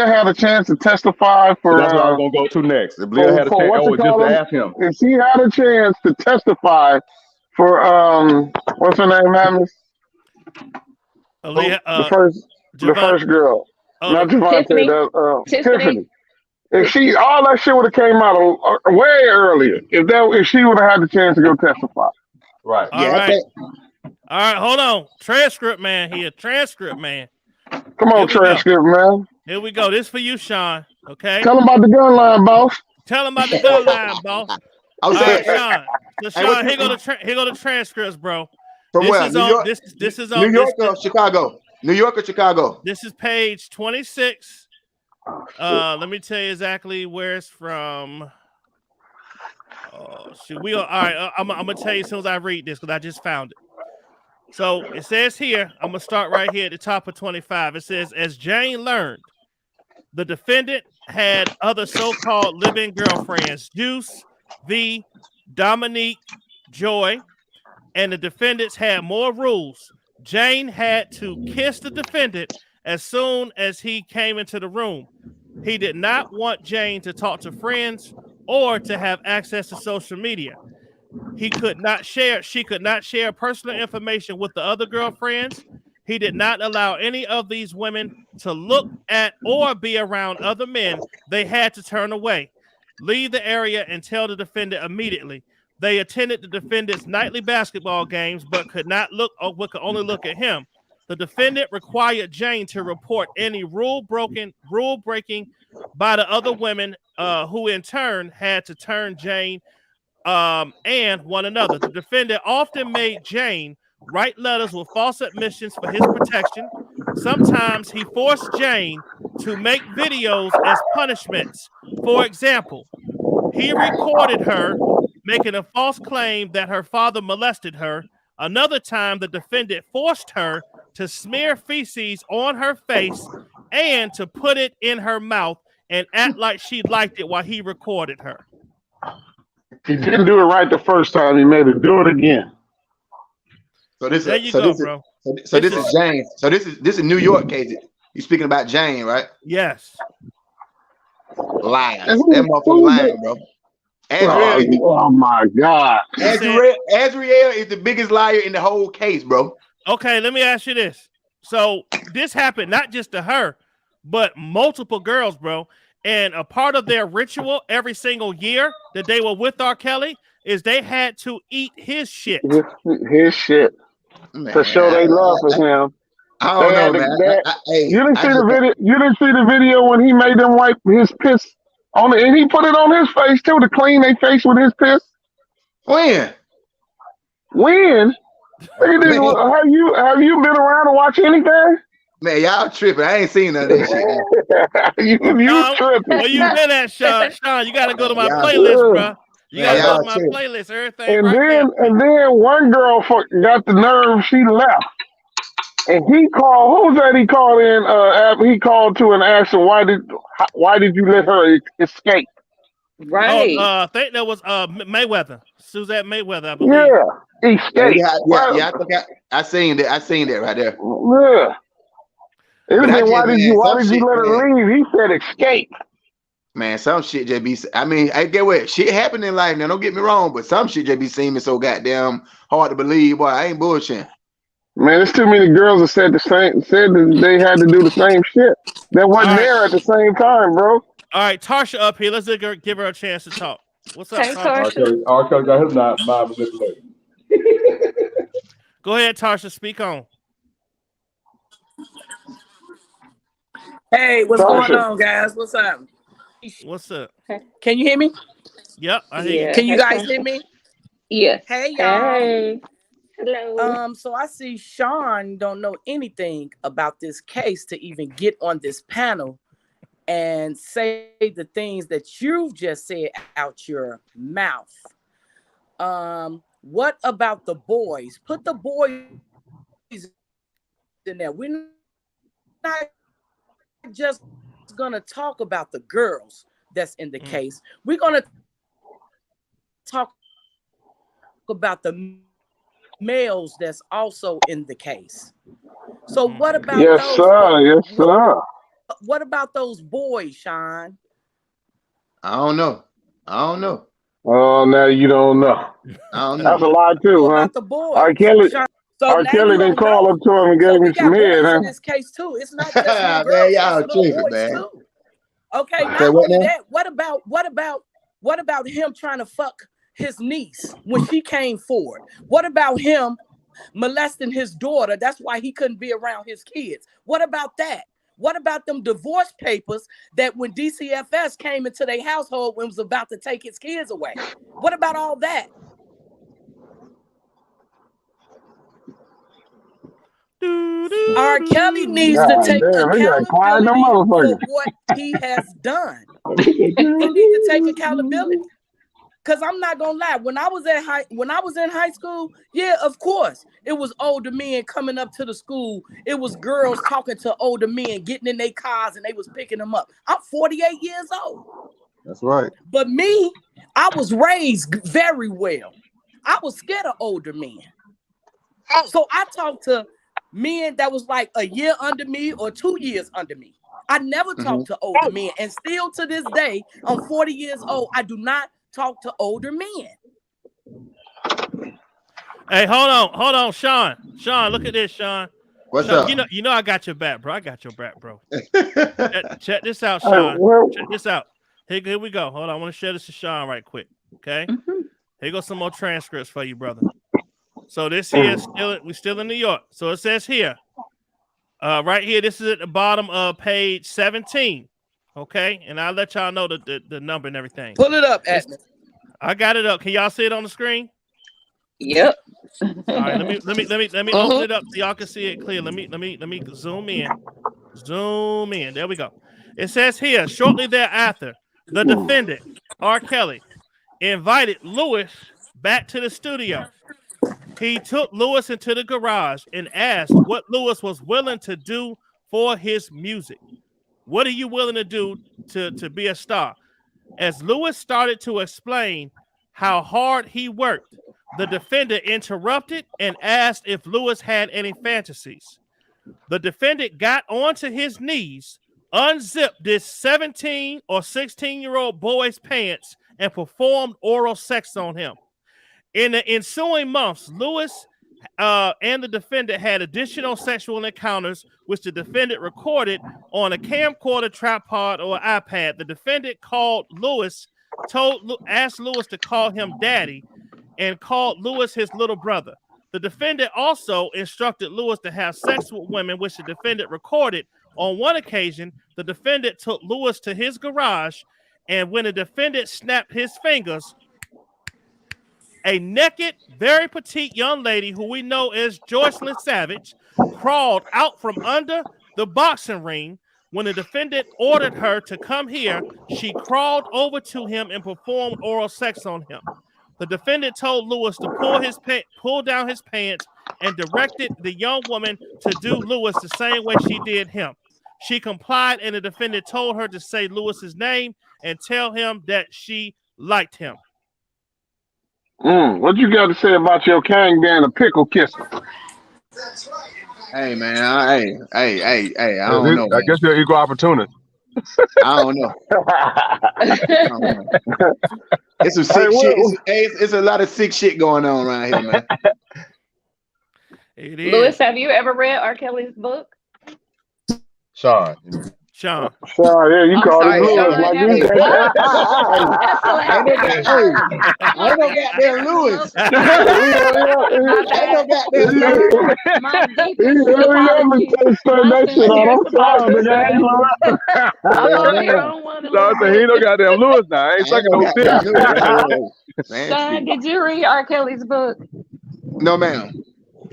had a chance to testify for, that's what I was gonna go to next. If Aaliyah had a chance, just to ask him. If she had a chance to testify for what's her name, Magnus? Aaliyah, the first girl, not Javante, Tiffany. If all that shit would have came out way earlier, if she would have had the chance to go testify. Right. All right, hold on. Transcript man here. Transcript man. Come on, transcript man. Here we go. This for you, Sean. Okay. Tell him about the gun line, boss. Tell him about the gun line, boss. I was All saying, right, Sean. So hey, what Sean, here go the transcripts, bro. from This where? is New on York, this is New on York or Chicago? New York or Chicago? this is page 26. Let me tell you exactly where it's from. Oh shoot, all right. I'm gonna tell you as soon as I read this because I just found it. So it says here, I'm gonna start right here at the top of 25. It says, as Jane learned, the defendant had other so-called live-in girlfriends, Juice, V, Dominique, Joy, and the defendants had more rules. Jane had to kiss the defendant as soon as he came into the room. He did not want Jane to talk to friends or to have access to social media. She could not share personal information with the other girlfriends. He did not allow any of these women to look at or be around other men. They had to turn away, leave the area, and tell the defendant immediately. They attended the defendant's nightly basketball games, but could only look at him. The defendant required Jane to report any rule breaking by the other women, who in turn had to turn Jane and one another. The defendant often made Jane write letters with false admissions for his protection. Sometimes he forced Jane to make videos as punishments. For example, he recorded her making a false claim that her father molested her. Another time, the defendant forced her to smear feces on her face and to put it in her mouth and act like she liked it while he recorded her. He didn't do it right the first time. He made her do it again. So this There is you so go, this bro. is so this is Jane. So this is New York case. You speaking about Jane, right? Yes. Lies. And That motherfucker lying, bro. Azriel, oh my God. Azriel is the biggest liar in the whole case, bro. Okay, let me ask you this. So this happened not just to her, but multiple girls, bro. And a part of their ritual every single year that they were with R. Kelly is they had to eat his shit. His shit. Man, to show their love for him. I don't know, man. You didn't see the video. You didn't see the video when he made them wipe his piss on it, and he put it on his face too to clean their face with his piss. When? When? Have you been around to watch anything? Man, y'all tripping. I ain't seen none of that shit. you tripping. Where you been at, Sean? Sean, you got to go to my playlist, bro. You got to go to my playlist. Everything And then one girl got the nerve. She left. And he called. Who was that? He called in. He called to and asked him, "Why did you let her escape?" Right. Oh, I think that was Mayweather, Suzette Mayweather, I believe. Yeah, escape. Yeah. I think I seen that. I seen that right there. Yeah. Why did you let her leave? He said escape. Man, some shit just be. I mean, I get what shit happened in life. Now, don't get me wrong, but some shit just be seeming so goddamn hard to believe. Boy, I ain't bullshitting. Man, there's too many girls that said that they had to do the same shit. That wasn't there at the same time, bro. All right, Tarsha up here. Let's give her a chance to talk. What's up, Tarsha? R. Kelly got his mind manipulated. Go ahead, Tarsha. Speak on. Hey, what's going on, guys? What's up? What's up? Can you hear me? Yep, I hear you. Can you guys hear me? Yes. Hey, y'all. Hey. Hello. So I see Sean don't know anything about this case to even get on this panel and say the things that you've just said out your mouth. What about the boys? Put the boys in there. We're not just gonna talk about the girls that's in the case. We're gonna talk about the males that's also in the case. So what about Yes, sir. What about those boys, Sean? I don't know. Oh, now you don't know. I don't know. That's a lie too, huh? About the boys. R. Kelly, Sean, R. Kelly didn't call up to him and gave him some head, huh? In this case too. It's not just little girls, y'all it's little tripping, boys man. too. Okay, not Say what only now? that, what about him trying to fuck his niece when she came forward? What about him molesting his daughter? That's why he couldn't be around his kids. What about that? What about them divorce papers that when DCFS came into their household and was about to take his kids away? What about all that? R. Kelly needs to take accountability for what he has done. He needs to take accountability. Because I'm not gonna lie, when I was in high school, yeah, of course, it was older men coming up to the school. It was girls talking to older men, getting in their cars, and they was picking them up. I'm 48 years old. That's right. But me, I was raised very well. I was scared of older men. So I talked to men that was like a year under me or 2 years under me. I never talked to older men. And still to this day, I'm 40 years old. I do not talk to older men. Hey, hold on, Sean. Sean, look at this, Sean. What's Sean, up? You know I got your back, bro. I got your back, bro. check this out, Sean. Check this out. Here we go. Hold on. I want to share this to Sean right quick. Okay. Here goes some more transcripts for you, brother. So this here is we're still in New York. So it says here, right here, this is at the bottom of page 17. Okay, and I'll let y'all know the number and everything. Pull it up, Edmund. I got it up. Can y'all see it on the screen? Yep. All right, let me open it up so y'all can see it clear. Let me zoom in. Zoom in. There we go. It says here, shortly thereafter, the defendant, R. Kelly, invited Lewis back to the studio. He took Lewis into the garage and asked what Lewis was willing to do for his music. What are you willing to do to be a star? As Lewis started to explain how hard he worked, the defendant interrupted and asked if Lewis had any fantasies. The defendant got onto his knees, unzipped this 17 or 16-year-old boy's pants, and performed oral sex on him. In the ensuing months, Lewis and the defendant had additional sexual encounters, which the defendant recorded on a camcorder, tripod, or iPad. The defendant asked Lewis to call him daddy, and called Lewis his little brother. The defendant also instructed Lewis to have sex with women, which the defendant recorded. On one occasion, the defendant took Lewis to his garage, and when the defendant snapped his fingers, a naked, very petite young lady who we know as Joycelyn Savage crawled out from under the boxing ring. When the defendant ordered her to come here, she crawled over to him and performed oral sex on him. The defendant told Lewis to pull down his pants and directed the young woman to do Lewis the same way she did him. She complied, and the defendant told her to say Lewis's name and tell him that she liked him. What you got to say about your Kang being a pickle kisser? Hey man, I don't know. I guess you're equal opportunity. I don't know. It's some sick shit. It's a lot of sick shit going on around here, man. It is. Lewis, have you ever read R. Kelly's book? Sean, yeah, you call him Lewis like you. I don't got there, Lewis. I don't got there, he don't got there, Lewis now. I ain't sucking no dick. Sean, did you read R. Kelly's book? No, ma'am.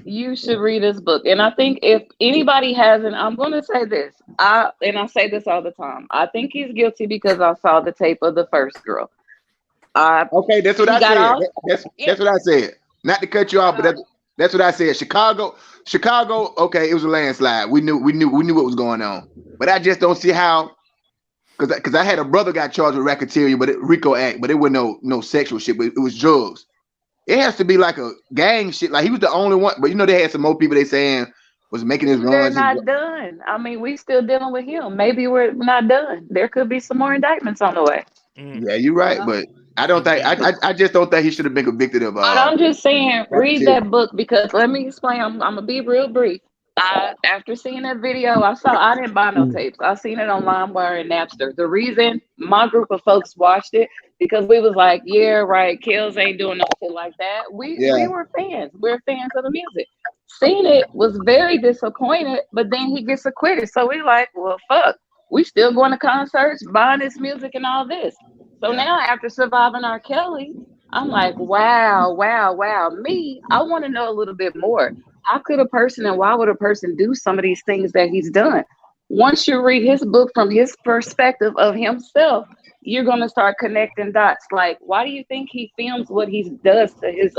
You should read this book. And I think if anybody hasn't, I'm going to say this. I say this all the time. I think he's guilty because I saw the tape of the first girl. Okay, that's what I said. That's what I said. Not to cut you off, but that's what I said. Chicago. Okay, it was a landslide. We knew what was going on. But I just don't see how. Because I had a brother got charged with racketeering, RICO Act, but it wasn't no sexual shit. But it was drugs. It has to be like a gang shit. Like he was the only one, but they had some more people they saying was making his runs. They're not done. I mean, we still dealing with him. Maybe we're not done. There could be some more indictments on the way. Yeah, you're right, but I don't think I just don't think he should have been convicted of. But I'm just saying, read that book because let me explain. I'm gonna be real brief. After seeing that video, I didn't buy no tapes. I seen it on LimeWire and Napster. The reason my group of folks watched it because we was like, yeah, right, Kills ain't doing no shit like that. We were fans. We're fans of the music. seen it, was very disappointed, but then he gets acquitted. So we like, well, fuck, we still going to concerts, buying this music and all this. So now after surviving R. Kelly, I'm like, wow, wow, wow. Me, I want to know a little bit more. How could a person and why would a person do some of these things that he's done? Once you read his book from his perspective of himself, you're going to start connecting dots. Like, why do you think he films what he does to his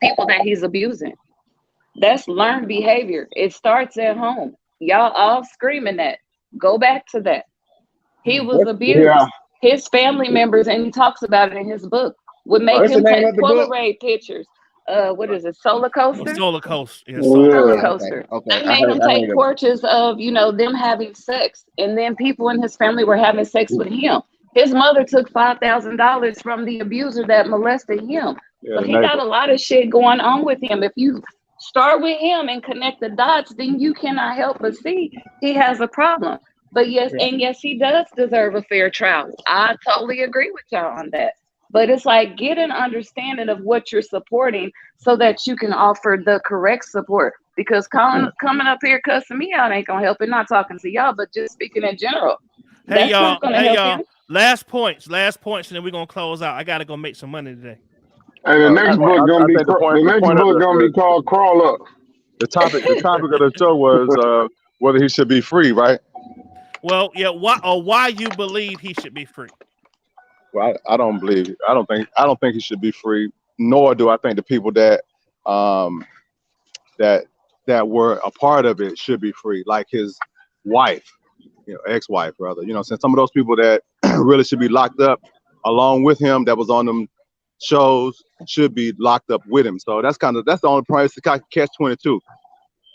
people that he's abusing? That's learned behavior. It starts at home. Y'all all screaming that. Go back to that. He was abused. Yeah. His family members, and he talks about it in his book, would make What's the him name take of the book? Polaroid pictures. What is it? Solar coaster? Solar coaster. Yeah, Solar Yeah. coaster. Okay. They made him take portraits of, them having sex, and then people in his family were having sex with him. His mother took $5,000 from the abuser that molested him. Yeah, So the he got neighbor. a lot of shit going on with him. If you start with him and connect the dots, then you cannot help but see he has a problem. But yes, and yes, he does deserve a fair trial. I totally agree with y'all on that. But it's like, get an understanding of what you're supporting so that you can offer the correct support. Because coming up here cussing me out ain't gonna help it. Not talking to y'all, but just speaking in general. Hey That's not gonna help y'all. him. Last points, and then we're gonna close out. I gotta go make some money today. And the next book I gonna be think the the next point of book gonna be called Crawl Up. the topic of the show was whether he should be free, right? Well, yeah. Why you believe he should be free? Well, I don't think he should be free. Nor do I think the people that that were a part of it should be free, like his wife, ex-wife, rather. Since some of those people that really should be locked up along with him, that was on them shows, should be locked up with him. So that's the only price to catch-22.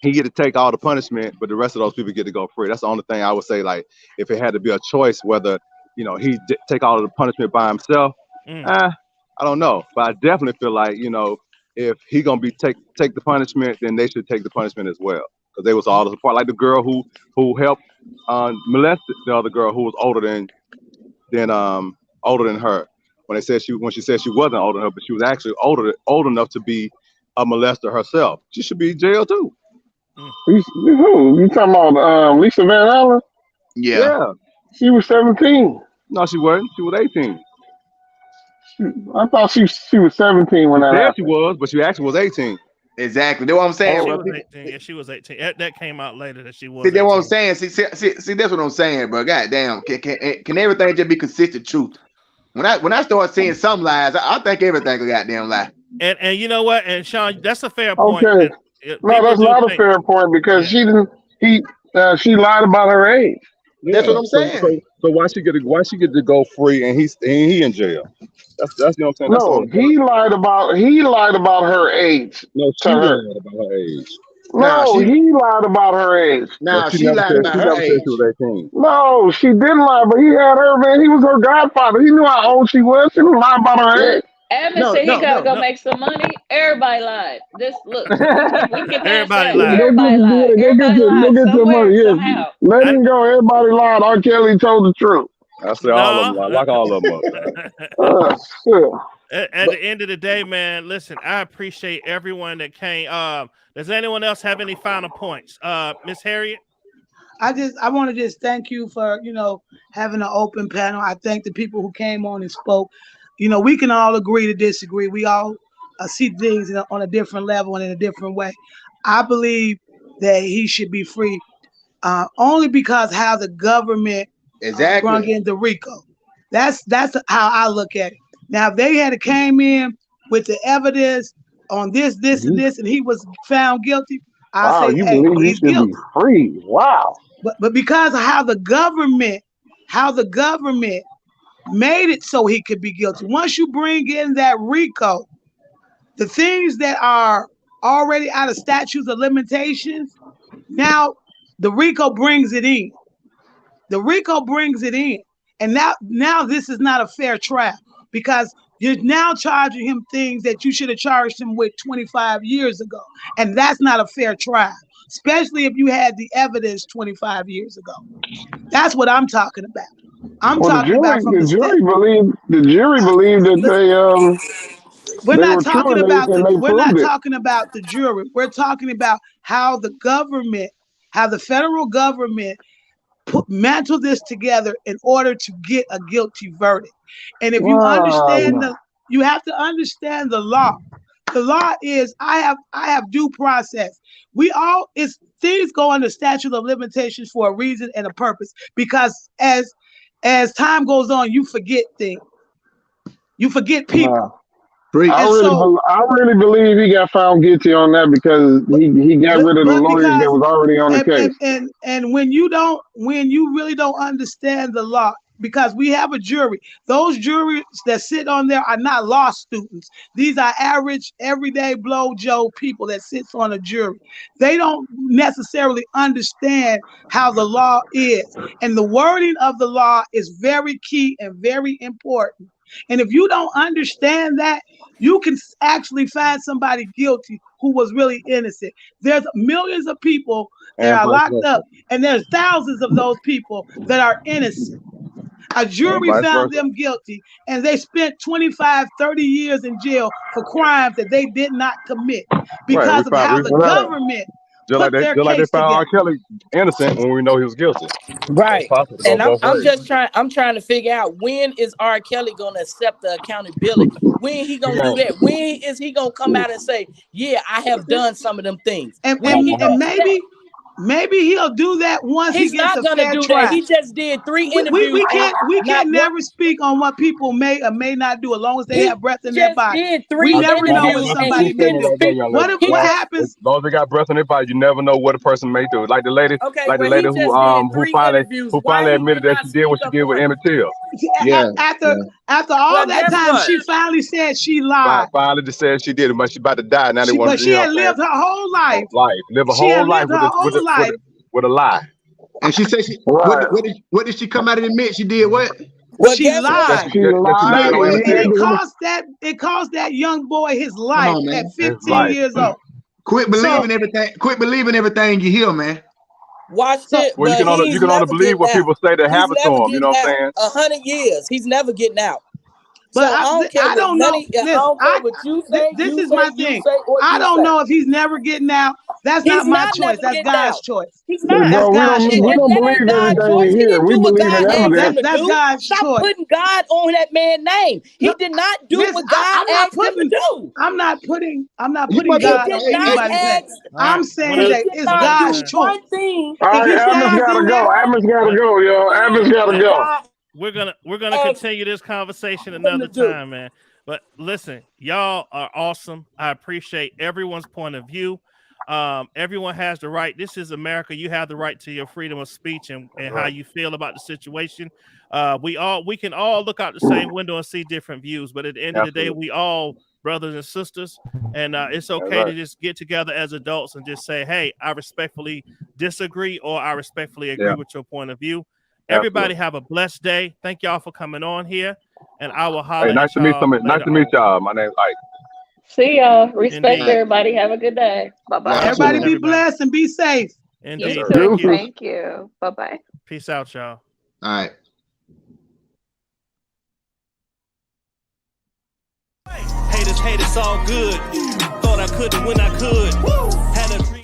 He get to take all the punishment, but the rest of those people get to go free. That's the only thing I would say. Like, if it had to be a choice, whether he take all of the punishment by himself, I don't know. But I definitely feel like if he gonna be take the punishment, then they should take the punishment as well, because they was all a part. Like the girl who helped molest the other girl who was older than her. When she said she wasn't older than her, but she was actually old enough to be a molester herself. She should be in jail too. Who? You talking about Lisa Van Allen? Yeah. She was 17. No, she wasn't. She was 18. I thought she was 17 when that happened. She was, but she actually was 18. Exactly. That's what I'm saying. She was 18. Yeah, she was 18. That came out later that she was. See, that's what I'm saying. See, that's what I'm saying, bro. God damn. Can everything just be consistent truth? When I start seeing some lies, I think everything a goddamn lie. And you know what? And Sean, that's a fair point. Okay. No, that's not a fair point, because she lied about her age. That's what I'm saying. So why she get to go free and he in jail? That's you know what I'm saying. No, he lied about her age. No, she lied about her age. No, he lied about her age. No, she lied about her age. She was 18. No, she didn't lie, but he had her, man. He was her godfather. He knew how old she was. She didn't lie about her age. Evan said he gotta go make some money. Everybody lied. Look. We can everybody lied. Everybody lied. Everybody lied. Go get your money. Somehow. Let him go. Everybody lied. R. Kelly told the truth. I say all of them. I like all of them up. At the end of the day, man, listen, I appreciate everyone that came. Does anyone else have any final points? Miss Harriet? I want to just thank you for, having an open panel. I thank the people who came on and spoke. We can all agree to disagree. We all see things on a different level and in a different way. I believe that he should be free only because how the government brought in the RICO. That's how I look at it. Now, if they had came in with the evidence on this, and this, and he was found guilty, I say, you hey, believe he he's should guilty. be free? Wow. But because of how the government made it so he could be guilty. Once you bring in that RICO, the things that are already out of statutes of limitations, now the RICO brings it in. The RICO brings it in. And now this is not a fair trial, because you're now charging him things that you should have charged him with 25 years ago. And that's not a fair trial, especially if you had the evidence 25 years ago. That's what I'm talking about. I'm talking about from the jury believed that We're They not were true, talking and about they we're not proved it. talking about the jury. We're talking about how the government, how the federal government mantle this together in order to get a guilty verdict. And if you understand you have to understand the law. The law is I have due process. Things go under statute of limitations for a reason and a purpose, because as time goes on, you forget things. You forget people. I really believe he got found guilty on that because he got rid of the lawyers that was already on the case. And when you really don't understand the law, because we have a jury, those juries that sit on there are not law students. These are average, everyday blow Joe people that sits on a jury. They don't necessarily understand how the law is, and the wording of the law is very key and very important. And if you don't understand that, you can actually find somebody guilty who was really innocent. There's millions of people that are locked up, and there's thousands of those people that are innocent. A jury found them guilty, and they spent 25, 30 years in jail for crimes that they did not commit because of how the government put their case like they found R. together. Kelly innocent when we know he was guilty. Right. And I'm just trying to figure out, when is R. Kelly gonna accept the accountability? When he gonna do that? When is he gonna come out and say, yeah, I have done some of them things? And maybe he'll do that once he gets a fair trial. He just did 3 interviews. We can't never speak on what people may or may not do as long as they have breath in their body. We never know what somebody may do. What happens? As long as they got breath in their body, you never know what a person may do. Like the lady, who finally admitted that she did what she did with Emmett Till. After all that time, she finally said she lied. Finally just said she did it, but she's about to die now. But she had lived her whole life. Live a whole life with a lie. And she said what did she come out and admit? She did what? Well, she lied. It cost that young boy his life at 15 years old. Quit believing everything. Quit believing everything you hear, man. Watch it. Well, you can only believe what people say that happened to him. You know what I'm saying? 100 years, he's never getting out. But I don't know. This is my thing. I don't know if he's never getting out. That's not my choice. That's God's choice. He's not. No, we don't believe everything we hear. We believe in evidence. That's God's choice. Stop putting God on that man's name. He did not do what God asked him to do. I'm not putting God on anybody's name. I'm saying that it's God's choice. All right, Adam's gotta go. Adam's gotta go, yo. Adam's gotta go. We're gonna continue this conversation another time, man. But listen, y'all are awesome. I appreciate everyone's point of view. Everyone has the right. This is America. You have the right to your freedom of speech and how you feel about the situation. We can all look out the same window and see different views, but at the end of the day, we all brothers and sisters, and it's okay to just get together as adults and just say, hey, I respectfully disagree, or I respectfully agree with your point of view. Everybody have a blessed day. Thank y'all for coming on here, and I will holler. Hey, nice to meet y'all. My name's Ike. See y'all. Respect everybody. Have a good day. Bye-bye. Everybody be blessed and be safe. Indeed. Thank you. Bye-bye. Peace out, y'all. All right. Haters, all good. Thought I couldn't when I could. Had a dream.